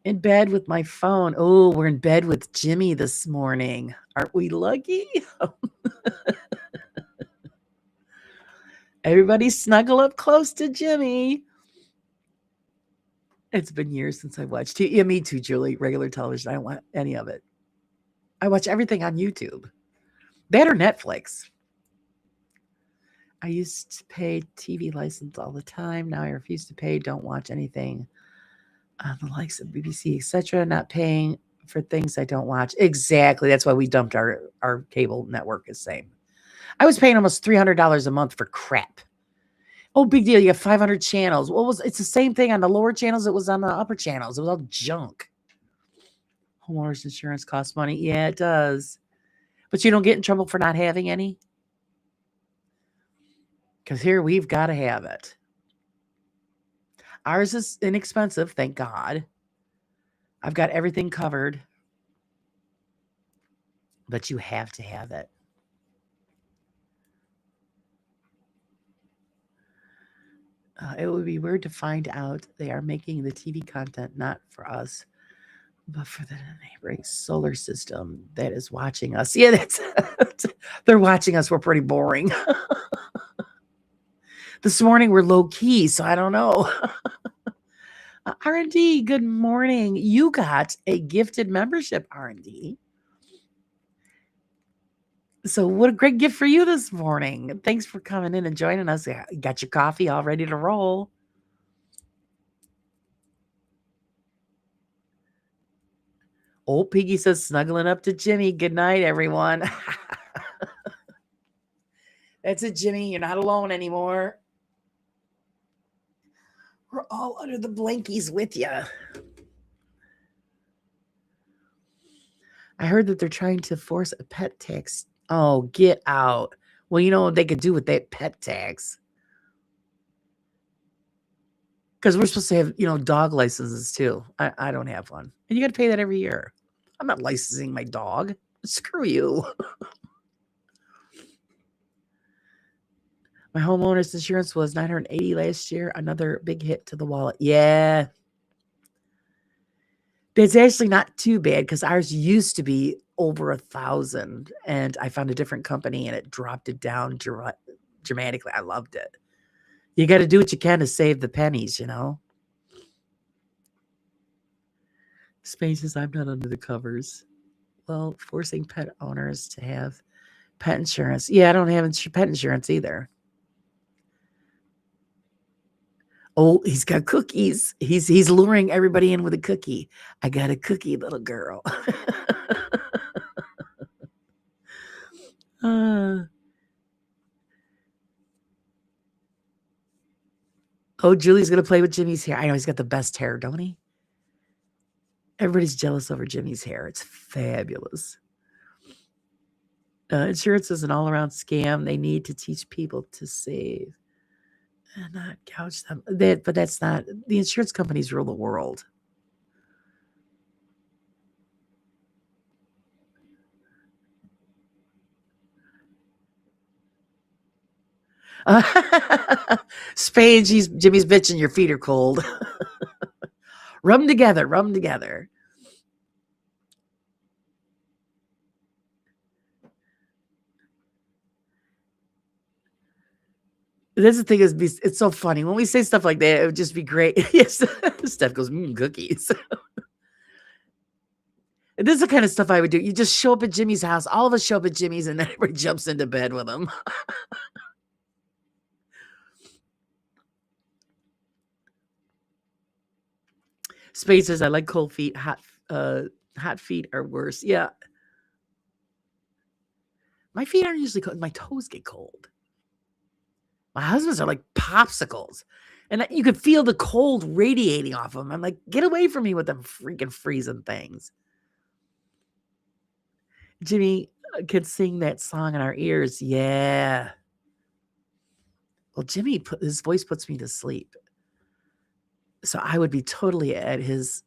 in bed with my phone. Oh, we're in bed with Jimmy this morning. Aren't we lucky? Everybody snuggle up close to Jimmy. It's been years since I watched TV. Yeah, me too, Julie. Regular television. I don't want any of it. I watch everything on YouTube. That or Netflix. I used to pay TV license all the time. Now I refuse to pay. Don't watch anything on the likes of BBC, etc. Not paying for things I don't watch. Exactly. That's why we dumped our cable network. Is same. I was paying almost $300 a month for crap. Oh, big deal. You have 500 channels. It's the same thing on the lower channels. It was on the upper channels. It was all junk. Homeowners insurance costs money. Yeah, it does. But you don't get in trouble for not having any. Because here we've got to have it. Ours is inexpensive, thank God. I've got everything covered. But you have to have it. It would be weird to find out they are making the TV content not for us, but for the neighboring solar system that is watching us. Yeah, they're watching us. We're pretty boring. This morning we're low key, so I don't know. R&D, good morning. You got a gifted membership, R&D. So what a great gift for you this morning. Thanks for coming in and joining us. You got your coffee all ready to roll. Old Piggy says, snuggling up to Jimmy. Good night, everyone. That's it, Jimmy. You're not alone anymore. We're all under the blankies with you. I heard that they're trying to force a pet tax. Oh, get out. Well, you know what they could do with that pet tax? Because we're supposed to have, dog licenses too. I don't have one. And you got to pay that every year. I'm not licensing my dog. Screw you. My homeowner's insurance was $980 last year. Another big hit to the wallet. Yeah. It's actually not too bad because ours used to be over $1,000, and I found a different company and it dropped it down dramatically. I loved it. You got to do what you can to save the pennies, Spaces, I'm not under the covers. Well, forcing pet owners to have pet insurance. Yeah, I don't have pet insurance either. Oh, he's got cookies. He's luring everybody in with a cookie. I got a cookie, little girl. uh, oh, Julie's gonna play with Jimmy's hair. I know he's got the best hair, don't he? Everybody's jealous over Jimmy's hair. It's fabulous. Insurance is an all-around scam. They need to teach people to save and not gouge them. But that's not the insurance companies rule the world. Spades, Jimmy's bitching. Your feet are cold. Rub them together. Rub them together. That's the thing is, it's so funny when we say stuff like that. It would just be great. Yes, Steph goes, cookies. And this is the kind of stuff I would do. You just show up at Jimmy's house. All of us show up at Jimmy's, and then everybody jumps into bed with him. Spade says, I like cold feet. Hot feet are worse. Yeah. My feet aren't usually cold. My toes get cold. My husband's are like popsicles. And you could feel the cold radiating off them. I'm like, get away from me with them freaking freezing things. Jimmy could sing that song in our ears. Yeah. Well, Jimmy, his voice puts me to sleep. So I would be totally at his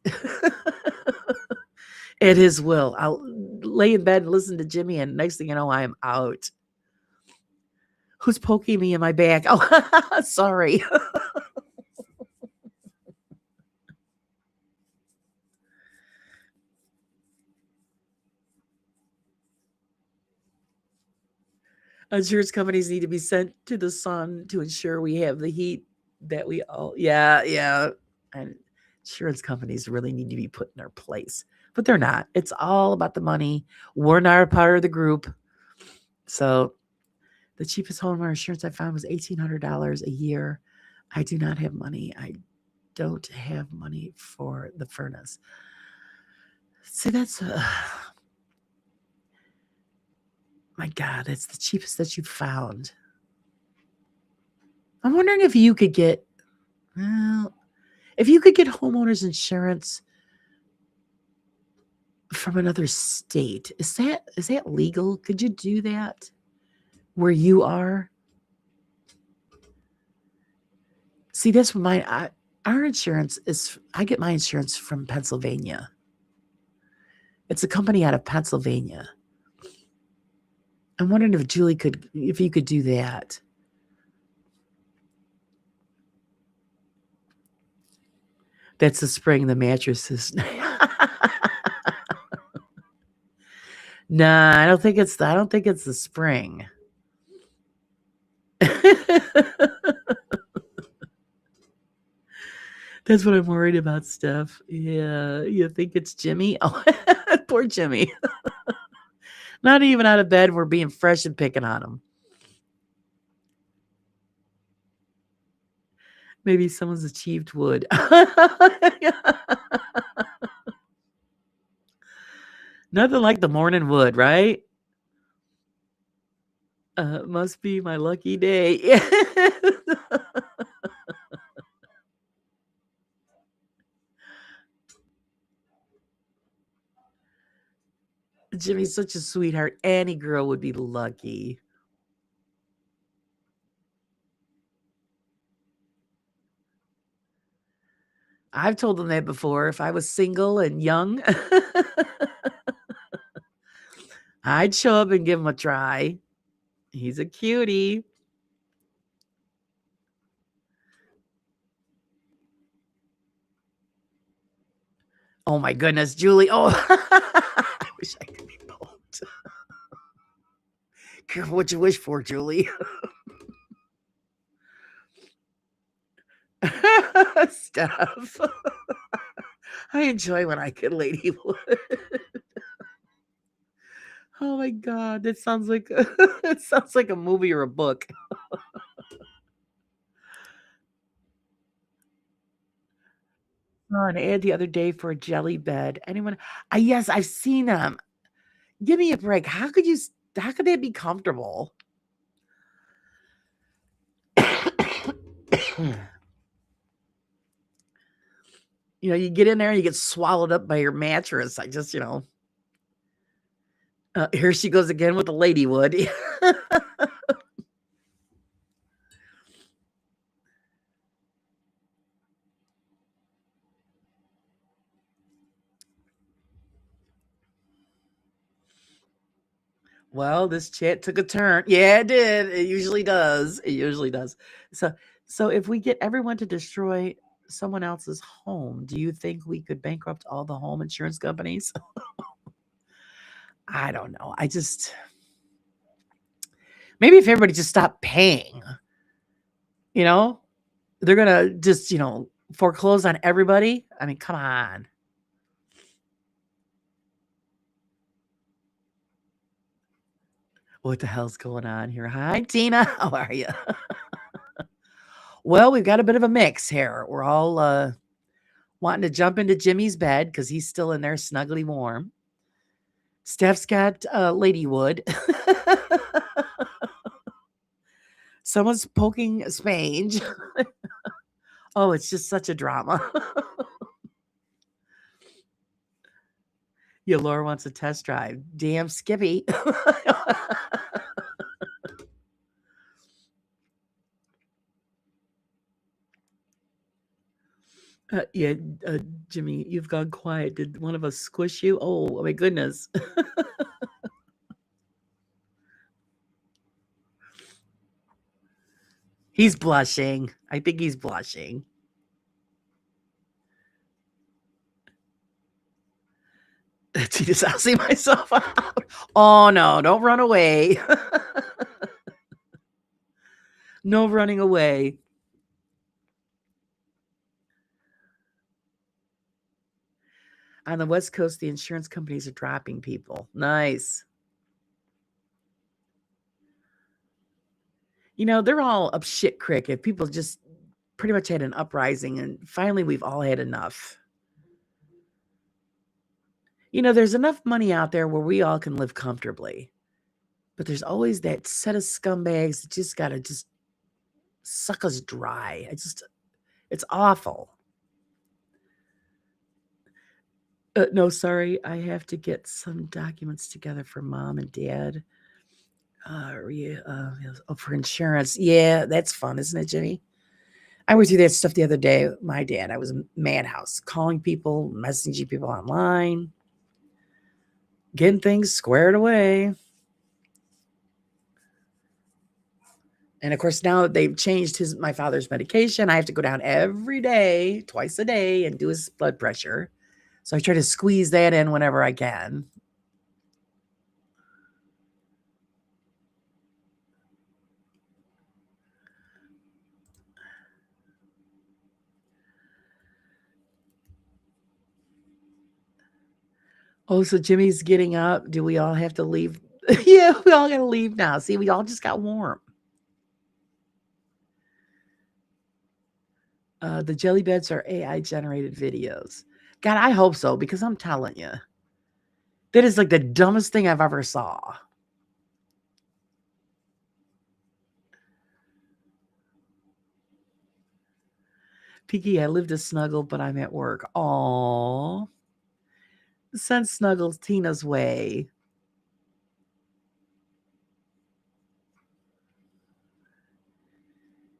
at his will. I'll lay in bed and listen to Jimmy, and next thing you know, I am out. Who's poking me in my back? Oh, sorry. Insurance companies need to be sent to the sun to ensure we have the heat that we all. Yeah. And insurance companies really need to be put in their place, but they're not. It's all about the money. We're not a part of the group. So the cheapest homeowner insurance I found was $1,800 a year. I do not have money. I don't have money for the furnace. See, that's my God, it's the cheapest that you found. I'm wondering if you could get, well, if you could get homeowners insurance from another state. Is that legal? Could you do that where you are? See, that's what our insurance is. I get my insurance from Pennsylvania. It's a company out of Pennsylvania. I'm wondering if if you could do that. That's the spring, the mattresses. Nah, I don't think it's the spring. That's what I'm worried about, Steph. Yeah, you think it's Jimmy? Oh, poor Jimmy. Not even out of bed. We're being fresh and picking on him. Maybe someone's achieved wood. Nothing like the morning wood, right? Must be my lucky day. Jimmy's such a sweetheart. Any girl would be lucky. I've told him that before. If I was single and young, I'd show up and give him a try. He's a cutie. Oh my goodness, Julie. Oh, I wish I could be bold. Careful what you wish for, Julie. Stuff. I enjoy when I get Ladywood. Oh my god, that sounds like it sounds like a movie or a book. An ad the other day for a jelly bed. Anyone? Yes, I've seen them. Give me a break. How could they be comfortable? You get in there and you get swallowed up by your mattress. I just, here she goes again with the Ladywood. Well, this chat took a turn. Yeah, it did. It usually does. It usually does. So, so if we get everyone to destroy someone else's home, do you think we could bankrupt all the home insurance companies? I don't know. Maybe if everybody just stopped paying, you know, they're gonna just, foreclose on everybody. I mean, come on. What the hell's going on here? Hi, Tina. How are you? Well, we've got a bit of a mix here. We're all wanting to jump into Jimmy's bed because he's still in there snuggly warm. Steph's got Ladywood. Someone's poking Spange. Oh, it's just such a drama. Yeah, Laura wants a test drive. Damn Skippy. Yeah, uh, Jimmy, you've gone quiet. Did one of us squish you? Oh my goodness. He's blushing. I think he's blushing. Jesus, I'll see myself out. Oh no, don't run away. No running away. On the West Coast, the insurance companies are dropping people. Nice. They're all up shit creek. If people just pretty much had an uprising, and finally we've all had enough. There's enough money out there where we all can live comfortably. But there's always that set of scumbags that just gotta just suck us dry. It's awful. No, sorry. I have to get some documents together for mom and dad. For insurance. Yeah, that's fun, isn't it, Jimmy? I went through that stuff the other day. My dad, I was a madhouse, calling people, messaging people online, getting things squared away. And of course, now they've changed my father's medication. I have to go down every day, twice a day, and do his blood pressure. So I try to squeeze that in whenever I can. Oh, so Jimmy's getting up. Do we all have to leave? Yeah, we all got to leave now. See, we all just got warm. The jelly beds are AI generated videos. God, I hope so, because I'm telling you, that is like the dumbest thing I've ever saw. Peaky, I live to snuggle, but I'm at work. Aww. Send snuggles Tina's way.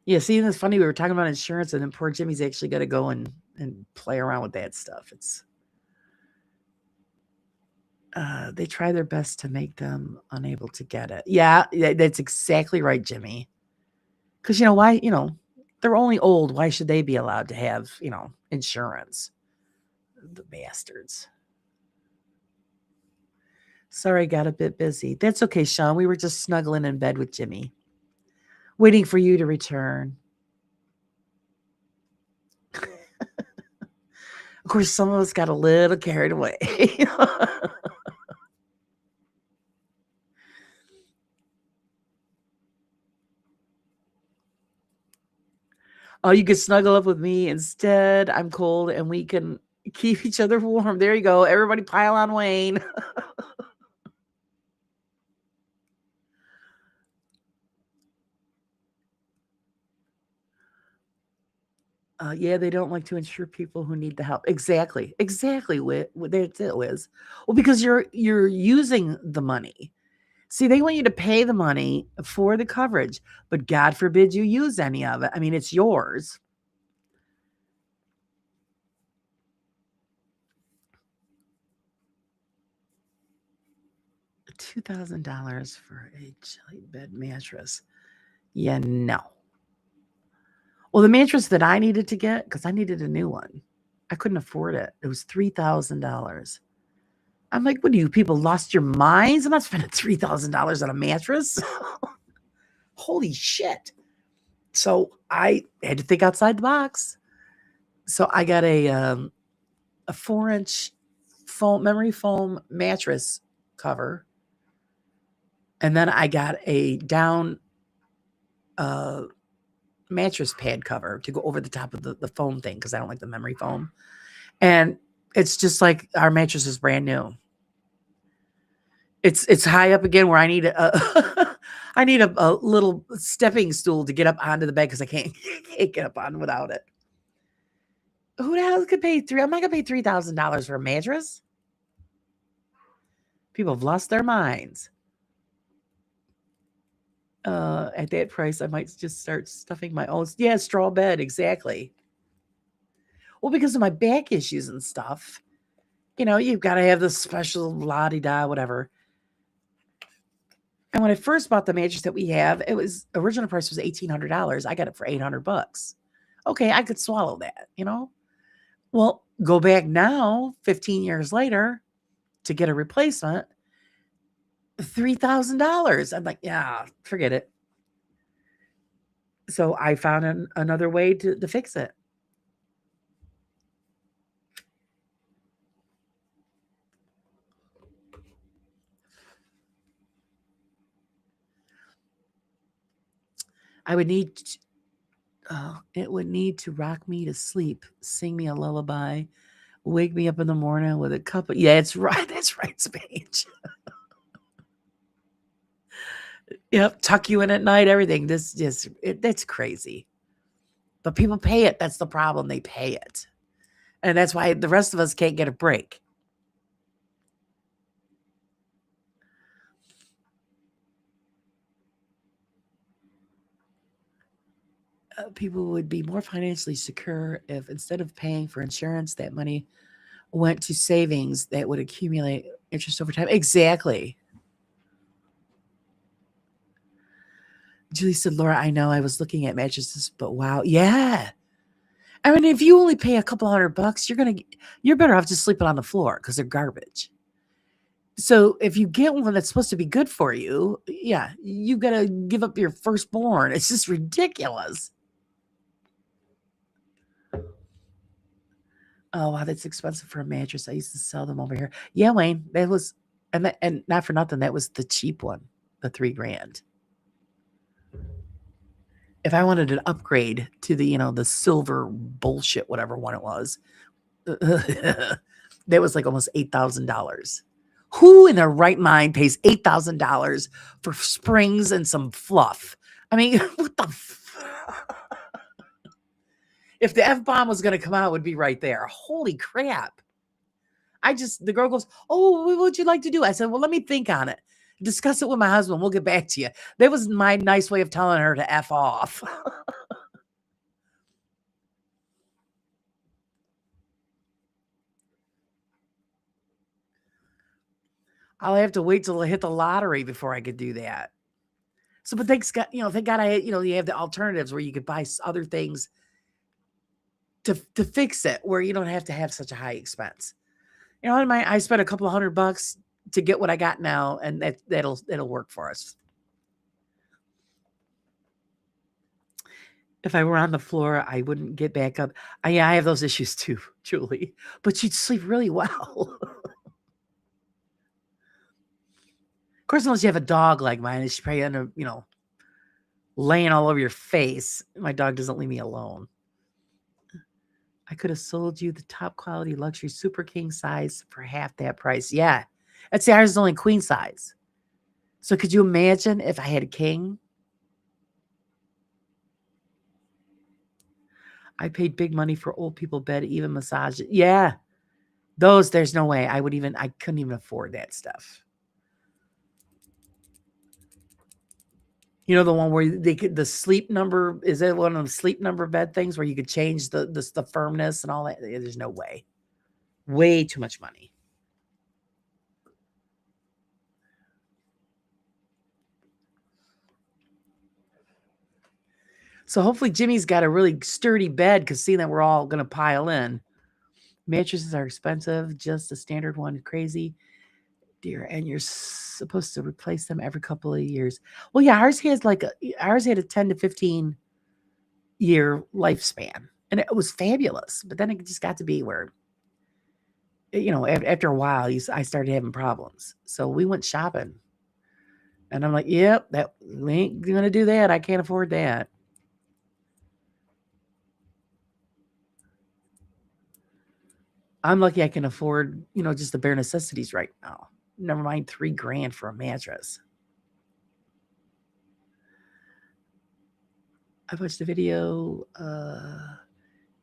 Yeah, see, and it's funny. We were talking about insurance, and then poor Jimmy's actually got to go and play around with that stuff. They try their best to make them unable to get it. Yeah, that's exactly right, Jimmy. Because why? They're only old. Why should they be allowed to have insurance? The bastards. Sorry, got a bit busy. That's okay, Sean. We were just snuggling in bed with Jimmy, waiting for you to return. Of course, some of us got a little carried away. Oh, you can snuggle up with me instead. I'm cold and we can keep each other warm. There you go. Everybody pile on Wayne. Yeah, they don't like to insure people who need the help. Exactly. Exactly. That's it, Wiz. Well, because you're using the money. See, they want you to pay the money for the coverage, but God forbid you use any of it. I mean, it's yours. $2,000 for a jelly bed mattress. Yeah, no. Well, the mattress that I needed to get, because I needed a new one, I couldn't afford it. It was $3,000. I'm like, what do you people lost your minds? I'm not spending $3,000 on a mattress. Holy shit. So I had to think outside the box. So I got a 4-inch foam memory foam mattress cover. And then I got a down mattress pad cover to go over the top of the foam thing because I don't like the memory foam. And it's just like our mattress is brand new. It's high up again where I need I need a little stepping stool to get up onto the bed because I can't get up on without it. Who the hell could pay three? I'm not gonna pay $3,000 for a mattress. People have lost their minds. At that price, I might just start stuffing my own. Yeah, straw bed, exactly. Well, because of my back issues and stuff, you've got to have the special la di da, whatever. And when I first bought the mattress that we have, it was original price was $1,800. I got it for $800. Okay, I could swallow that. Well, go back now, 15 years later, to get a replacement, $3,000. I'm like, yeah, forget it. So I found another way to fix it. I would need, it would need to rock me to sleep, sing me a lullaby, wake me up in the morning with a cup of, yeah, it's right. That's right, Spage. Yep, tuck you in at night, everything. That's crazy. But people pay it. That's the problem. They pay it. And that's why the rest of us can't get a break. People would be more financially secure if instead of paying for insurance, that money went to savings that would accumulate interest over time. Exactly. Julie said, Laura, I know I was looking at mattresses, but wow. Yeah. I mean, if you only pay a couple $100, you're better off just sleeping on the floor because they're garbage. So if you get one that's supposed to be good for you, yeah, you got to give up your firstborn. It's just ridiculous. Oh wow, that's expensive for a mattress. I used to sell them over here. Yeah, Wayne, that was, and not for nothing, that was the cheap one, the $3,000. If I wanted an upgrade to the silver bullshit, whatever one it was, that was like almost $8,000. Who in their right mind pays $8,000 for springs and some fluff? I mean, what the? If the F bomb was going to come out, it would be right there. Holy crap. The girl goes, oh, what would you like to do? I said, well, let me think on it. Discuss it with my husband. We'll get back to you. That was my nice way of telling her to F off. I'll have to wait till I hit the lottery before I could do that. So, but thank God you have the alternatives where you could buy other things to fix it where you don't have to have such a high expense. I spent a couple of $100 to get what I got now, and that'll work for us. If I were on the floor, I wouldn't get back up. Yeah, I have those issues too, Julie. But you'd sleep really well. Of course, unless you have a dog like mine, she's probably end up, laying all over your face. My dog doesn't leave me alone. I could have sold you the top quality luxury super king size for half that price. Yeah. That's ours is only queen size. So could you imagine if I had a king? I paid big money for old people bed, even massage. Yeah. There's no way. I couldn't even afford that stuff. You know, the one where the sleep number, is it one of the sleep number bed things where you could change the firmness and all that? There's no way. Way too much money. So hopefully Jimmy's got a really sturdy bed, because seeing that we're all going to pile in. Mattresses are expensive, just a standard one, crazy. Dear, and you're supposed to replace them every couple of years. Well, yeah, ours had a 10 to 15 year lifespan, and it was fabulous. But then it just got to be where, after a while, I started having problems. So we went shopping, and I'm like, yep, we ain't gonna do that. I can't afford that. I'm lucky I can afford, just the bare necessities right now. Never mind $3,000 for a mattress. I watched a video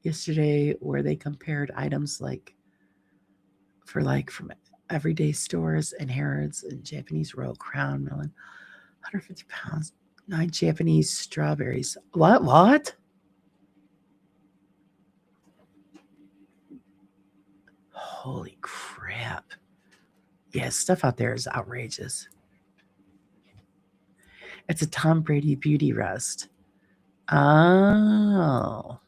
yesterday where they compared items from everyday stores and Harrods and Japanese roll crown melon, 150 pounds, 9 Japanese strawberries. What? Holy crap. Yeah, stuff out there is outrageous. It's a Tom Brady beauty rest. Oh.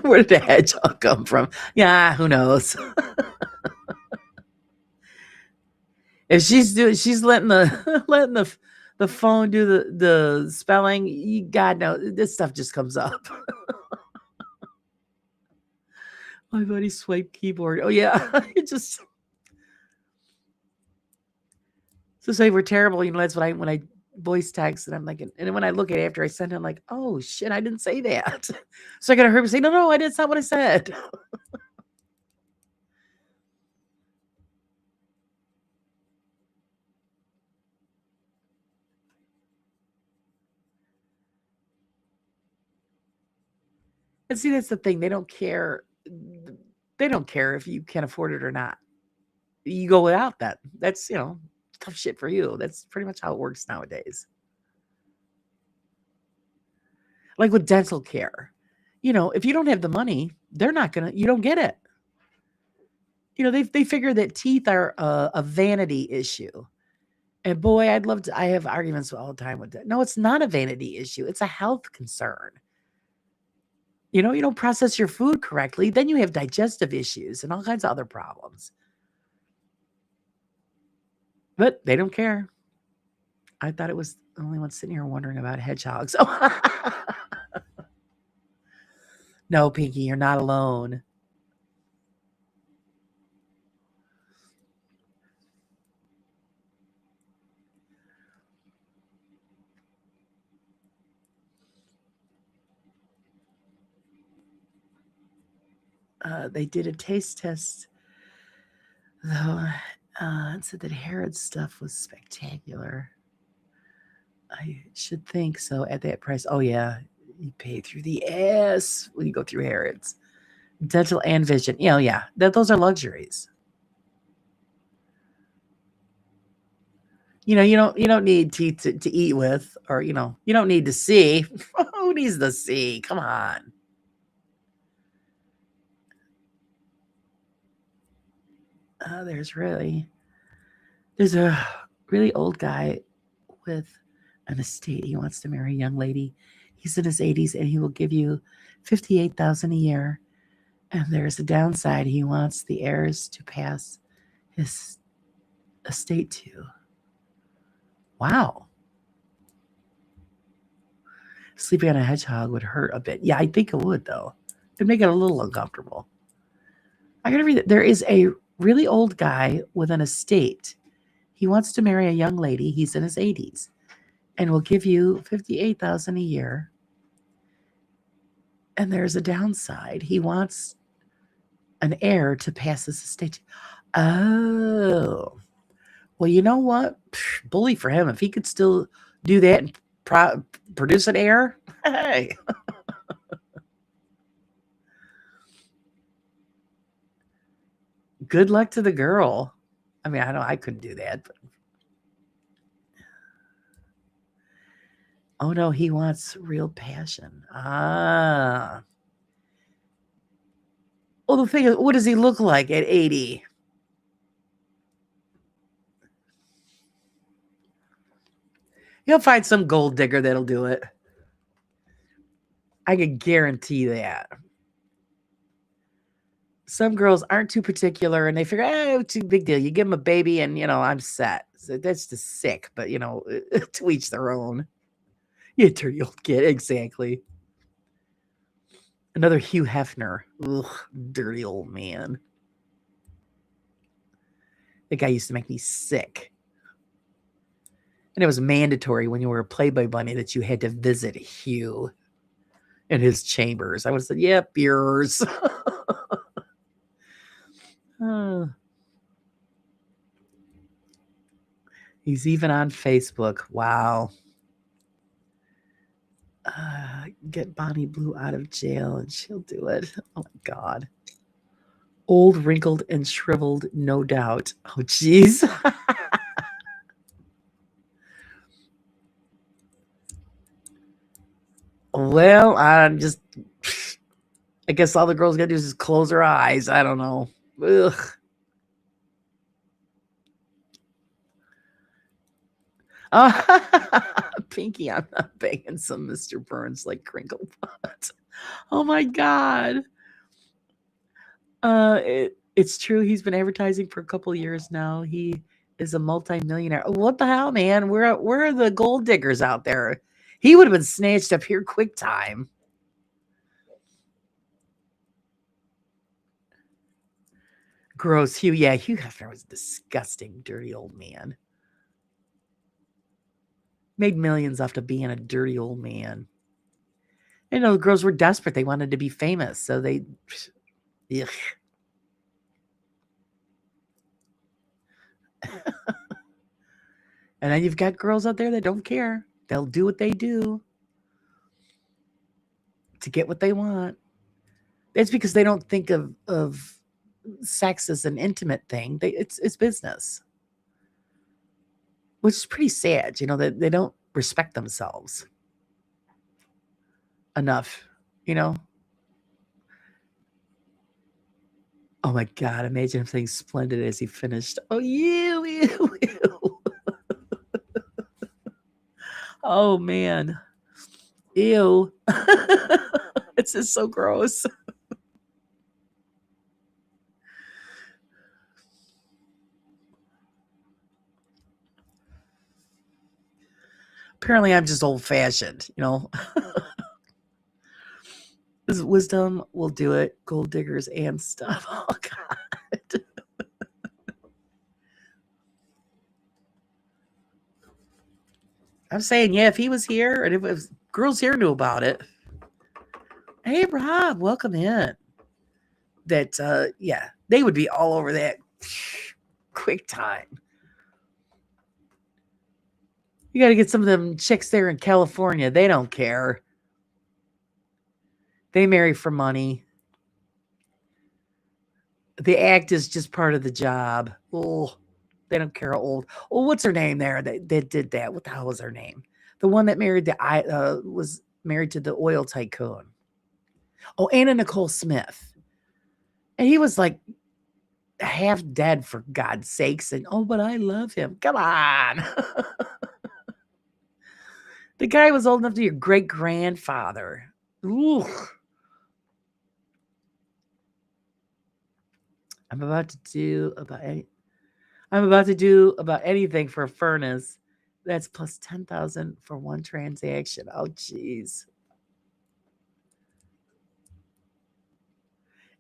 Where did the hedgehog come from? Yeah, who knows? If she's letting the letting the phone do the spelling, God knows this stuff just comes up. My buddy swipe keyboard. Oh yeah, it just so say we're terrible. That's what when I voice text, and I'm like, and then when I look at it after I send it, I'm like, oh shit, I didn't say that. So I gotta hurry and say, no, I didn't. That's not what I said. And see, that's the thing. They don't care. They don't care if you can afford it or not. You go without that. That's tough shit for you. That's pretty much how it works nowadays. Like with dental care, if you don't have the money, they're not gonna. You don't get it. They figure that teeth are a vanity issue. And boy, I have arguments all the time with that. No, it's not a vanity issue. It's a health concern. You don't process your food correctly, then you have digestive issues and all kinds of other problems. But they don't care. I thought it was the only one sitting here wondering about hedgehogs. No, Pinky, you're not alone. They did a taste test, though, and said that Harrod's stuff was spectacular. I should think so at that price. Oh, yeah. You pay through the ass when you go through Harrods. Dental and vision. Yeah. Those are luxuries. You don't need teeth to eat with, or you don't need to see. Who needs to see? Come on. There's a really old guy with an estate. He wants to marry a young lady. He's in his 80s and he will give you 58,000 a year. And there's a downside. He wants the heirs to pass his estate to. Wow. Sleeping on a hedgehog would hurt a bit. Yeah, I think it would, though. It'd make it a little uncomfortable. I gotta read it. There is a really old guy with an estate. He wants to marry a young lady. He's in his 80s and will give you 58,000 a year. And there's a downside. He wants an heir to pass his estate. Oh. Well, you know what? Bully for him. If he could still do that and produce an heir, hey. Good luck to the girl. I mean, I know I couldn't do that, but oh no, he wants real passion. Ah. Well, the thing is, what does he look like at 80? He'll find some gold digger that'll do it. I can guarantee that. Some girls aren't too particular and they figure, oh, too big deal. You give them a baby and, I'm set. So that's just sick, but, to each their own. You dirty old kid. Exactly. Another Hugh Hefner. Ugh, dirty old man. That guy used to make me sick. And it was mandatory when you were a Playboy bunny that you had to visit Hugh in his chambers. I would have said, yep, yours. He's even on Facebook. Wow. Get Bonnie Blue out of jail and she'll do it. Oh my God. Old, wrinkled, and shriveled, no doubt. Oh, geez. Well, I guess all the girls got to do is just close their eyes. I don't know. Ugh. Pinky, I'm not banging some Mr. Burns like crinkle pot. Oh my God. It's true. He's been advertising for a couple of years now. He is a multimillionaire. What the hell, man? Where are the gold diggers out there? He would have been snatched up here quick time. Gross. Hugh. Yeah, Hugh Hefner was a disgusting, dirty old man. Made millions off of being a dirty old man. The girls were desperate. They wanted to be famous. So they... Ugh. And then you've got girls out there that don't care. They'll do what they do to get what they want. It's because they don't think of sex as an intimate thing. It's business, which is pretty sad. That they don't respect themselves enough. Oh my God! Imagine him saying "splendid" as he finished. Oh, ew. Oh man, ew. It's just so gross. Apparently, I'm just old-fashioned, This wisdom will do it. Gold diggers and stuff. Oh God. I'm saying, yeah, if he was here and if girls here knew about it. Hey, Rob, welcome in. That, yeah, they would be all over that quick time. You got to get some of them chicks there in California. They don't care. They marry for money. The act is just part of the job. Oh, they don't care how old. Oh, what's her name there that did that? What the hell was her name? The one that was married to the oil tycoon. Oh, Anna Nicole Smith. And he was like half dead, for God's sakes. And, oh, but I love him. Come on. The guy was old enough to be your great grandfather. Ooh. I'm about to do about anything for a furnace. That's plus 10,000 for one transaction. Oh, jeez.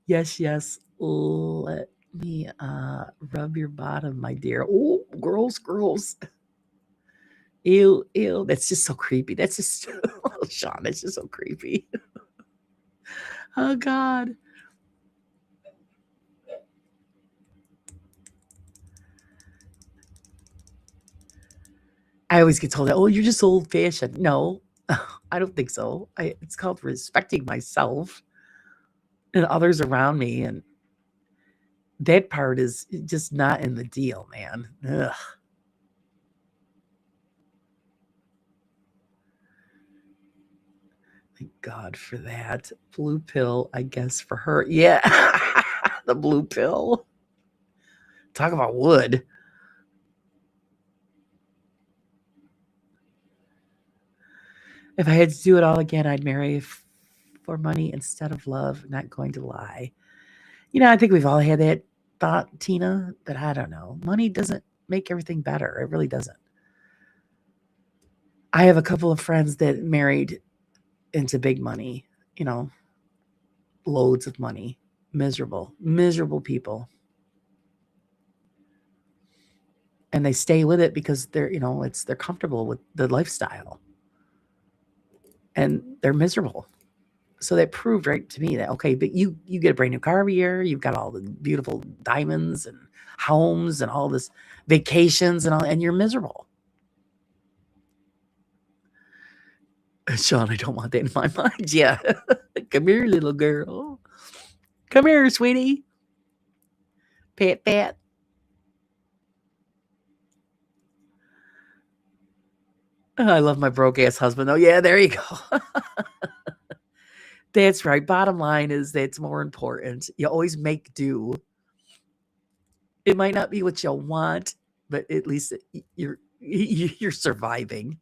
Yes, yes. Let me rub your bottom, my dear. Oh, girls. Ew, ew. That's just so creepy. That's just oh, Sean, that's just so creepy. Oh God. I always get told that, oh, you're just old fashioned. No, I don't think so. It's called respecting myself and others around me. And that part is just not in the deal, man. Ugh. Thank God for that. Blue pill, I guess, for her. Yeah. The blue pill. Talk about wood. If I had to do it all again, I'd marry for money instead of love. Not going to lie. I think we've all had that thought, Tina, but I don't know. Money doesn't make everything better. It really doesn't. I have a couple of friends that married into big money, loads of money. Miserable people. And they stay with it because they're comfortable with the lifestyle. And they're miserable. So that proved right to me that okay, but you get a brand new car every year, you've got all the beautiful diamonds and homes and all this vacations and you're miserable. Sean, I don't want that in my mind. Yeah. Come here, little girl. Come here, sweetie. Pat, pat. Oh, I love my broke ass husband, though. Yeah, there you go. That's right. Bottom line is that's more important. You always make do. It might not be what you want, but at least you're surviving.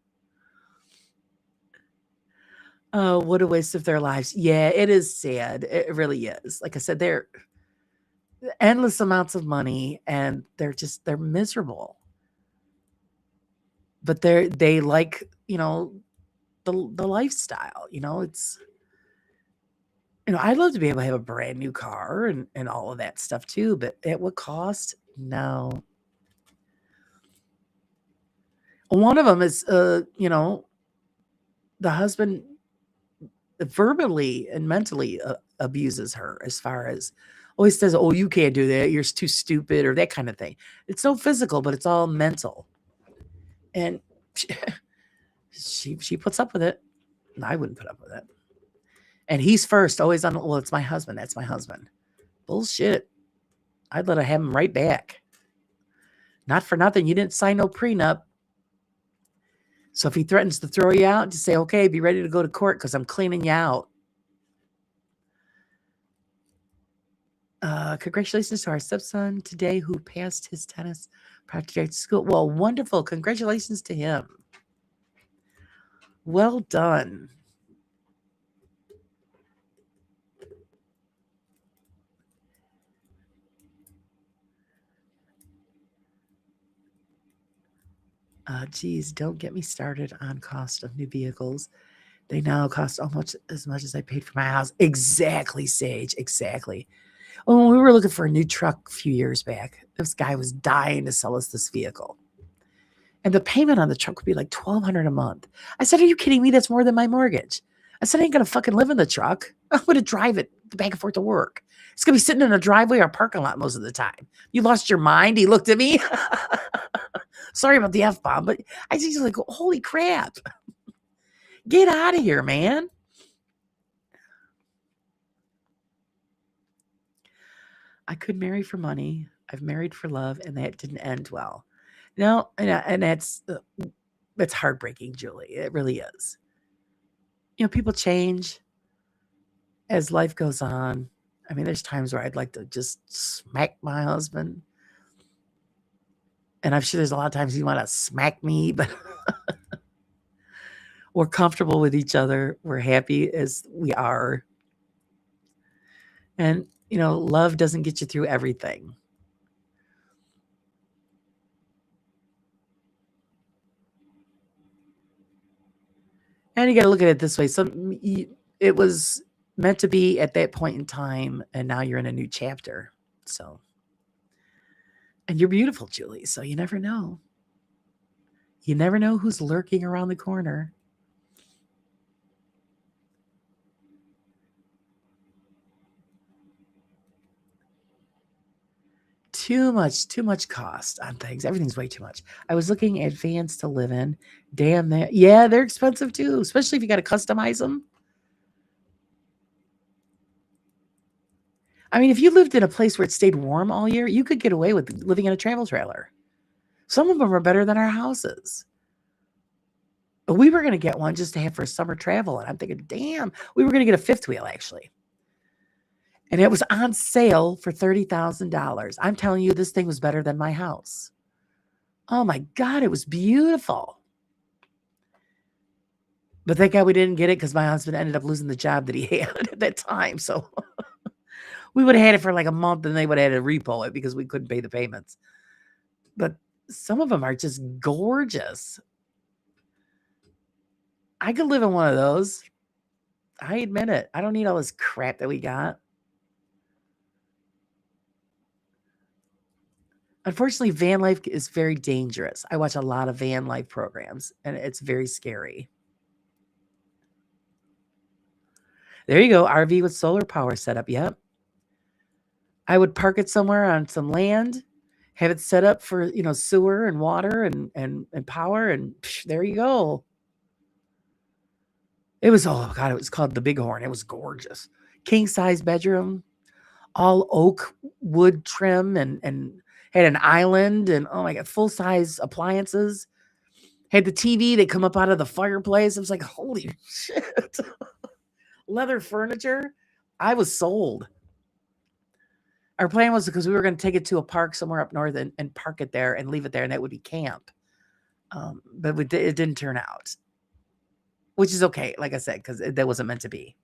Oh, what a waste of their lives. Yeah, it is sad. It really is. Like I said, they're endless amounts of money and they're miserable. But they like, the lifestyle, it's I'd love to be able to have a brand new car and all of that stuff too, but at what cost? No. One of them is the husband verbally and mentally abuses her as far as always says, "Oh, you can't do that. You're too stupid," or that kind of thing. It's no physical, but it's all mental. And she puts up with it. And I wouldn't put up with it. And he's first, always on. Well, it's my husband. That's my husband. Bullshit. I'd let her have him right back. Not for nothing. You didn't sign no prenup. So if he threatens to throw you out, just say, okay, be ready to go to court because I'm cleaning you out. Congratulations to our stepson today who passed his tennis project school. Well, wonderful. Congratulations to him. Well done. Geez, don't get me started on cost of new vehicles. They now cost almost as much as I paid for my house. Exactly, Sage. Exactly. Oh, when we were looking for a new truck a few years back, this guy was dying to sell us this vehicle. And the payment on the truck would be like $1,200 a month. I said, are you kidding me? That's more than my mortgage. I said, I ain't going to fucking live in the truck. I'm going to drive it back and forth to work. It's going to be sitting in a driveway or parking lot most of the time. You lost your mind? He looked at me. Sorry about the F-bomb, but I just like, holy crap. Get out of here, man. I could marry for money. I've married for love, and that didn't end well. No, and that's heartbreaking, Julie. It really is. People change as life goes on. I mean, there's times where I'd like to just smack my husband. And I'm sure there's a lot of times you want to smack me, but We're comfortable with each other. We're happy as we are. And, love doesn't get you through everything. And you got to look at it this way. It was meant to be at that point in time, and now you're in a new chapter. So, and you're beautiful, Julie. So you never know. You never know who's lurking around the corner. Too much cost on things. Everything's way too much. I was looking at vans to live in. Damn that. Yeah, they're expensive too, especially if you got to customize them. I mean, if you lived in a place where it stayed warm all year, you could get away with living in a travel trailer. Some of them are better than our houses. But we were going to get one just to have for summer travel. And I'm thinking, damn, we were going to get a fifth wheel actually. And it was on sale for $30,000. I'm telling you, this thing was better than my house. Oh my God, it was beautiful. But thank God we didn't get it because my husband ended up losing the job that he had at that time. So we would have had it for like a month and they would have had to repo it because we couldn't pay the payments. But some of them are just gorgeous. I could live in one of those. I admit it. I don't need all this crap that we got. Unfortunately, van life is very dangerous. I watch a lot of van life programs, and it's very scary. There you go, RV with solar power setup. Yep. I would park it somewhere on some land, have it set up for sewer and water and power, and there you go. It was it was called the Bighorn. It was gorgeous, king size bedroom, all oak wood trim, and had an island, and oh my God, full size appliances. Had the TV that come up out of the fireplace. I was like, holy shit. Leather furniture. I was sold. Our plan was because we were going to take it to a park somewhere up north and park it there and leave it there, and that would be camp. But it didn't turn out, which is okay, like I said, because that wasn't meant to be.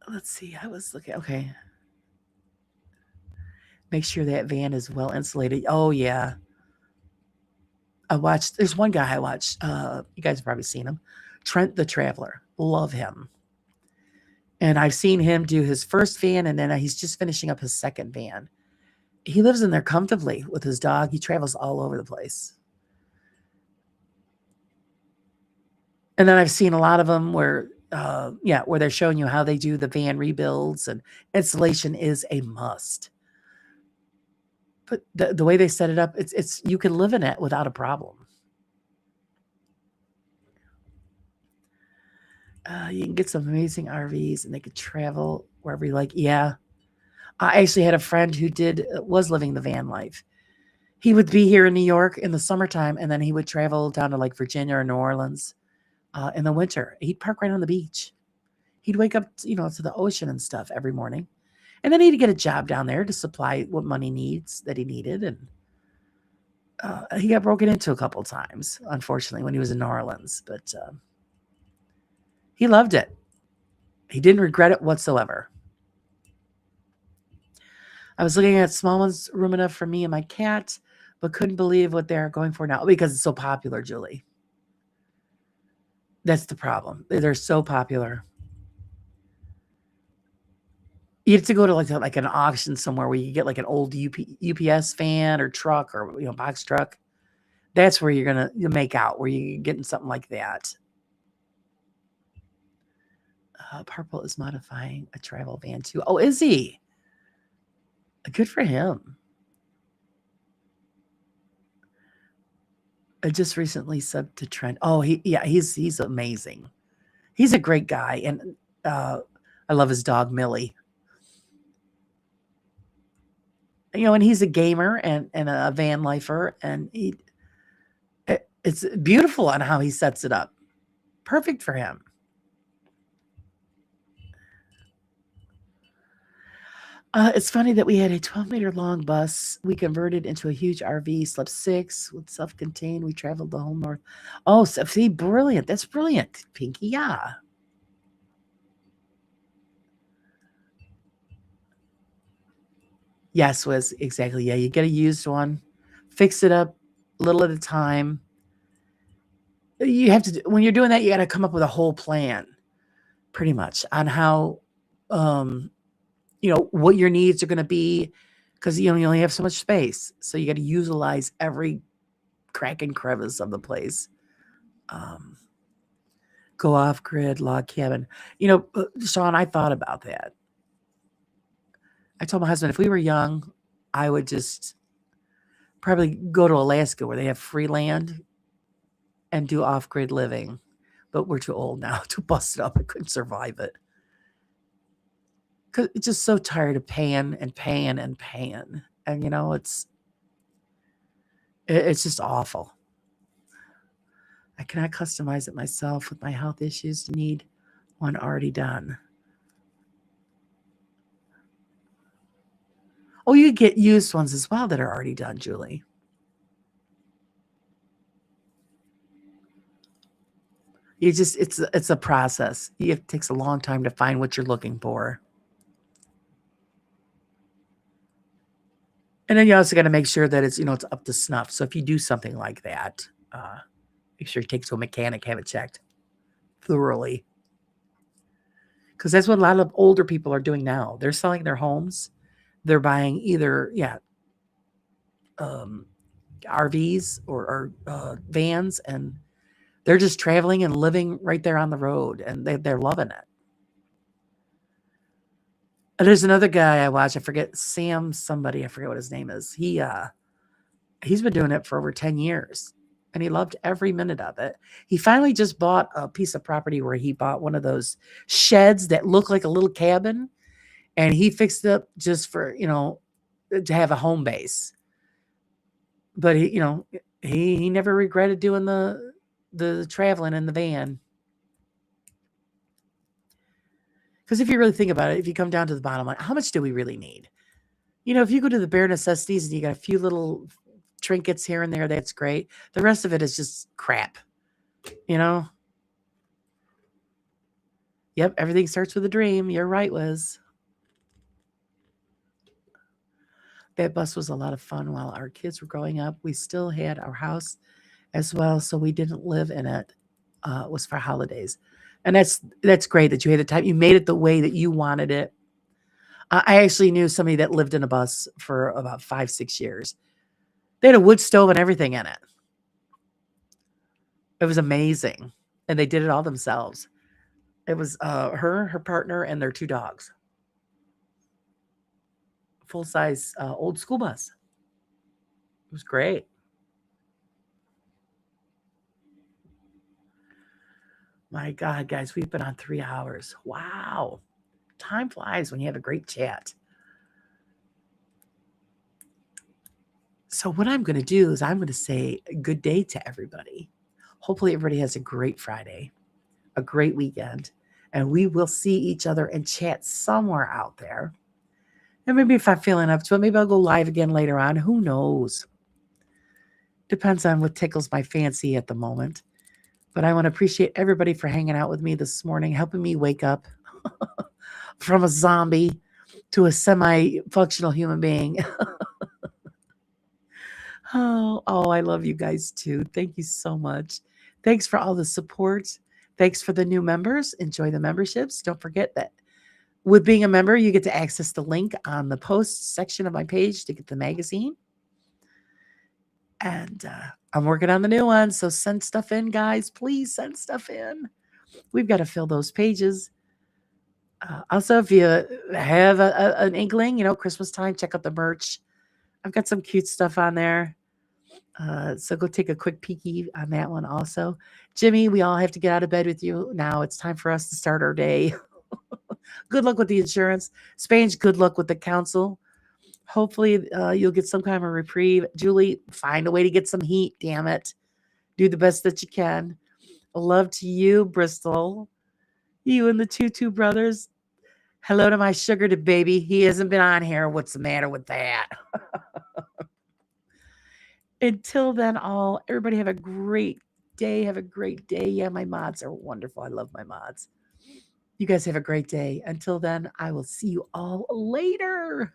Let's see. I was looking. Okay. Make sure that van is well insulated. Oh, yeah. There's one guy I watched. You guys have probably seen him. Trent the Traveler. Love him. And I've seen him do his first van, and then he's just finishing up his second van. He lives in there comfortably with his dog. He travels all over the place. And then I've seen a lot of them where they're showing you how they do the van rebuilds, and installation is a must. But the way they set it up, it's you can live in it without a problem. You can get some amazing RVs, and they could travel wherever you like. Yeah, I actually had a friend who was living the van life. He would be here in New York in the summertime, and then he would travel down to like Virginia or New Orleans in the winter. He'd park right on the beach. He'd wake up, to the ocean and stuff every morning. And then he'd get a job down there to supply what money needs that he needed. And he got broken into a couple times, unfortunately, when he was in New Orleans. But he loved it. He didn't regret it whatsoever. I was looking at small ones, room enough for me and my cat, but couldn't believe what they're going for now because it's so popular, Julie. That's the problem. They're so popular. You have to go to like an auction somewhere where you get like an old UPS van or truck or box truck. That's where you're gonna make out, where you're getting something like that. Purple is modifying a travel van too. Oh, is he? Good for him. I just recently subbed to Trent. Oh, he's amazing. He's a great guy, and I love his dog Millie. And he's a gamer and a van lifer, and it's beautiful on how he sets it up. Perfect for him. It's funny that we had a 12-meter long bus. We converted into a huge RV, slept 6 with self-contained. We traveled the whole north. Oh, so, see, brilliant. That's brilliant, Pinky. Yeah. Yes, was exactly. Yeah, you get a used one, fix it up a little at a time. You have to, when you're doing that, you got to come up with a whole plan pretty much on how, um, what your needs are going to be because, you only have so much space. So you got to utilize every crack and crevice of the place. Um, Go off grid, log cabin. Sean, I thought about that. I told my husband if we were young, I would just probably go to Alaska where they have free land and do off grid living. But we're too old now to bust it up. I couldn't survive it. Cause it's just so tired of paying and paying and paying. And it's just awful. I cannot customize it myself with my health issues. Need one already done. Oh, you get used ones as well that are already done, Julie. It's a process. It takes a long time to find what you're looking for. And then you also got to make sure that it's up to snuff. So if you do something like that, make sure you take it to a mechanic, have it checked thoroughly. Because that's what a lot of older people are doing now. They're selling their homes. They're buying either, RVs or vans, and they're just traveling and living right there on the road, and they're loving it. There's another guy I watch. I forget Sam somebody. I forget what his name is. He's been doing it for over 10 years, and he loved every minute of it. He finally just bought a piece of property where he bought one of those sheds that look like a little cabin, and he fixed it up just for to have a home base. But he never regretted doing the traveling in the van. Because if you really think about it, if you come down to the bottom line, how much do we really need? If you go to the bare necessities and you got a few little trinkets here and there, that's great. The rest of it is just crap. Yep, everything starts with a dream. You're right, Liz. That bus was a lot of fun while our kids were growing up. We still had our house as well, so we didn't live in it. It was for holidays. And that's great that you had the time. You made it the way that you wanted it. I actually knew somebody that lived in a bus for about 5-6 years. They had a wood stove and everything in it. It was amazing. And they did it all themselves. It was her partner, and their 2 dogs. Full-size old school bus. It was great. My God, guys, we've been on 3 hours. Wow. Time flies when you have a great chat. So what I'm going to do is I'm going to say good day to everybody. Hopefully everybody has a great Friday, a great weekend, and we will see each other and chat somewhere out there. And maybe if I'm feeling up to it, maybe I'll go live again later on. Who knows? Depends on what tickles my fancy at the moment. But I want to appreciate everybody for hanging out with me this morning, helping me wake up from a zombie to a semi-functional human being. Oh, I love you guys too. Thank you so much. Thanks for all the support. Thanks for the new members. Enjoy the memberships. Don't forget that with being a member, you get to access the link on the post section of my page to get the magazine. And I'm working on the new one. So send stuff in, guys. Please send stuff in. We've got to fill those pages. Also, if you have an inkling, Christmas time, check out the merch. I've got some cute stuff on there. So go take a quick peeky on that one also. Jimmy, we all have to get out of bed with you now. It's time for us to start our day. Good luck with the insurance. Spange, good luck with the council. Hopefully you'll get some kind of reprieve. Julie, find a way to get some heat, damn it. Do the best that you can. Love to you, Bristol. You and the Tutu brothers. Hello to my sugar baby. He hasn't been on here. What's the matter with that? Until then, everybody have a great day. Have a great day. Yeah, my mods are wonderful. I love my mods. You guys have a great day. Until then, I will see you all later.